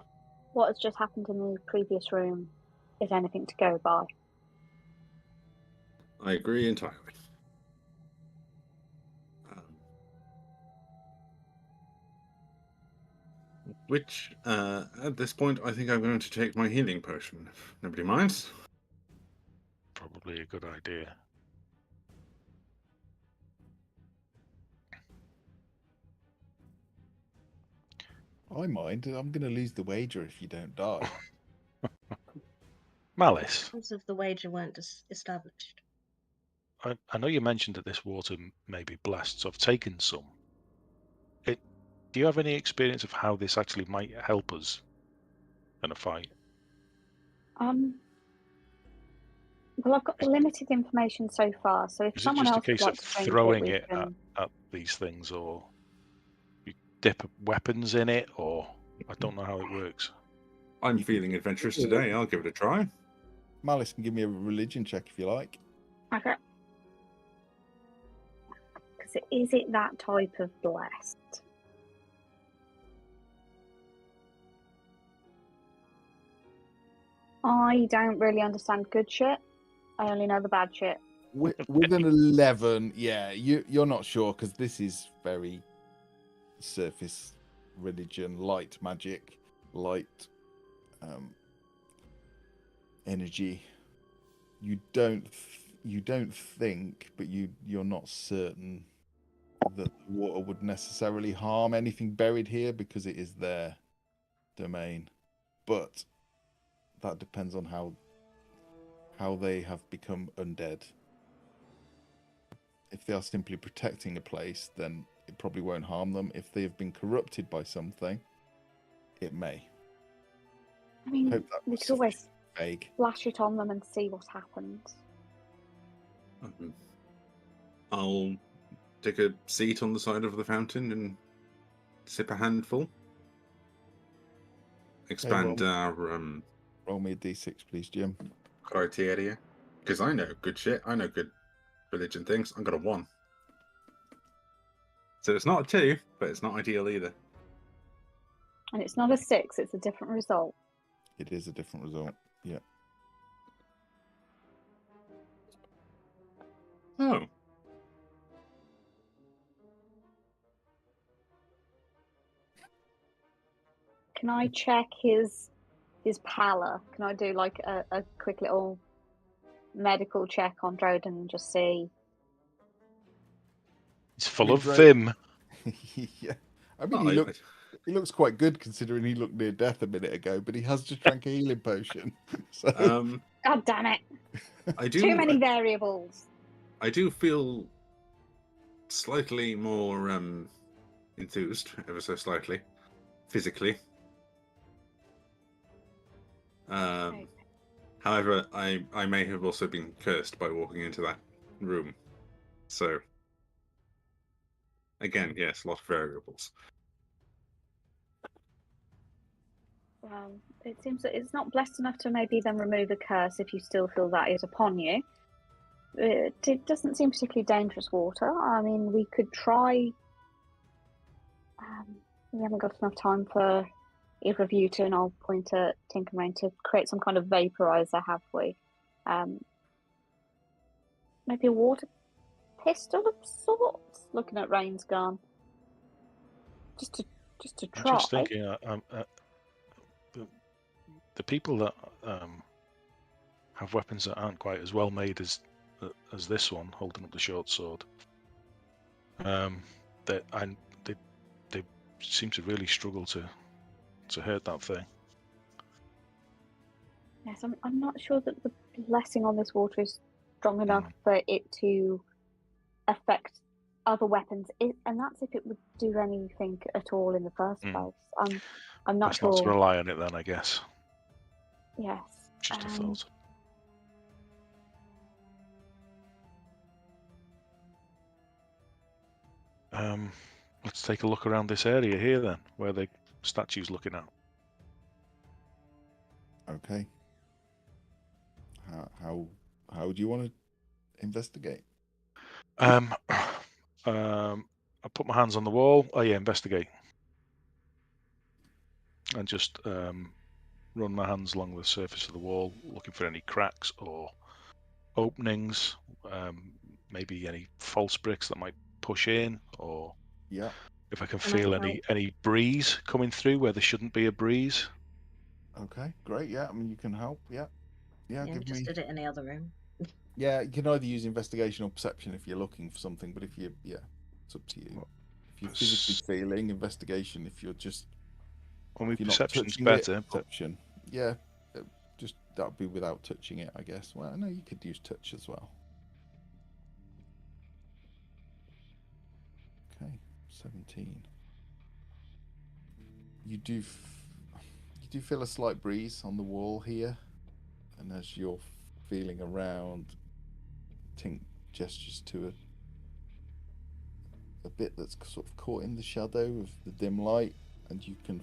what has just happened in the previous room is anything to go by. I agree entirely. Which, at this point, I think I'm going to take my healing potion, if nobody minds. Probably a good idea. I mind. I'm going to lose the wager if you don't die. Malice, Terms of the wager weren't established. I know you mentioned that this water may be blessed, so I've taken some. Do you have any experience of how this actually might help us in a fight? Well, I've got limited information so far, so if Is it someone just a else would case like of to drink throwing we it can... at these things, or you dip weapons in it, or I don't know how it works. I'm feeling adventurous today. I'll give it a try. Malice can give me a religion check if you like. Okay. Because is it that type of blessed? I don't really understand good shit. I only know the bad shit. With an 11, yeah, you're not sure because this is very surface religion, light magic, light energy. You don't think, but you're not certain that the water would necessarily harm anything buried here because it is their domain. But that depends on how they have become undead. If they are simply protecting a place, then it probably won't harm them. If they have been corrupted by something, it may. I mean, Hope that we was could always sufficiently vague. flash it on them and see what happens. I'll take a seat on the side of the fountain and sip a handful. Expand our Roll me a d6, please, Jim. criteria. Because I know good shit. I know good religion things. I got a 1. So it's not a 2, but it's not ideal either. And it's not a 6, it's a different result. It is a different result. Yeah. Oh. Can I check his pallor? Can I do like a quick little medical check on Droden and just see? It's full mean, of Dro- vim. Yeah. I mean, he looks quite good considering he looked near death a minute ago, but he has just drank a healing potion. So God damn it! I do. Too many variables. I do feel slightly more enthused, ever so slightly, physically. However, I may have also been cursed by walking into that room. So, again, yes, a lot of variables. It seems that it's not blessed enough to maybe then remove a curse if you still feel that is upon you. It doesn't seem particularly dangerous water. I mean, we could try. We haven't got enough time for either of you to, and I'll point at Tinkermain, to create some kind of vaporizer, have we? Maybe a water pistol of sorts? Looking at Rain's gun. Just to try. I'm just thinking, the people that have weapons that aren't quite as well made as this one, holding up the short sword, they seem to really struggle to hurt that thing. Yes, I'm not sure that the blessing on this water is strong enough for it to affect other weapons, and that's if it would do anything at all in the first place. I'm not Best sure. not to rely on it then, I guess. Yes. Just a thought. Let's take a look around this area here then, where the statue's looking at. Okay. How do you want to investigate? I put my hands on the wall. Oh yeah, investigate. And just run my hands along the surface of the wall, looking for any cracks or openings, maybe any false bricks that might push in, or if I can feel any breeze coming through where there shouldn't be a breeze. Okay, great. Yeah, I mean, you can help. Yeah, we just did it in the other room. Yeah, you can either use investigation or perception if you're looking for something, but if you, it's up to you. If you're physically feeling, investigation. If you're just, perception's better. Perception, yeah, just that'd be without touching it, I guess. Well, no, you could use touch as well. Okay, 17. You do feel a slight breeze on the wall here, and as you're feeling around, Tink gestures to a bit that's sort of caught in the shadow of the dim light, and you can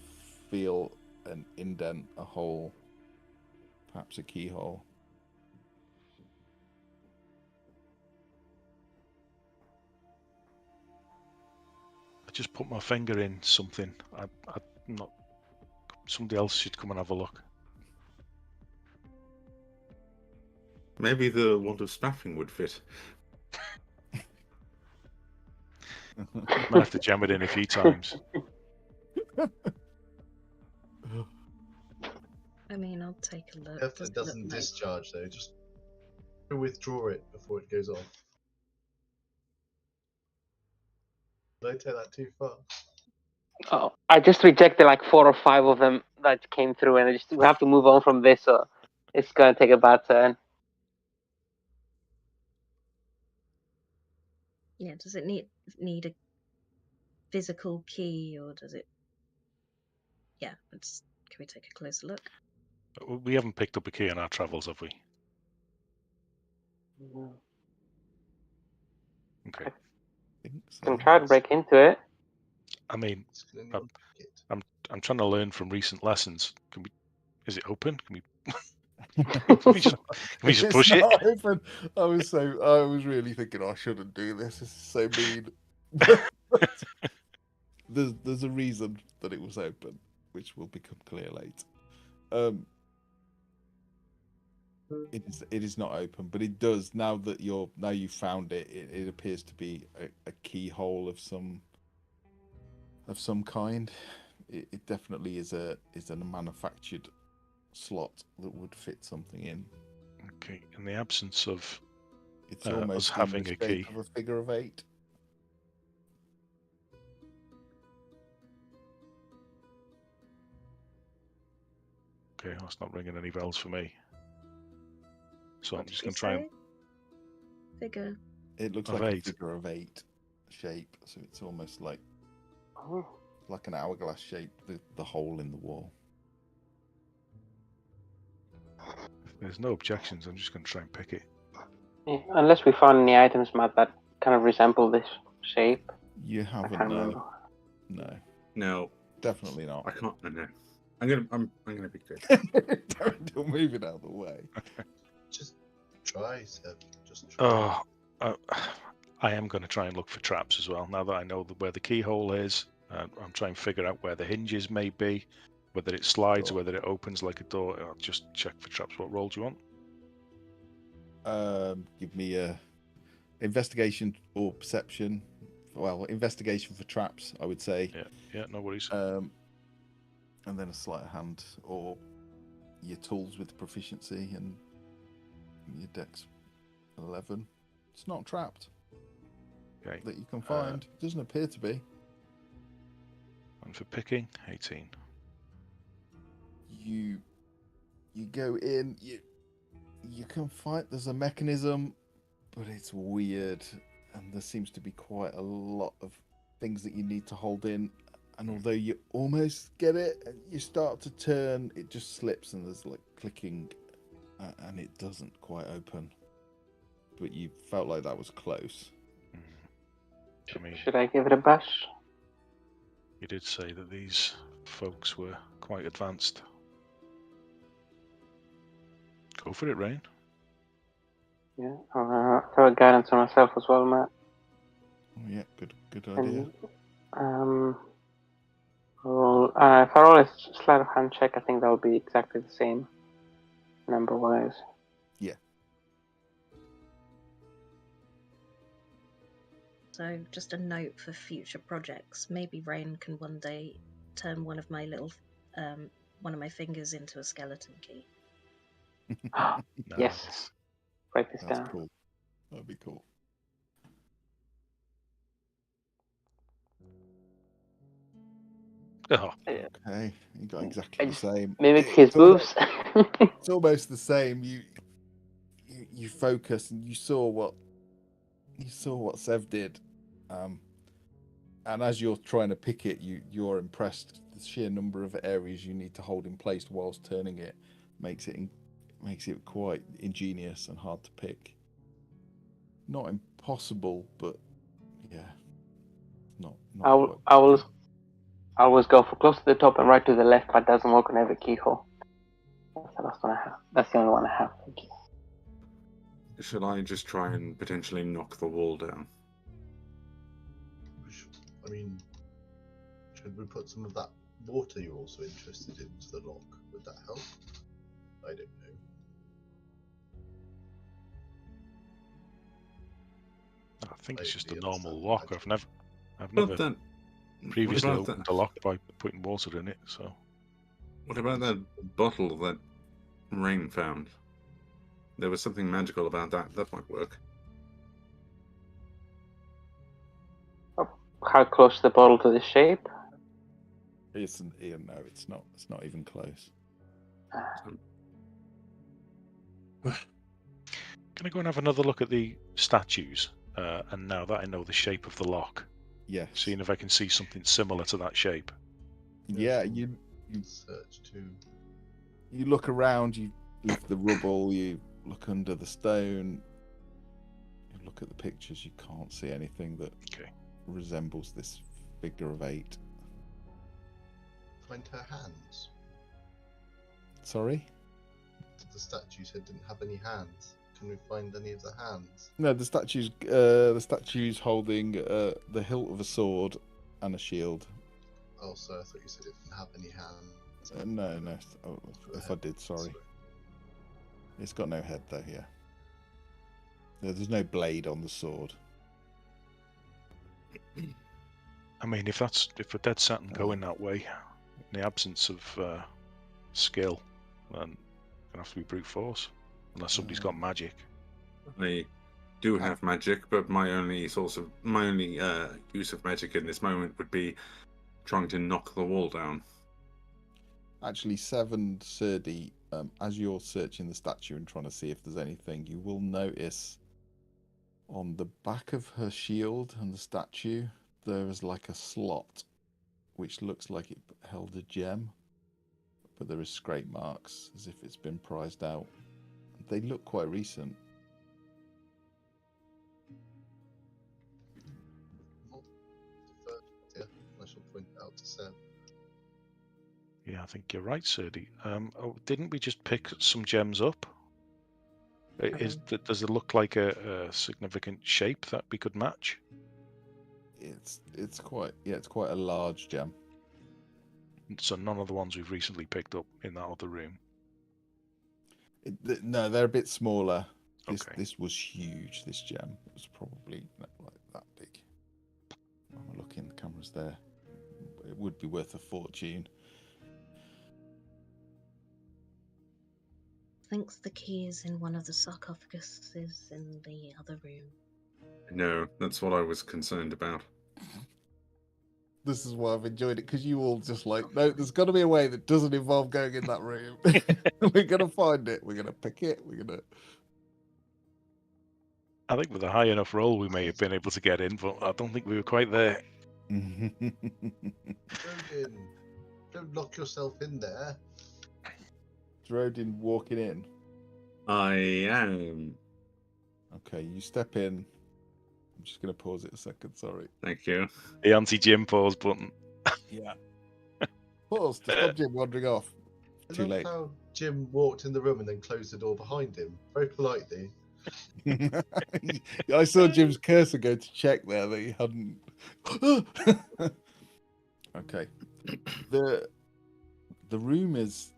feel an indent, a hole, perhaps a keyhole. I just put my finger in something. I'm not. Somebody else should come and have a look. Maybe the wand of spaffing would fit. Might have to jam it in a few times. I mean, I'll take a look. If it doesn't discharge, though, just withdraw it before it goes off. Did I take that too far? Oh, I just rejected like 4 or 5 of them that came through, and we have to move on from this, or it's going to take a bad turn. Yeah, does it need a physical key, or does it? yeah, can we take a closer look? We haven't picked up a key on our travels, have we? No. Okay. I think so. Can try to break into it. I mean, It's gonna not pick it. I'm trying to learn from recent lessons. Is it open? Can we just It's push it? not open. I was really thinking I shouldn't do this. This is so mean. there's a reason that it was open, which will become clear later. It is not open, but it does now that you've found it. It appears to be a keyhole of some kind. It definitely is a manufactured slot that would fit something in. Okay. In the absence of It's us almost in having the a shape key. of a figure of 8. Okay, that's not ringing any bells for me. So I'm What just did going to try and you say? Figure. It looks Of like 8. a figure of 8 shape, so it's almost like Oh. an hourglass shape. The hole in the wall. if there's no objections, I'm just going to try and pick it. Yeah, unless we found any items, Matt, that kind of resemble this shape. You I haven't, can't no. remember. No, No, definitely not. I can't. No. I'm gonna be good. Don't move it out of the way. Just try, Seb. Just try. Oh, I am going to try and look for traps as well. Now that I know where the keyhole is, I'm trying to figure out where the hinges may be, whether it slides, Sure. whether it opens like a door. I'll just check for traps. What roll do you want? Give me a investigation or perception. Well, investigation for traps, I would say. Yeah, no worries. And then a sleight of hand or your tools with proficiency and your dex 11. It's not trapped Okay. that you can find. Doesn't appear to be. And for picking, 18. You go in. You can find there's a mechanism, but it's weird, and there seems to be quite a lot of things that you need to hold in. And although you almost get it, and you start to turn, it just slips, and there's like clicking, and it doesn't quite open. But you felt like that was close. I mean, Should I give it a bash? you did say that these folks were quite advanced. Go for it, Rain. Yeah, I'll throw a guidance on myself as well, Matt. Oh yeah, good idea. And if I roll a sleight of hand check, I think that would be exactly the same number-wise. Yeah. So just a note for future projects. Maybe Rain can one day turn one of my fingers into a skeleton key. Yes. Nice. Write this That's down. cool. That'd be cool. Oh, Okay, you got exactly the same. Mimic his moves. It's almost the same. You focus and you saw what Sev did, and as you're trying to pick it, you're impressed. The sheer number of areas you need to hold in place whilst turning it makes it quite ingenious and hard to pick. Not impossible, but yeah, not. I always go for close to the top and right to the left, but it doesn't work on every keyhole. That's the last one I have. That's the only one I have. Should I just try and potentially knock the wall down? I mean, should we put some of that water you're also interested in into the lock? Would that help? I don't know. I think it's just a Maybe normal understand lock. magic. I've Well, never then, previously what about opened that? a lock by putting water in it. So What about that bottle that Rain found? There was something magical about that. That might work. How close the bottle to the shape? Isn't Ian? No, it's not. It's not even close. can I go and have another look at the statues? And now that I know the shape of the lock, Yes. seeing if I can see something similar to that shape. Yeah, you search too. You look around, you lift the rubble, you look under the stone, you look at the pictures, you can't see anything that resembles this figure of 8. Find her hands. Sorry? The statue said didn't have any hands. Can we find any of the hands? No, the statue's holding the hilt of a sword and a shield. Oh, sorry, I thought you said it didn't have any hands. No. Oh, if I did, sorry. It's got no head though. Yeah. There's no blade on the sword. I mean, if we're dead set and going that way, in the absence of skill, then it's gonna have to be brute force, unless somebody's got magic. I do have magic, but my only use of magic in this moment would be trying to knock the wall down. Actually, 7 Serdi, as you're searching the statue and trying to see if there's anything, you will notice on the back of her shield and the statue, there is like a slot, which looks like it held a gem, but there is scrape marks as if it's been prized out. They look quite recent. Yeah, I shall point it out to Seb. Yeah, I think you're right, Serdi. Didn't we just pick some gems up? Does it look like a significant shape that we could match? It's quite a large gem. So none of the ones we've recently picked up in that other room. No, they're a bit smaller. Okay. This was huge. This gem was probably like that big. I'm looking, the camera's there. It would be worth a fortune. Thinks the key is in one of the sarcophaguses in the other room. No, that's what I was concerned about. This is why I've enjoyed it, because you all just like, no, there's got to be a way that doesn't involve going in that room. We're going to find it. We're going to pick it. I think with a high enough roll, we may have been able to get in, but I don't think we were quite there. Odin, don't lock yourself in there. Drodin walking in. I am. Okay, you step in. I'm just going to pause it a second, sorry. Thank you. The anti-Jim pause button. Yeah. Pause to stop Jim wandering off. I Too love late. how Jim walked in the room and then closed the door behind him, very politely. I saw Jim's cursor go to check there that he hadn't. Okay. The room is.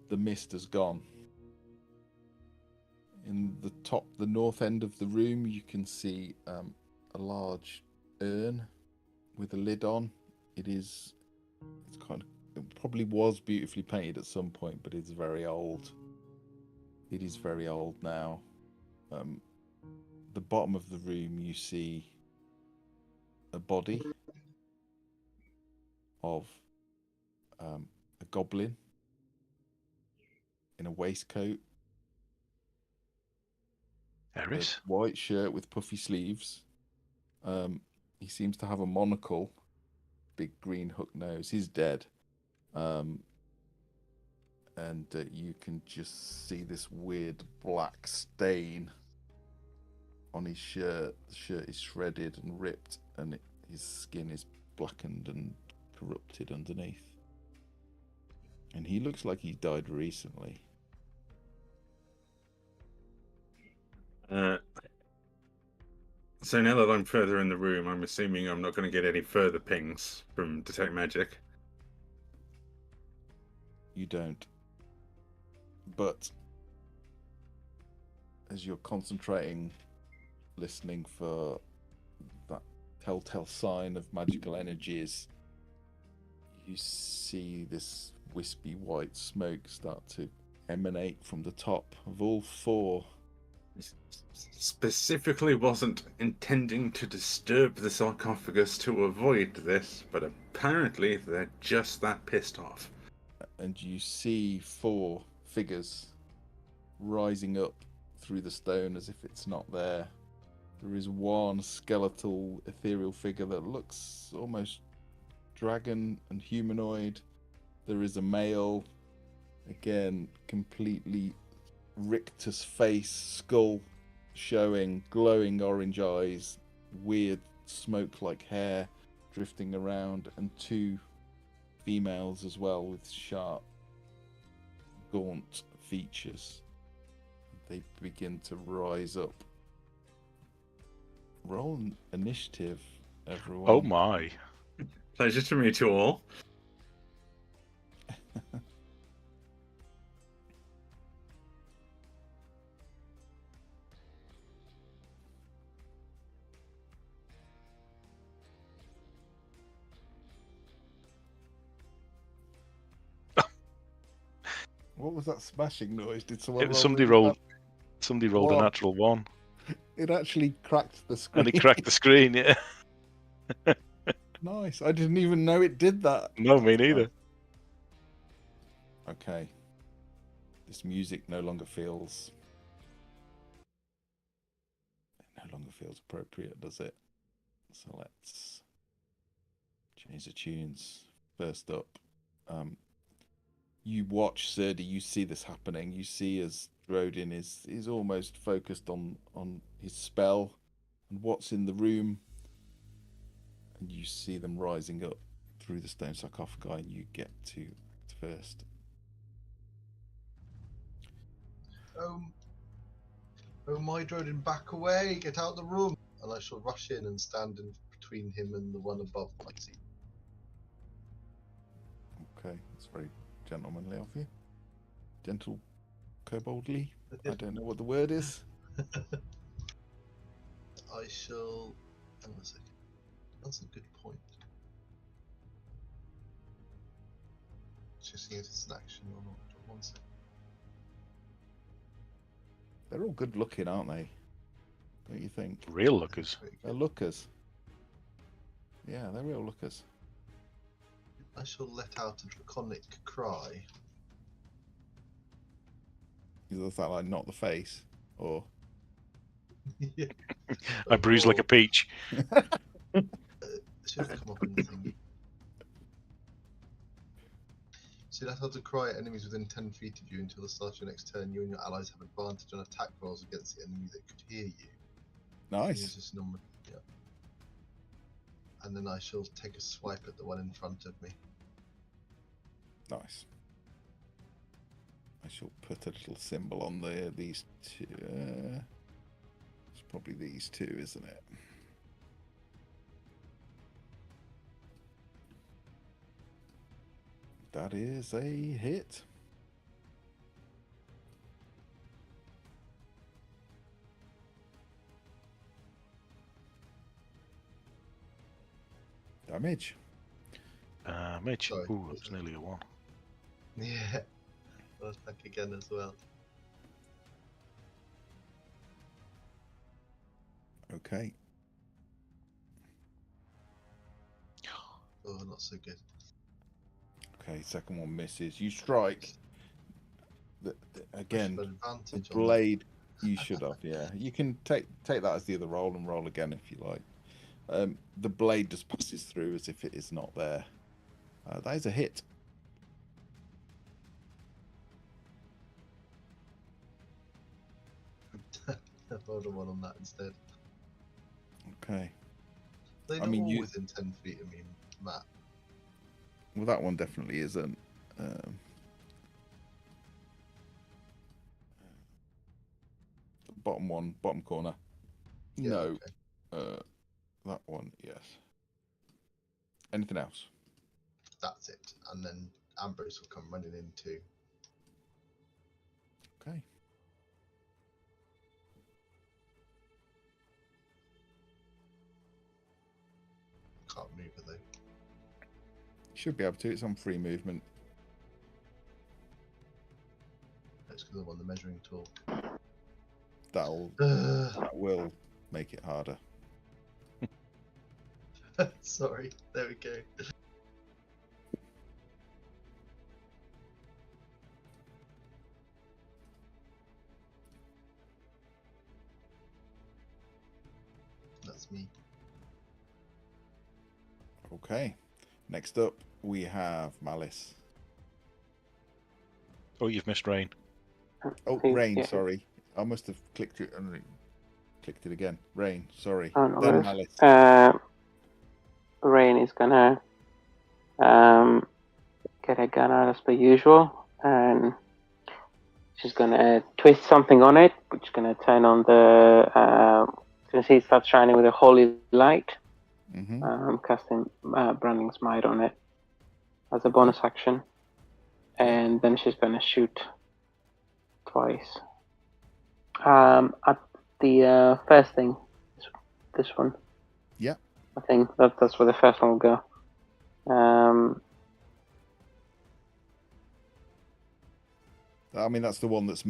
The mist has gone. In the north end of the room, you can see a large urn with a lid on. It probably was beautifully painted at some point, but it's very old. It is very old now. The bottom of the room, you see a body of a goblin in a waistcoat. Eris? A white shirt with puffy sleeves. He seems to have a monocle, big green hook nose. He's dead. And you can just see this weird black stain on his shirt. The shirt is shredded and ripped, and his skin is blackened and corrupted underneath. And he looks like he died recently. So now that I'm further in the room, I'm assuming I'm not going to get any further pings from Detect Magic. You don't. But as you're concentrating, listening for that telltale sign of magical energies, you see this wispy white smoke start to emanate from the top of all 4. Specifically wasn't intending to disturb the sarcophagus to avoid this, but apparently they're just that pissed off. And you see 4 figures rising up through the stone as if it's not there. There is one skeletal, ethereal figure that looks almost dragon and humanoid. There is a male, again, completely rictus face, skull showing, glowing orange eyes, weird smoke-like hair drifting around, and two females as well with sharp, gaunt features. They begin to rise up. Roll initiative, everyone. Oh my. Pleasure to meet you all. What was that smashing noise? Did someone It was roll somebody really rolled. bad? Somebody rolled a Whoa. natural 1, It actually cracked the screen. and it cracked the screen. Yeah. Nice. I didn't even know it did that. No, me That's neither. nice. Okay. This music no longer feels appropriate, does it? So let's change the tunes. First up, you watch Serdi. You see this happening. You see as Rodin is almost focused on his spell and what's in the room, and you see them rising up through the stone sarcophagi, and you get to first. Oh, my Rodin, back away! Get out of the room! And I shall rush in and stand in between him and the one above my seat. Okay, that's very gentlemanly of you. Gentle, koboldly. I don't know what the word is. I shall. Hang on a second. That's a good point. Just seeing if it's an action or not. 1 second. They're all good looking, aren't they? Don't you think? Real lookers. Very They're good. lookers. Yeah, they're real lookers. I shall let out a draconic cry. Is that like not the face? Or Yeah. I bruise like a peach. It should have come up in the thingy. So let out a cry at enemies within 10 feet of you until the start of your next turn. You and your allies have advantage on attack rolls against the enemy that could hear you. nice. Use this number, yeah. And then I shall take a swipe at the one in front of me. Nice. I shall put a little symbol on there. These two. It's probably these two, isn't it? That is a hit. Damage. Mitch. Sorry. Ooh, it was nearly a 1. Yeah. I'll attack again as well. Okay. Oh, not so good. Okay, second one misses. You strike. Again, I should have the advantage on that. blade. You should have, yeah. You can take that as the other roll and roll again if you like. The blade just passes through as if it is not there. That is a hit. I rolled a 1 on that instead. Okay. They I not mean, all you- within 10 feet of me, Matt. Well, that one definitely isn't. Bottom one, bottom corner. Yeah, No. okay. That one, yes. Anything else? That's it. And then Ambrose will come running in too. Okay. Can't move it though. Should be able to. It's on free movement. That's because I'm on the measuring tool. That will make it harder. Sorry. There we go. That's me. Okay. Next up, we have Malice. Oh, you've missed rain. Oh, Who- rain. yeah. Sorry, I must have clicked it and clicked it again. Rain. Sorry. Oh, no Then worries. Malice. Rain is gonna get a gun out as per usual, and she's gonna twist something on it, which is gonna turn on the. Since he starts shining with a holy light, casting Branding Smite on it as a bonus action, and then she's gonna shoot twice. At the first thing, this one. Yeah. I think that's where the first one will go. I mean, that's the one that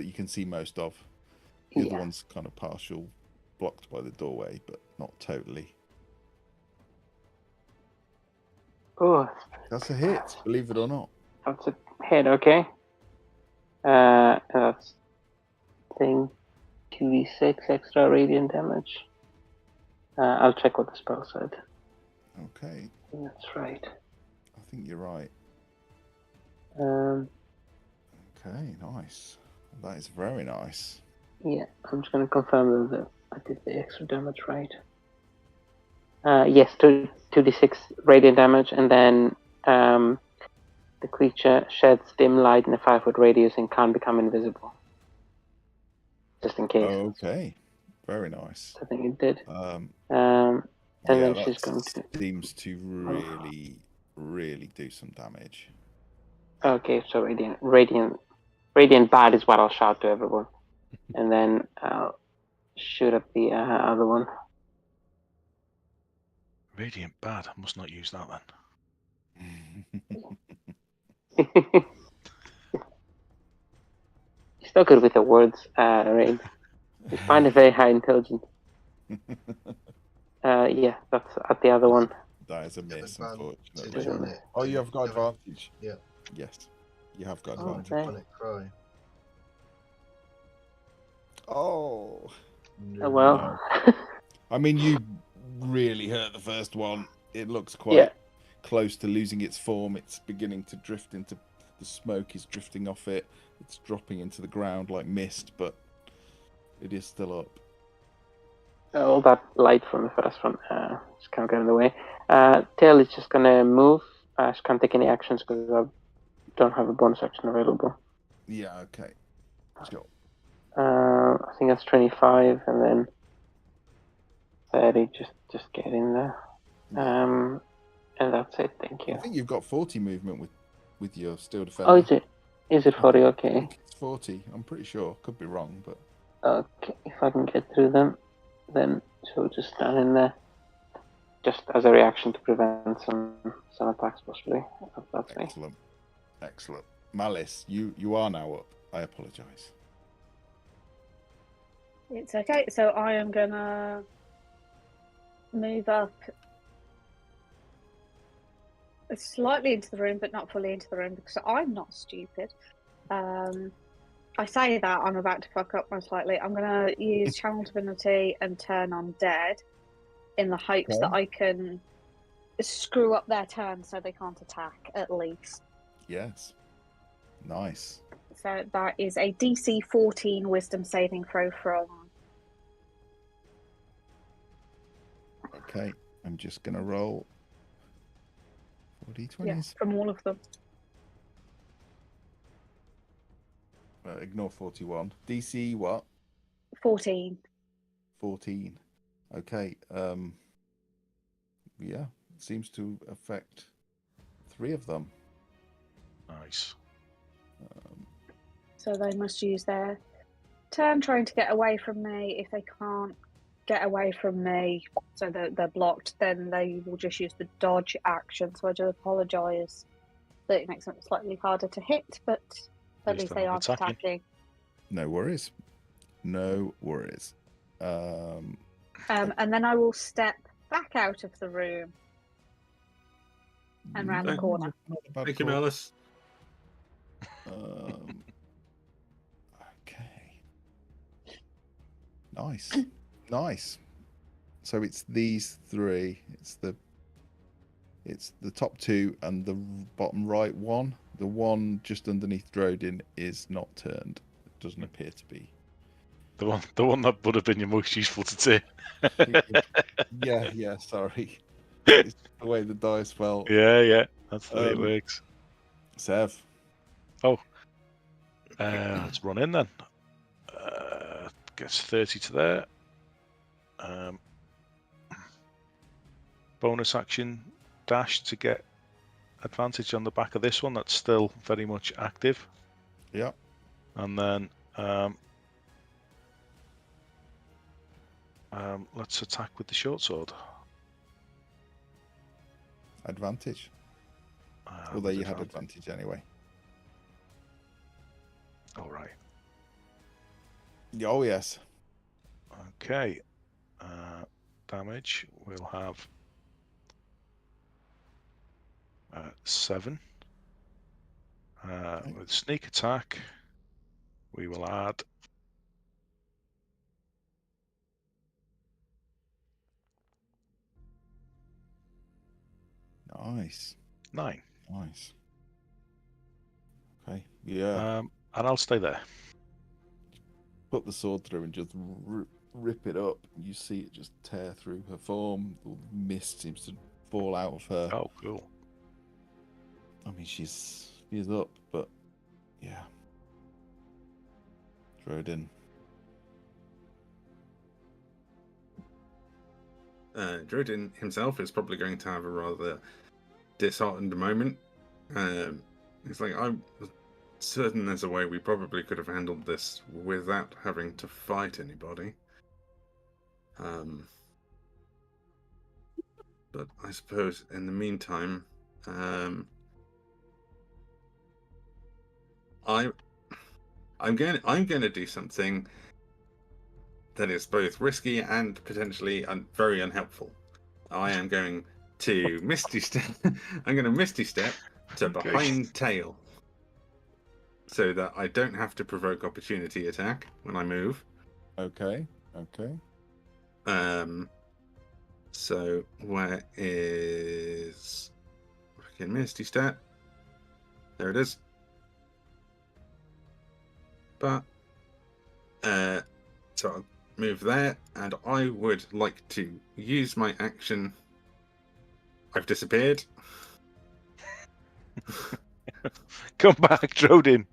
you can see most of. The other one's kind of partial, blocked by the doorway, but not totally. Oh, That's a hit, believe it or not. that's a hit. Okay. That's thing 2d6 extra radiant damage. I'll check what the spell said. Okay. I think that's right. I think you're right. Okay, nice. That is very nice. Yeah, I'm just going to confirm that I did the extra damage right. Yes, 2d6 radiant damage, and then the creature sheds dim light in a 5-foot radius and can't become invisible. Just in case. Okay, very nice. I think it did. And Yeah, then she's going to. Seems to really do some damage. Okay, so radiant bad is what I'll shout to everyone, and then I'll shoot up the other one. Radiant bad. I must not use that then. You're still good with the words, Rain. You find it very high intelligent. Yeah, that's at the other one. That is a miss, Advantage unfortunately. on it. Oh, you have got Have it- advantage. Yeah. Yes, you have got Oh, advantage. okay. When it cry. Oh. Oh, well. I mean, you really hurt the first one. It looks quite close to losing its form. It's beginning to drift into the smoke is drifting off it. It's dropping into the ground like mist, but it is still up. All that light from the first one just can't get in the way. Tail is just gonna move. She can't take any actions because I don't have a bonus action available. Yeah, okay. Sure. I think that's 25, and then 30. Just get in there. And that's it. Thank you. I think you've got 40 movement with your steel defender. Oh, is it? Is it 40? I Okay. think it's 40. I'm pretty sure. Could be wrong, but Okay. If I can get through them, then she'll just stand in there, just as a reaction to prevent some attacks, possibly. That's me. excellent. Excellent. Malice, you are now up. I apologise. It's okay. So I am gonna move up slightly into the room, but not fully into the room because I'm not stupid. I say that I'm about to fuck up most likely. I'm gonna use Channel Divinity and turn on Dead in the hopes that I can screw up their turn so they can't attack at least. Yes. Nice. So that is a DC 14 Wisdom saving throw from. Okay. I'm just going to roll 4d20s. Yeah, from all of them. Ignore 41. DC what? 14. 14. Okay. Yeah. Seems to affect 3 of them. Nice. So they must use their turn trying to get away from me. If they can't get away from me, so they're blocked, then they will just use the dodge action. So I do apologise that it makes it slightly harder to hit, but at least they aren't attacking. No worries. No worries. And then I will step back out of the room and round the corner. Thank you, Malice. Okay. Nice. Nice. So it's these 3. It's the top 2 and the bottom right one. the one just underneath Drodin is not turned. It doesn't appear to be. The one that would have been your most useful to take. Yeah, sorry. It's the way the dice fell. Yeah, that's the way it works. Sev. Oh, let's run in then. Gets 30 to there. Bonus action dash to get advantage on the back of this one that's still very much active. Yeah. And then let's attack with the short sword. Advantage. Although you had advantage anyway. All right. Oh, yes. Okay. Damage. We'll have 7. With sneak attack, we will add Nice. 9. Nice. Okay. Yeah. And I'll stay there. Put the sword through and just rip it up. You see it just tear through her form. The mist seems to fall out of her. Oh, cool. I mean, she is up, but yeah. Drodin. Drodin himself is probably going to have a rather disheartened moment. It's like, I'm certain there's a way we probably could have handled this without having to fight anybody. But I suppose in the meantime, I'm going to do something that is both risky and potentially very unhelpful. I am going to Misty Step. I'm going to Misty Step to behind tail, so that I don't have to provoke opportunity attack when I move. Okay. So where is fucking Misty Step? There it is. But so I'll move there, and I would like to use my action. I've disappeared. Come back, Drodin.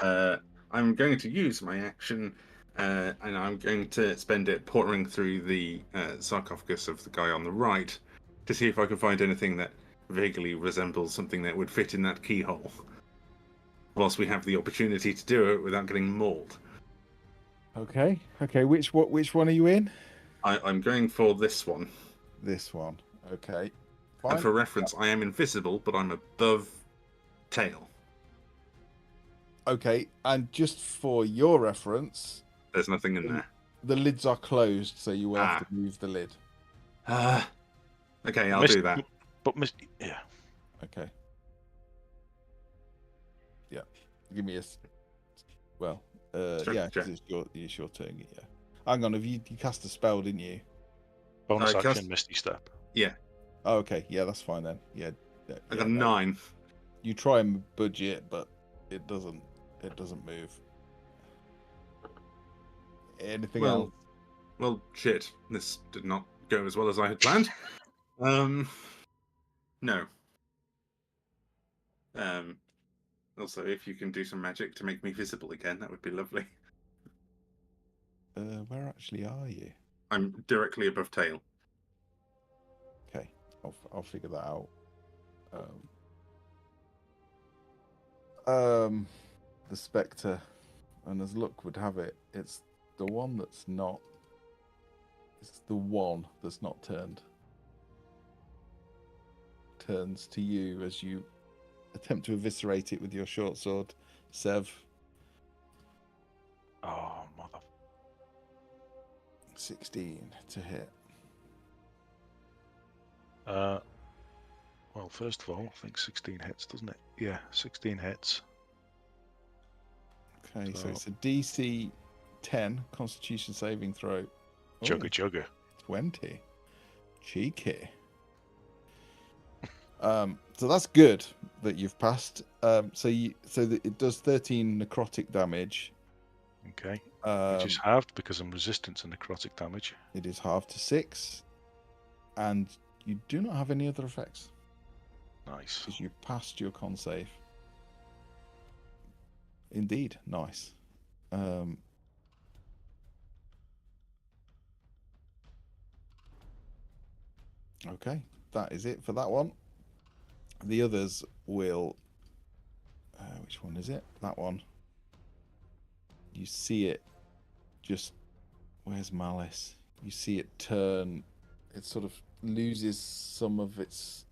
I'm going to use my action, and I'm going to spend it pouring through the sarcophagus of the guy on the right to see if I can find anything that vaguely resembles something that would fit in that keyhole, whilst we have the opportunity to do it without getting mauled. Okay. Which one are you in? I'm going for this one. This one. Okay. Fine. And for reference, I am invisible, but I'm above tail. Okay, and just for your reference, There's nothing in there. the lids are closed, so you will have to move the lid. Okay, I'll do that. But yeah. Okay. Yeah. Give me a. Well, Sure, yeah, sure. because it's your turn. Yeah. Hang on, you cast a spell, didn't you? Bonus I action, cast- Misty Step. Yeah, Oh, okay. Yeah, that's fine then. Yeah. I got 9. You try and budge it, but it doesn't move. Anything else? Well, shit. This did not go as well as I had planned. No. Also, if you can do some magic to make me visible again, that would be lovely. Where actually are you? I'm directly above tail. Okay, I'll figure that out. The spectre, and as luck would have it, it's the one that's not. It's the one that's not turned. Turns to you as you attempt to eviscerate it with your short sword, Sev. Oh, mother. 16 to hit. Well, first of all, I think 16 hits, doesn't it? Yeah, 16 hits. Okay, so it's a DC 10 Constitution saving throw. Jugger. 20. Cheeky. So that's good that you've passed. So that it does 13 necrotic damage. Okay. Which is halved because I'm resistant to necrotic damage. It is halved to 6, and you do not have any other effects Nice. because you passed your con save. Indeed, nice. Okay, that is it for that one. The others will. Which one is it? That one. You see it just. Where's Malice? You see it turn. It sort of loses some of its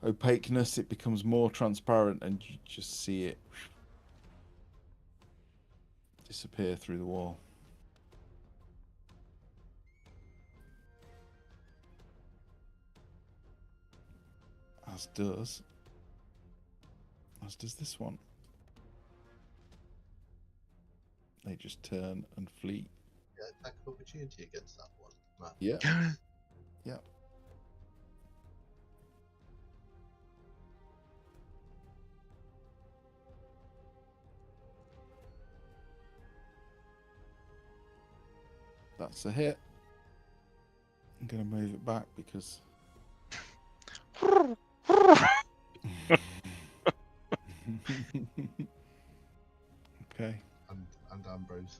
opaqueness. It becomes more transparent, and you just see it disappear through the wall. As does this one. They just turn and flee. Yeah, attack of opportunity against that one. Matt. Yeah. Yeah. That's a hit. I'm going to move it back because... Okay. And Ambrose.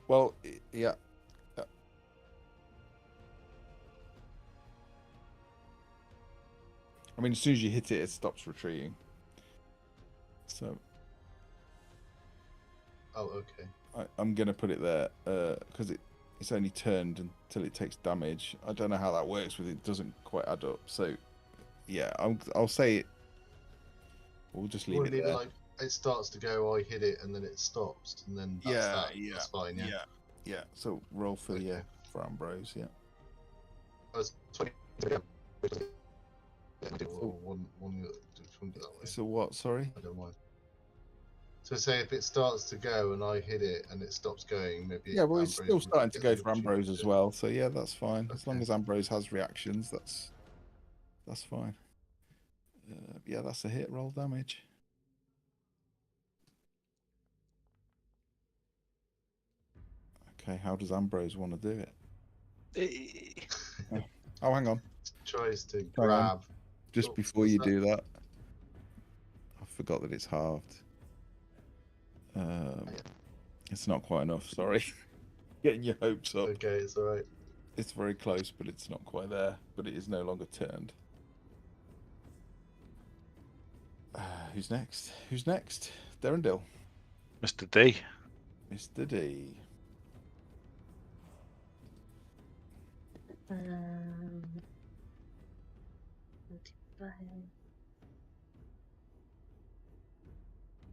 Well, yeah. I mean, as soon as you hit it, it stops retreating. So... Oh, okay. I'm going to put it there because it's only turned until it takes damage. I don't know how that works with it. It doesn't quite add up. So, yeah, I'll say it. We'll just leave it there. Like it starts to go, I hit it, and then it stops, and then that's that. That's fine, yeah. Yeah. So roll for for Ambrose, yeah. I was 20. One that way. So what? Sorry. I don't mind. So say if it starts to go and I hit it and it stops going, maybe. Yeah, well, it's still starting to go for Ambrose as well. So yeah, that's fine. Okay. As long as Ambrose has reactions, that's fine. Yeah, that's a hit. Roll damage. Okay, how does Ambrose want to do it? Oh, hang on. Tries to grab. Just before you do that, I forgot that it's halved. It's not quite enough. Sorry, getting your hopes up. Okay, it's all right. It's very close, but it's not quite there. But it is no longer turned. Who's next? Who's next? Derendil. Mr. D. Mr. D. 25,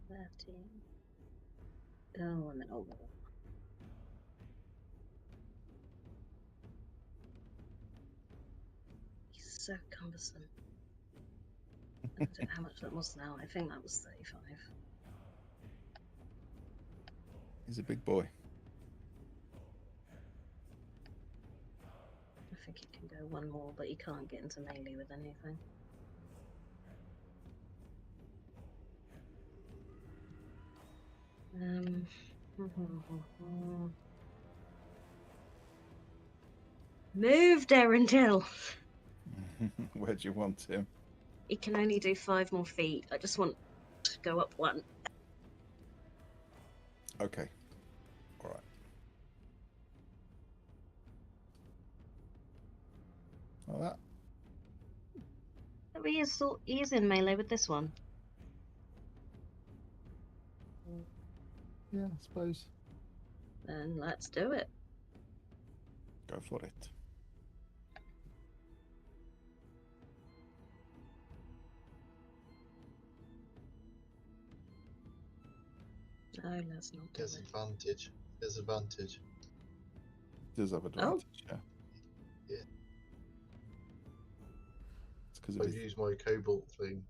13. Oh, I'm an old one. He's so cumbersome. I don't know how much that was now. I think that was 35. He's a big boy. I think he can go one more, but he can't get into melee with anything. Move, Derendil! Where do you want him? He can only do 5 more feet. I just want to go up 1. Okay. All right. Like that. But he is in melee with this one. Yeah, I suppose. Then let's do it. Go for it. No, let's not do There's it. advantage. There's advantage. Does have advantage, yeah. Yeah. It's because I've used my cobalt thing.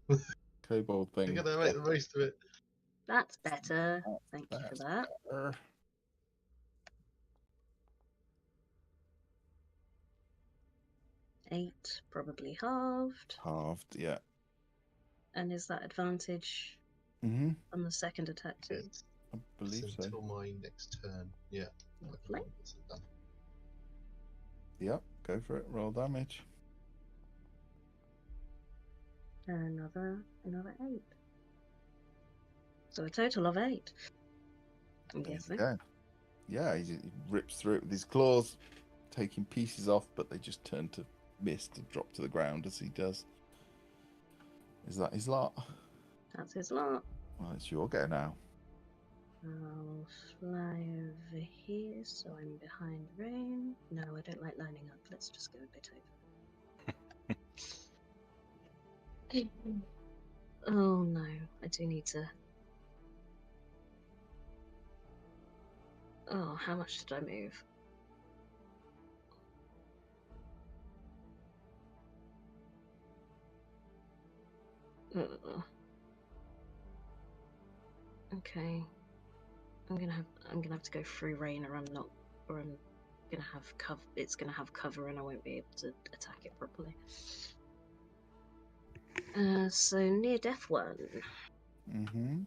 kobold thing. You're gonna make the most of it. That's better. Thank you for that. Better. 8, probably halved. Halved, yeah. And is that advantage Mm-hmm. on the second attack too? Yes. I believe so. Until my next turn. Yeah. Lovely. It's done. Yep, go for it. Roll damage. Another 8. So a total of 8. I'm There you guessing. go. Yeah, he rips through it with his claws, taking pieces off, but they just turn to mist and drop to the ground as he does. Is that his lot? That's his lot. Well, it's your go now. I'll fly over here so I'm behind rain. No, I don't like lining up. Let's just go a bit over. Oh no, I do need to. Oh, how much did I move? Okay. I'm gonna have to go through rain, or I'm gonna have cover. It's gonna have cover, and I won't be able to attack it properly. So near death one. Mm-hmm.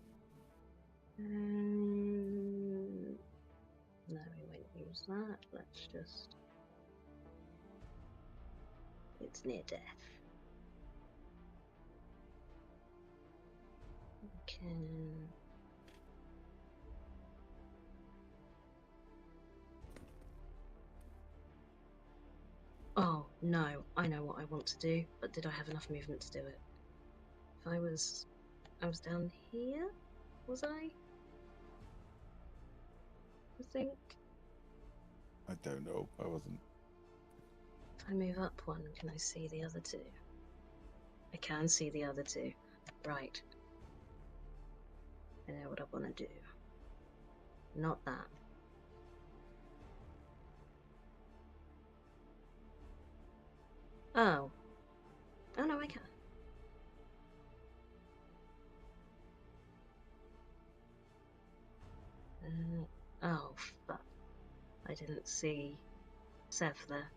No, we won't use that. Let's just. It's near death. Can. Oh no, I know what I want to do, but did I have enough movement to do it? If I was down here, was I? I think. I don't know. I wasn't. If I move up one, can I see the other two? I can see the other two. Right. I know what I want to do. Not that. Oh. Oh no, I can. Oh, fuck. I didn't see Sev there.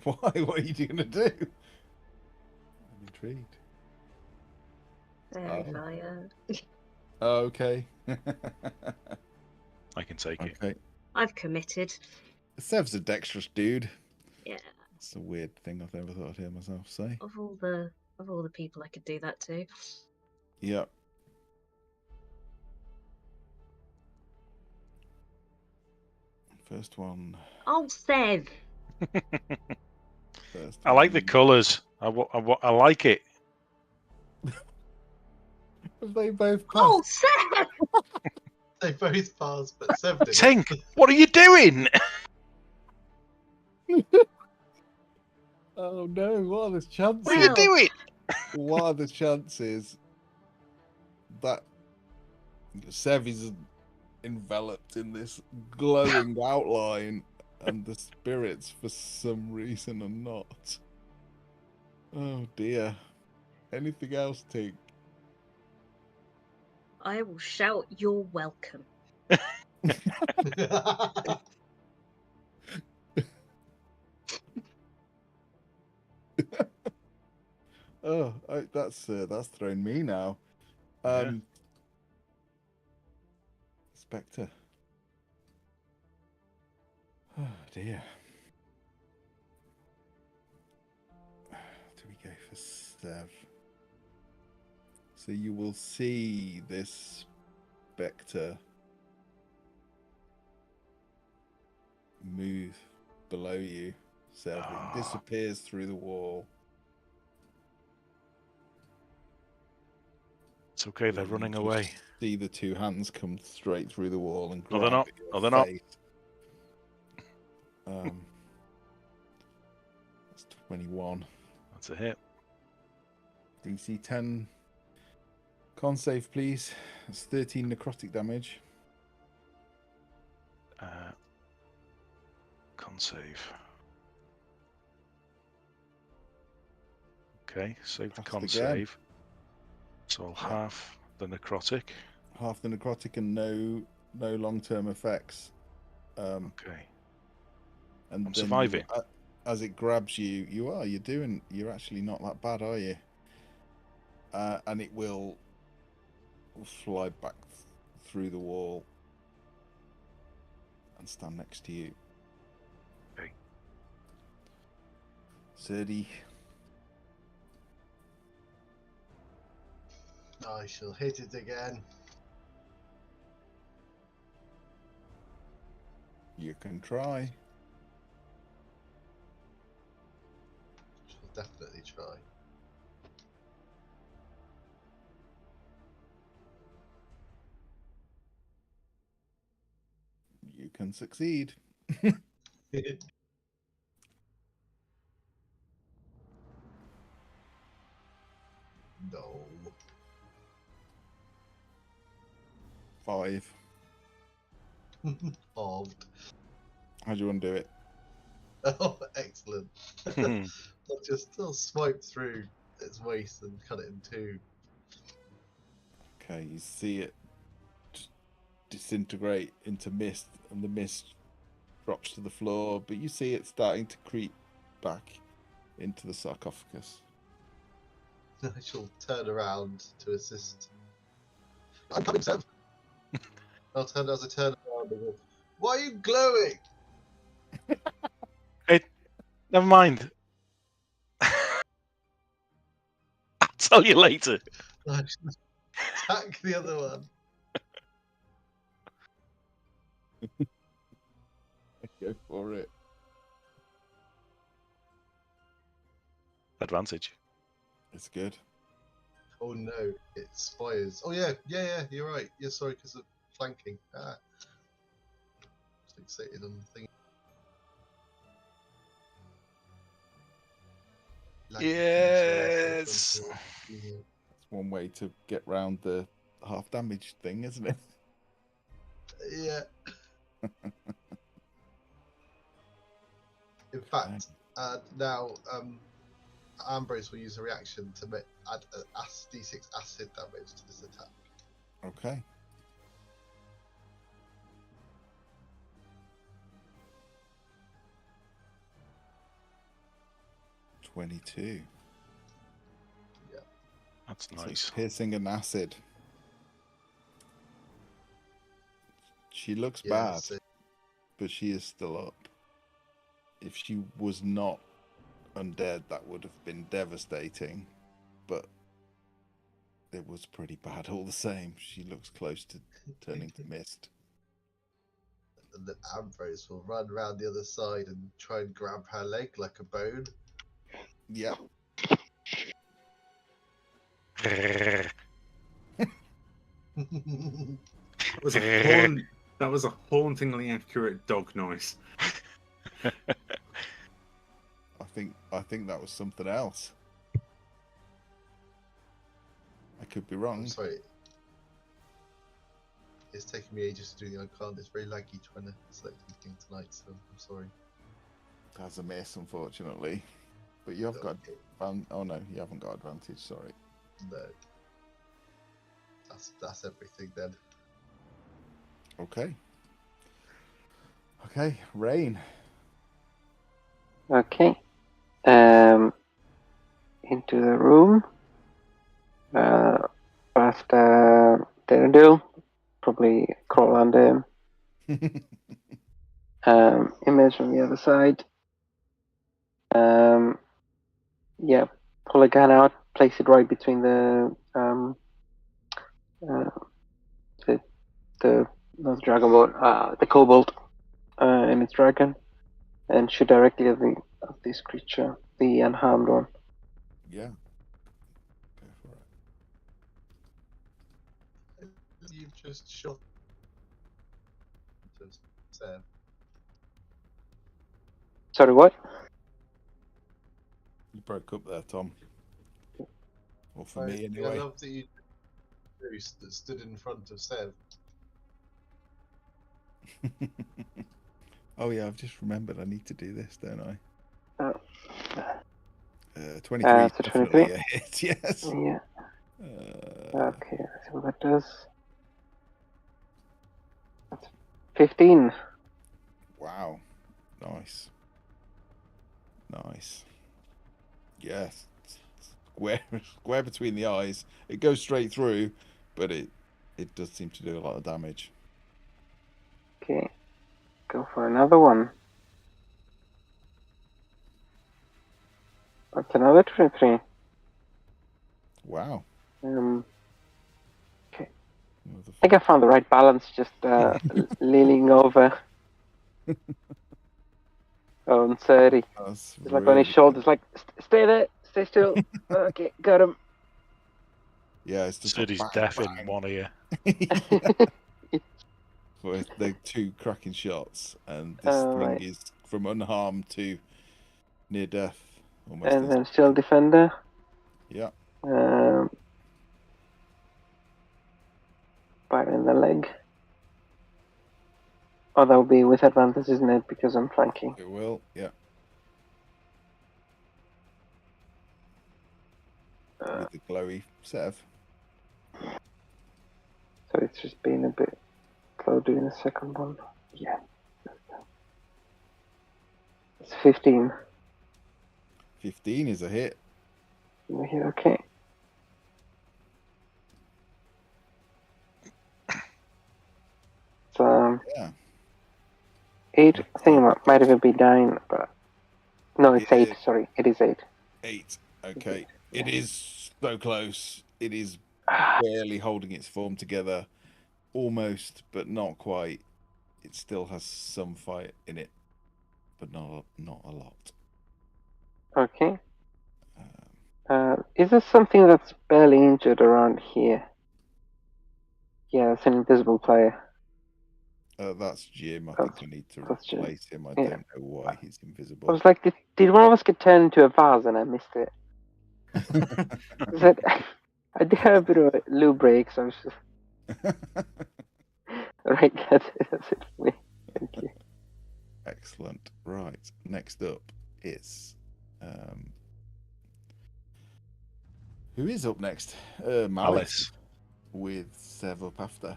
Why? What are you going to do? I'm intrigued. Very Oh. fired. Okay. I can take it. Okay. I've committed. Sev's a dexterous dude. Yeah. It's a weird thing I've never thought I'd hear myself say. Of all the people I could do that to. Yep. First one. Oh, Sev! First I like the one. colours. I like it. Have they both passed? Oh, Sev! They both passed, but Sev did Tink, it. what are you doing? Oh no, what are the chances? What are you doing? What are the chances that Sev is enveloped in this glowing outline and the spirits for some reason are not? Oh dear. Anything else, Tink? I will shout, "You're welcome." Oh, that's thrown me now. Yeah. Spectre. Oh dear. Do we go for Sev? So you will see this spectre move below you, Sev. It disappears through the wall. It's okay, they're You running just away. See the two hands come straight through the wall and No, grab they're not. your No, they're not. face. That's 21. That's a hit. DC 10. Con save, please. That's 13 necrotic damage. Con save. Okay, save the Passed con again. save. So I'll half the necrotic. Half the necrotic and no long-term effects. Okay. And I'm then surviving. as it grabs you, you're actually not that bad, are you? And it will fly back through the wall and stand next to you. Okay. Sirdy. I shall hit it again. You can try. Shall definitely try. You can succeed. No. 5. Halved. How do you want to do it? Oh, excellent. I'll swipe through its waist and cut it in two. Okay, you see it disintegrate into mist, and the mist drops to the floor, but you see it starting to creep back into the sarcophagus. I shall turn around to assist. I'm coming, Sam. I'll turn as I turn around and go, why are you glowing? Never mind. I'll tell you later. I shall attack the other one. Go for it. Advantage. It's good. Oh no, it's fires. Oh yeah, you're right. Yeah, sorry, because of flanking. Fixated on the thing. Yes. That's one way to get round the half damage thing, isn't it? Yeah. In fact, now Ambrose will use a reaction to add a d6 acid damage to this attack. Okay. $22. Yeah. That's So nice. it's piercing an acid. She looks bad, but she is still up. If she was not undead, that would have been devastating, but it was pretty bad all the same. She looks close to turning to mist. And then Ambrose will run around the other side and try and grab her leg like a bone. Yep. That was a hauntingly accurate dog noise. I think that was something else. I could be wrong. I'm sorry. It's taking me ages to do the icon. It's very laggy trying to select anything tonight, so I'm sorry. That's a miss, unfortunately. But you have got... Oh no, you haven't got advantage, sorry. No. That's everything then. Okay. Okay, Rain. Okay. Into the room. After Daredevil, probably crawl under him. Image from the other side. Yeah, pull a gun out, place it right between the not the dragon boat, the kobold and its dragon, and shoot directly at this creature, the unharmed one. Yeah. Go for it. You've just shot. Sam. Sorry, what? You broke up there, Tom. Or for me, I anyway. love that you that stood in front of Sev. Oh yeah, I've just remembered I need to do this, don't I? 23 so definitely 23? a hit, yes. Yeah. Okay, let's see what that does. That's 15. Wow. Nice. Nice. Yes. Square between the eyes. It goes straight through, but it does seem to do a lot of damage. Okay. Go for another one. That's another 23. Wow. Okay. I think I found the right balance, just leaning over on 30. That's It's like on his shoulders, like, stay there, stay still. Okay, got him. Yeah, it's just Said he's bang, deaf bang. in one ear. Well, they're two cracking shots, and this thing right. is from unharmed to near death. Almost. And then still defender. Yeah. Bite in the leg. Oh, that will be with advantage, isn't it? Because I'm flanking. It will. Yeah. With the glowy Sev. So it's just been a bit slow doing the second one. Yeah. It's 15. 15 is a hit. Okay. So, Yeah. 8. I think it might even be 9, but no, it's 8. Sorry, it is 8. 8. Okay. It is so close. It is barely holding its form together. Almost, but not quite. It still has some fight in it, but not a lot. Okay. Is there something that's barely injured around here? Yeah, it's an invisible player. That's Jim. I think I need to replace him. I don't know why he's invisible. I was like, did one of us get turned into a vase and I missed it? I did have a bit of a loo break, so I was just... Right, that's it for me. Thank you. Excellent. Right. Next up is... who is up next? Malice. With Sev up after.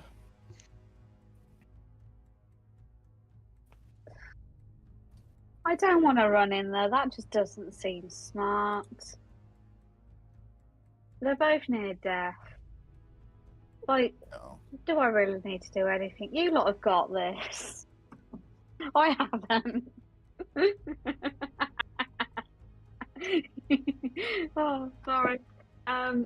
I don't want to run in there. That just doesn't seem smart. They're both near death. Like, do I really need to do anything? You lot have got this. I haven't. Oh, sorry. I'll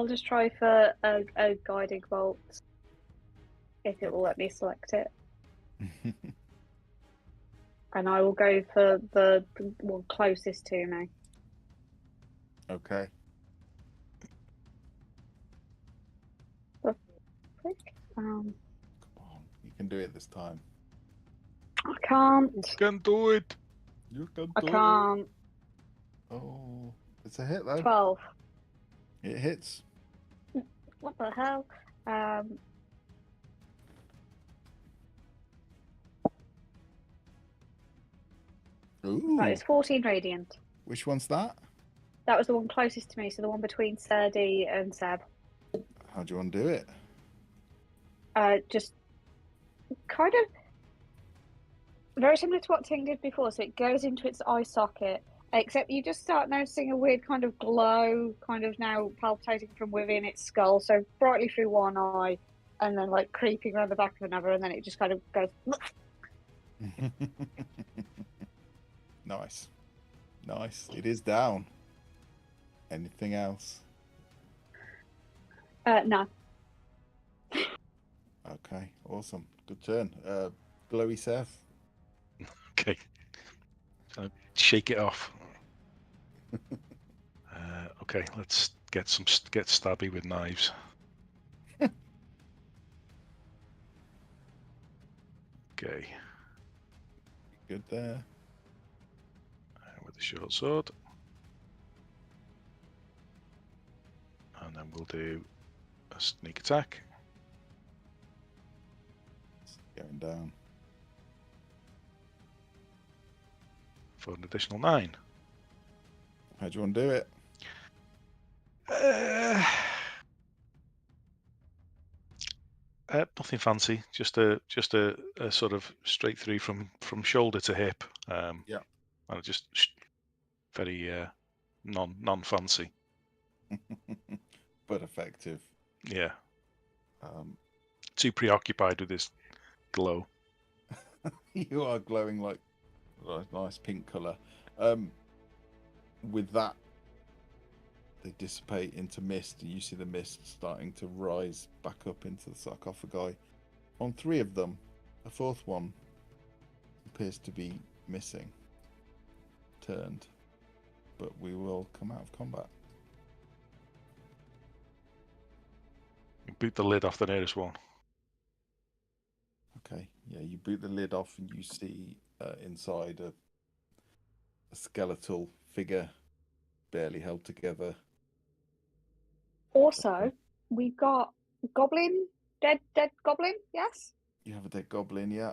just try for a guiding bolt if it will let me select it. And I will go for the one closest to me. Okay. Come on, you can do it this time. I can't. You can do it. You can do I can't. it. Oh, it's a hit though. 12. It hits. What the hell? Ooh. That is 14 radiant. Which one's that? That was the one closest to me, so the one between Serdi and Seb. How do you want to do it? Just kind of very similar to what Ting did before. So it goes into its eye socket, except you just start noticing a weird kind of glow, kind of now palpitating from within its skull. So brightly through one eye, and then like creeping around the back of another, and then it just kind of goes. Nice. Nice. It is down. Anything else? No. Okay, awesome. Good turn. Glowy Seth. Okay. So shake it off. Okay, let's get stabby with knives. Okay. Good there. With the short sword. And then we'll do a sneak attack. It's going down. For an additional 9. How do you want to do it? Nothing fancy. Just a sort of straight through from shoulder to hip. Yeah. and just very non-fancy. But effective. Yeah, Too preoccupied with this glow. You are glowing like a nice pink colour. With that, they dissipate into mist, and you see the mist starting to rise back up into the sarcophagi. On 3 of them, a 4th one appears to be missing, turned, but we will come out of combat. Boot the lid off the nearest one. Okay, yeah, you boot the lid off and you see inside a skeletal figure, barely held together. Also, we've got goblin, dead goblin. Yes, You have a dead goblin, yeah.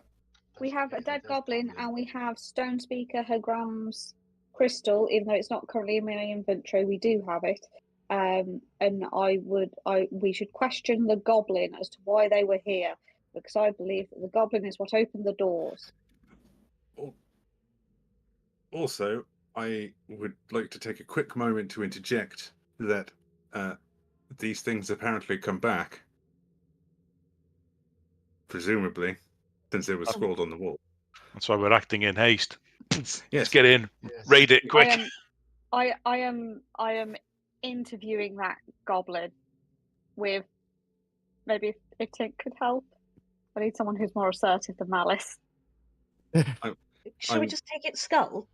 we have a dead goblin, and we have Stone Speaker Hagram's crystal. Even though it's not currently in my inventory, we do have it. And we should question the goblin as to why they were here, because I believe that the goblin is what opened the doors. Also, I would like to take a quick moment to interject that these things apparently come back, presumably, since they were scrawled on the wall. That's why we're acting in haste. Yes. Let's get in, Yes. raid it quick. I am interviewing that goblin with maybe if Tink could help. I need someone who's more assertive than Malice. Shall we just take its skull?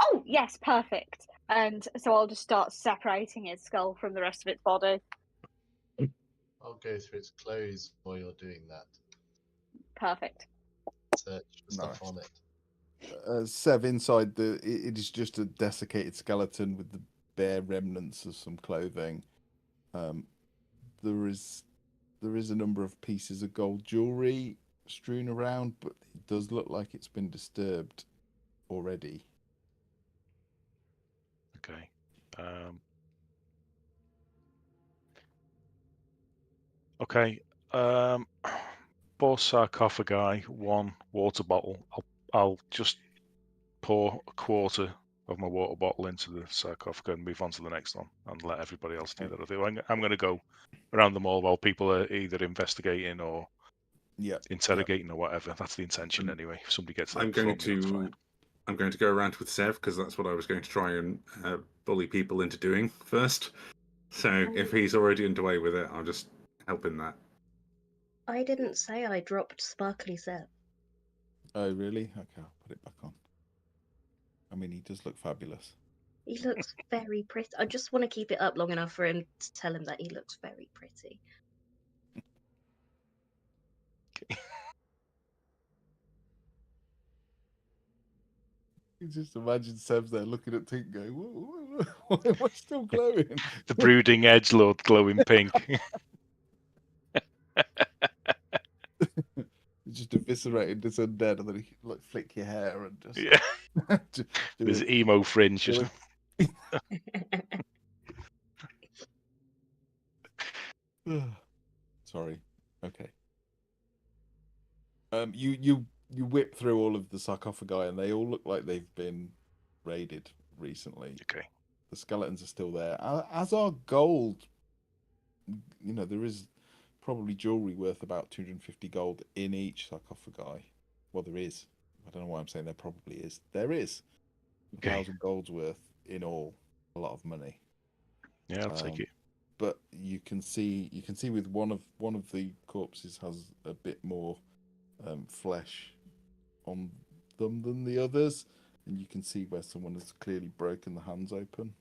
Oh yes, perfect. And so I'll just start separating its skull from the rest of its body. I'll go through its clothes while you're doing that. Perfect. Search for stuff on it. Sev, inside it is just a desiccated skeleton with the bare remnants of some clothing. There is a number of pieces of gold jewelry strewn around, but it does look like it's been disturbed already. Okay. Okay. 4 sarcophagi, 1 water bottle. I'll just pour a quarter of my water bottle into the sarcophagus and move on to the next one, and let everybody else do that. I think I'm going to go around them all while people are either investigating or interrogating or whatever. That's the intention anyway. If somebody gets there, I'm going to go around with Sev because that's what I was going to try and bully people into doing first. So if he's already underway with it, I'll just help in that. I didn't say I dropped Sparkly Sev. Oh, really? Okay, I'll put it back on. I mean, he does look fabulous. He looks very pretty. I just want to keep it up long enough for him to tell him that he looks very pretty. You just imagine Seb's there looking at Tink going, why am I still glowing? The brooding edgelord glowing pink. You just eviscerated this undead, and then he like flick your hair and just There's emo fringe. Sorry. Okay. You whip through all of the sarcophagi, and they all look like they've been raided recently. Okay. The skeletons are still there, as are gold. You know, there is probably jewelry worth about 250 gold in each sarcophagi. Well, there is. I don't know why I'm saying there probably is. There is 1,000 gold's worth in all. A lot of money. Yeah, I'll take it. But you can see with one of the corpses has a bit more flesh on them than the others, and you can see where someone has clearly broken the hands open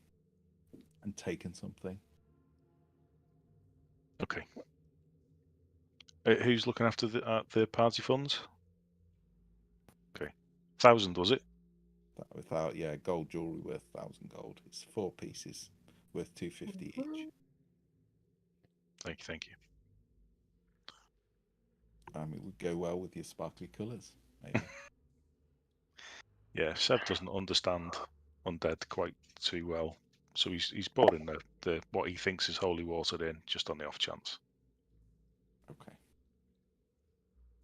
and taken something. Okay. Who's looking after the party funds? Okay, 1,000 was it? Without gold jewelry worth 1,000 gold. It's 4 pieces worth 250 each. Thank you. It would go well with your sparkly colours, maybe. Yeah, Seb doesn't understand undead quite too well, so he's pouring the what he thinks is holy water in just on the off chance. Okay.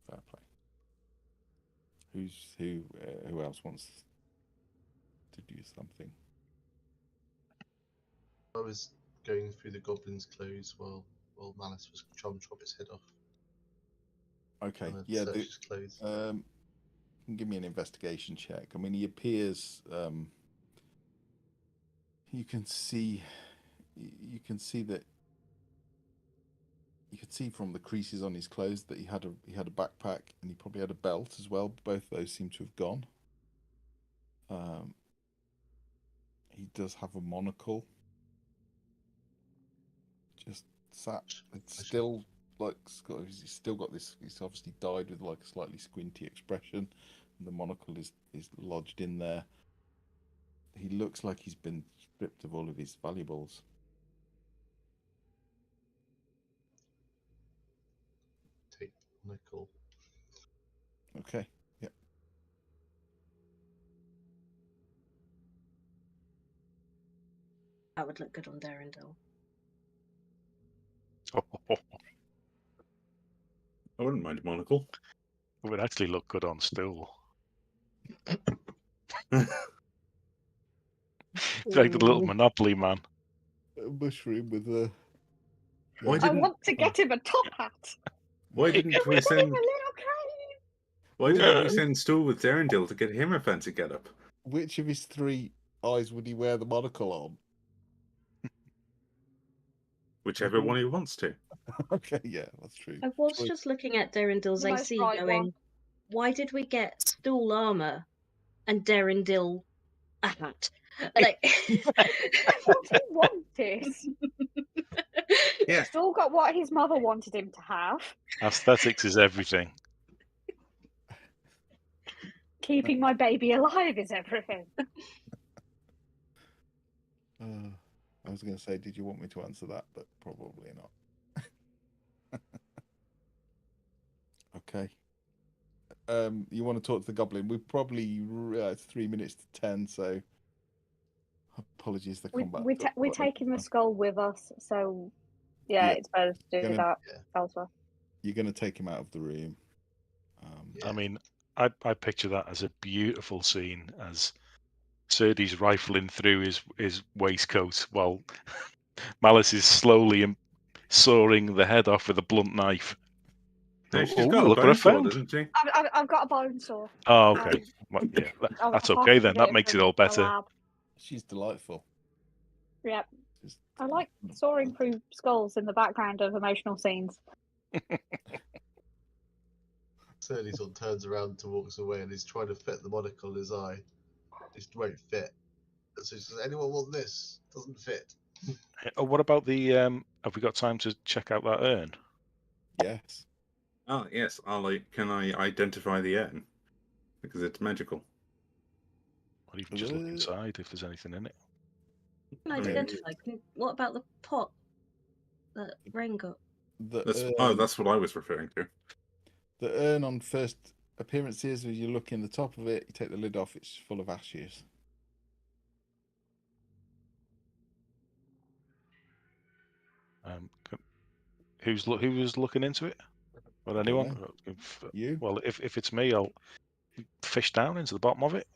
Fair play. Who else wants to do something. I was going through the goblin's clothes while Malice was trying to chop his head off. Okay, And I'd yeah. searched his clothes. Give me an investigation check. I mean, he appears. You can see that. You could see from the creases on his clothes that he had a backpack and he probably had a belt as well. Both those seem to have gone. He does have a monocle. Just sat. It's still like he's still got this. He's obviously died with like a slightly squinty expression. And the monocle is lodged in there. He looks like he's been stripped of all of his valuables. Take nickel. Okay. Yep. That would look good on Darendil. I wouldn't mind a monocle. It would actually look good on Still. Like the little Monopoly man. A mushroom with a. Why I didn't want to get him a top hat. Why Give didn't me we a send little cane. Why didn't we send Stool with Darendil to get him a fancy getup? Which of his three eyes would he wear the monocle on? Whichever one he wants to. Okay, yeah, that's true. I was just looking at Darendil's The most AC right going, one. why did we get Stool armor and Darendil a hat? Like, What he wanted. Yeah. He's all got what his mother wanted him to have. Aesthetics is everything. Keeping my baby alive is everything. I was going to say, did you want me to answer that? But probably not. Okay. You want to talk to the goblin? We're probably it's 3 minutes to 10, so apologies. The combat. We're taking the skull with us, so yeah. It's better to do that elsewhere. You're going to take him out of the room. I mean, I picture that as a beautiful scene as Serdy's rifling through his waistcoat while Malice is slowly sawing the head off with a blunt knife. No, she's got a look what I bone saw, found. doesn't she? I've got a bone saw. Oh, okay. Well, yeah, that's okay then. That makes it all better. She's delightful. Yep. I like soaring through skulls in the background of emotional scenes. Certainly sort of turns around to walks away and he's trying to fit the monocle in his eye. It won't fit. So he says, anyone want this? Doesn't fit. Oh, what about the have we got time to check out that urn? Yes. Oh yes, can I identify the urn? Because it's magical. Or even just look inside if there's anything in it. Identify. What about the pot that Rain got? That's what I was referring to. The urn on first appearances, as you look in the top of it, you take the lid off, it's full of ashes. Who was looking into it? Well, anyone? You? Well, if it's me, I'll fish down into the bottom of it.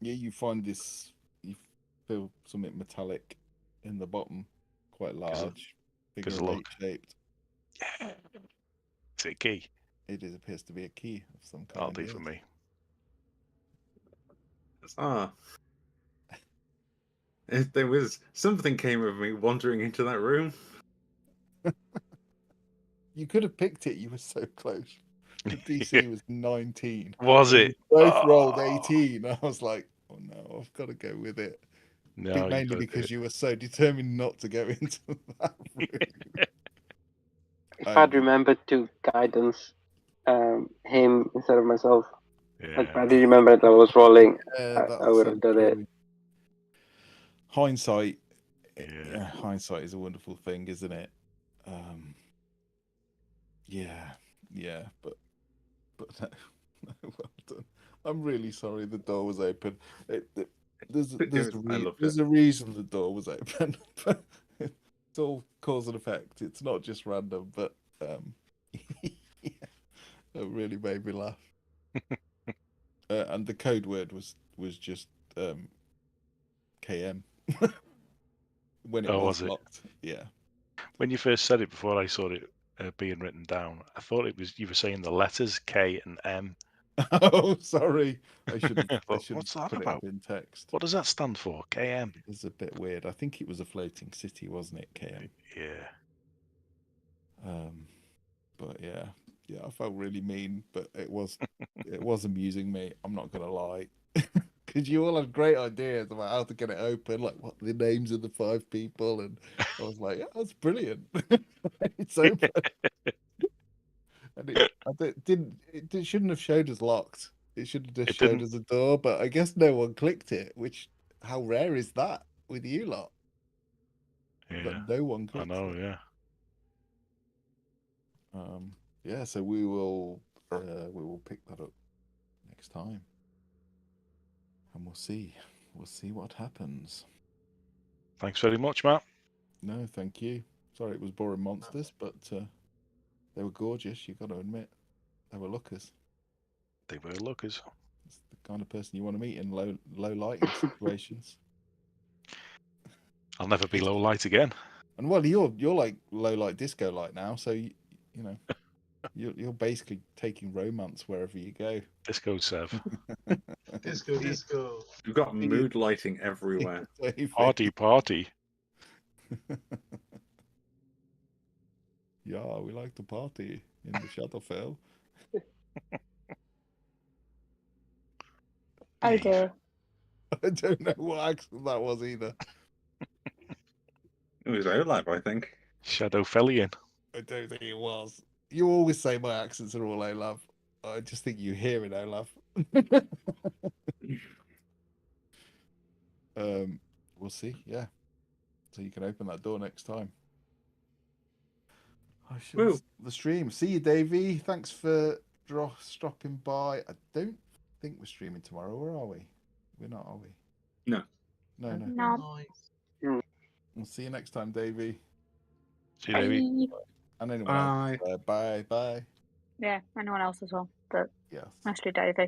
Yeah, you find this. You feel something metallic in the bottom, quite large, figure of 8 shaped. Yeah. Is it a key? It appears to be a key of some kind. That'll do for me. If there was something came of me wandering into that room. You could have picked it. You were so close. The DC was 19. Was it? Both rolled 18. I was like, oh no, I've got to go with it. No, mainly because you were so determined not to go into that room. If I'd remembered to guidance him instead of myself, like I did remember that I was rolling, I would have done it. Hindsight, hindsight is a wonderful thing, isn't it? But no, well done. I'm really sorry the door was open. There's a reason the door was open. It's all cause and effect. It's not just random, but it really made me laugh. And the code word was just KM when it Oh, was was it? locked. Yeah. When you first said it, before I saw it being written down, I thought it was you were saying the letters K and M. Oh, sorry. I should have. I I thought, should what's have that put it about? up in text. What does that stand for? KM. It's a bit weird. I think it was a floating city, wasn't it? KM. Yeah. But yeah, I felt really mean, but it was amusing me. I'm not gonna lie, because you all had great ideas about how to get it open, like what the names of the 5 people, and I was like, yeah, that's brilliant. It's open, and it shouldn't have showed us locked. It should have just It showed didn't. us a door, but I guess no one clicked it. Which, how rare is that with you lot? Yeah. That no one I clicked know. it. Yeah. Yeah, so we will pick that up next time, and we'll see what happens. Thanks very much, Matt. No, thank you. Sorry it was boring monsters, but they were gorgeous. You got to admit, they were lookers. They were lookers. It's the kind of person you want to meet in low lighting situations. I'll never be low light again. And well, you're like low light disco light now, so you know you're basically taking romance wherever you go. Disco Sev. Disco. We've got mood lighting everywhere. Party. Yeah, we like to party in the Shadowfell. Oh dear. I don't know what accent that was either. It was Olaf, I think. Shadowfellian. I don't think it was. You always say my accents are all Olaf. I just think you hear it, Olaf. We'll see. Yeah. So you can open that door next time. I shall the stream. See you, Davey. Thanks for stopping by. I don't think we're streaming tomorrow, or are we? We're not, are we? No. No. No. We'll see you next time, Davey. See you, Davey. And anyone else. Bye. Yeah, anyone else as well, but Yes. mostly Davey.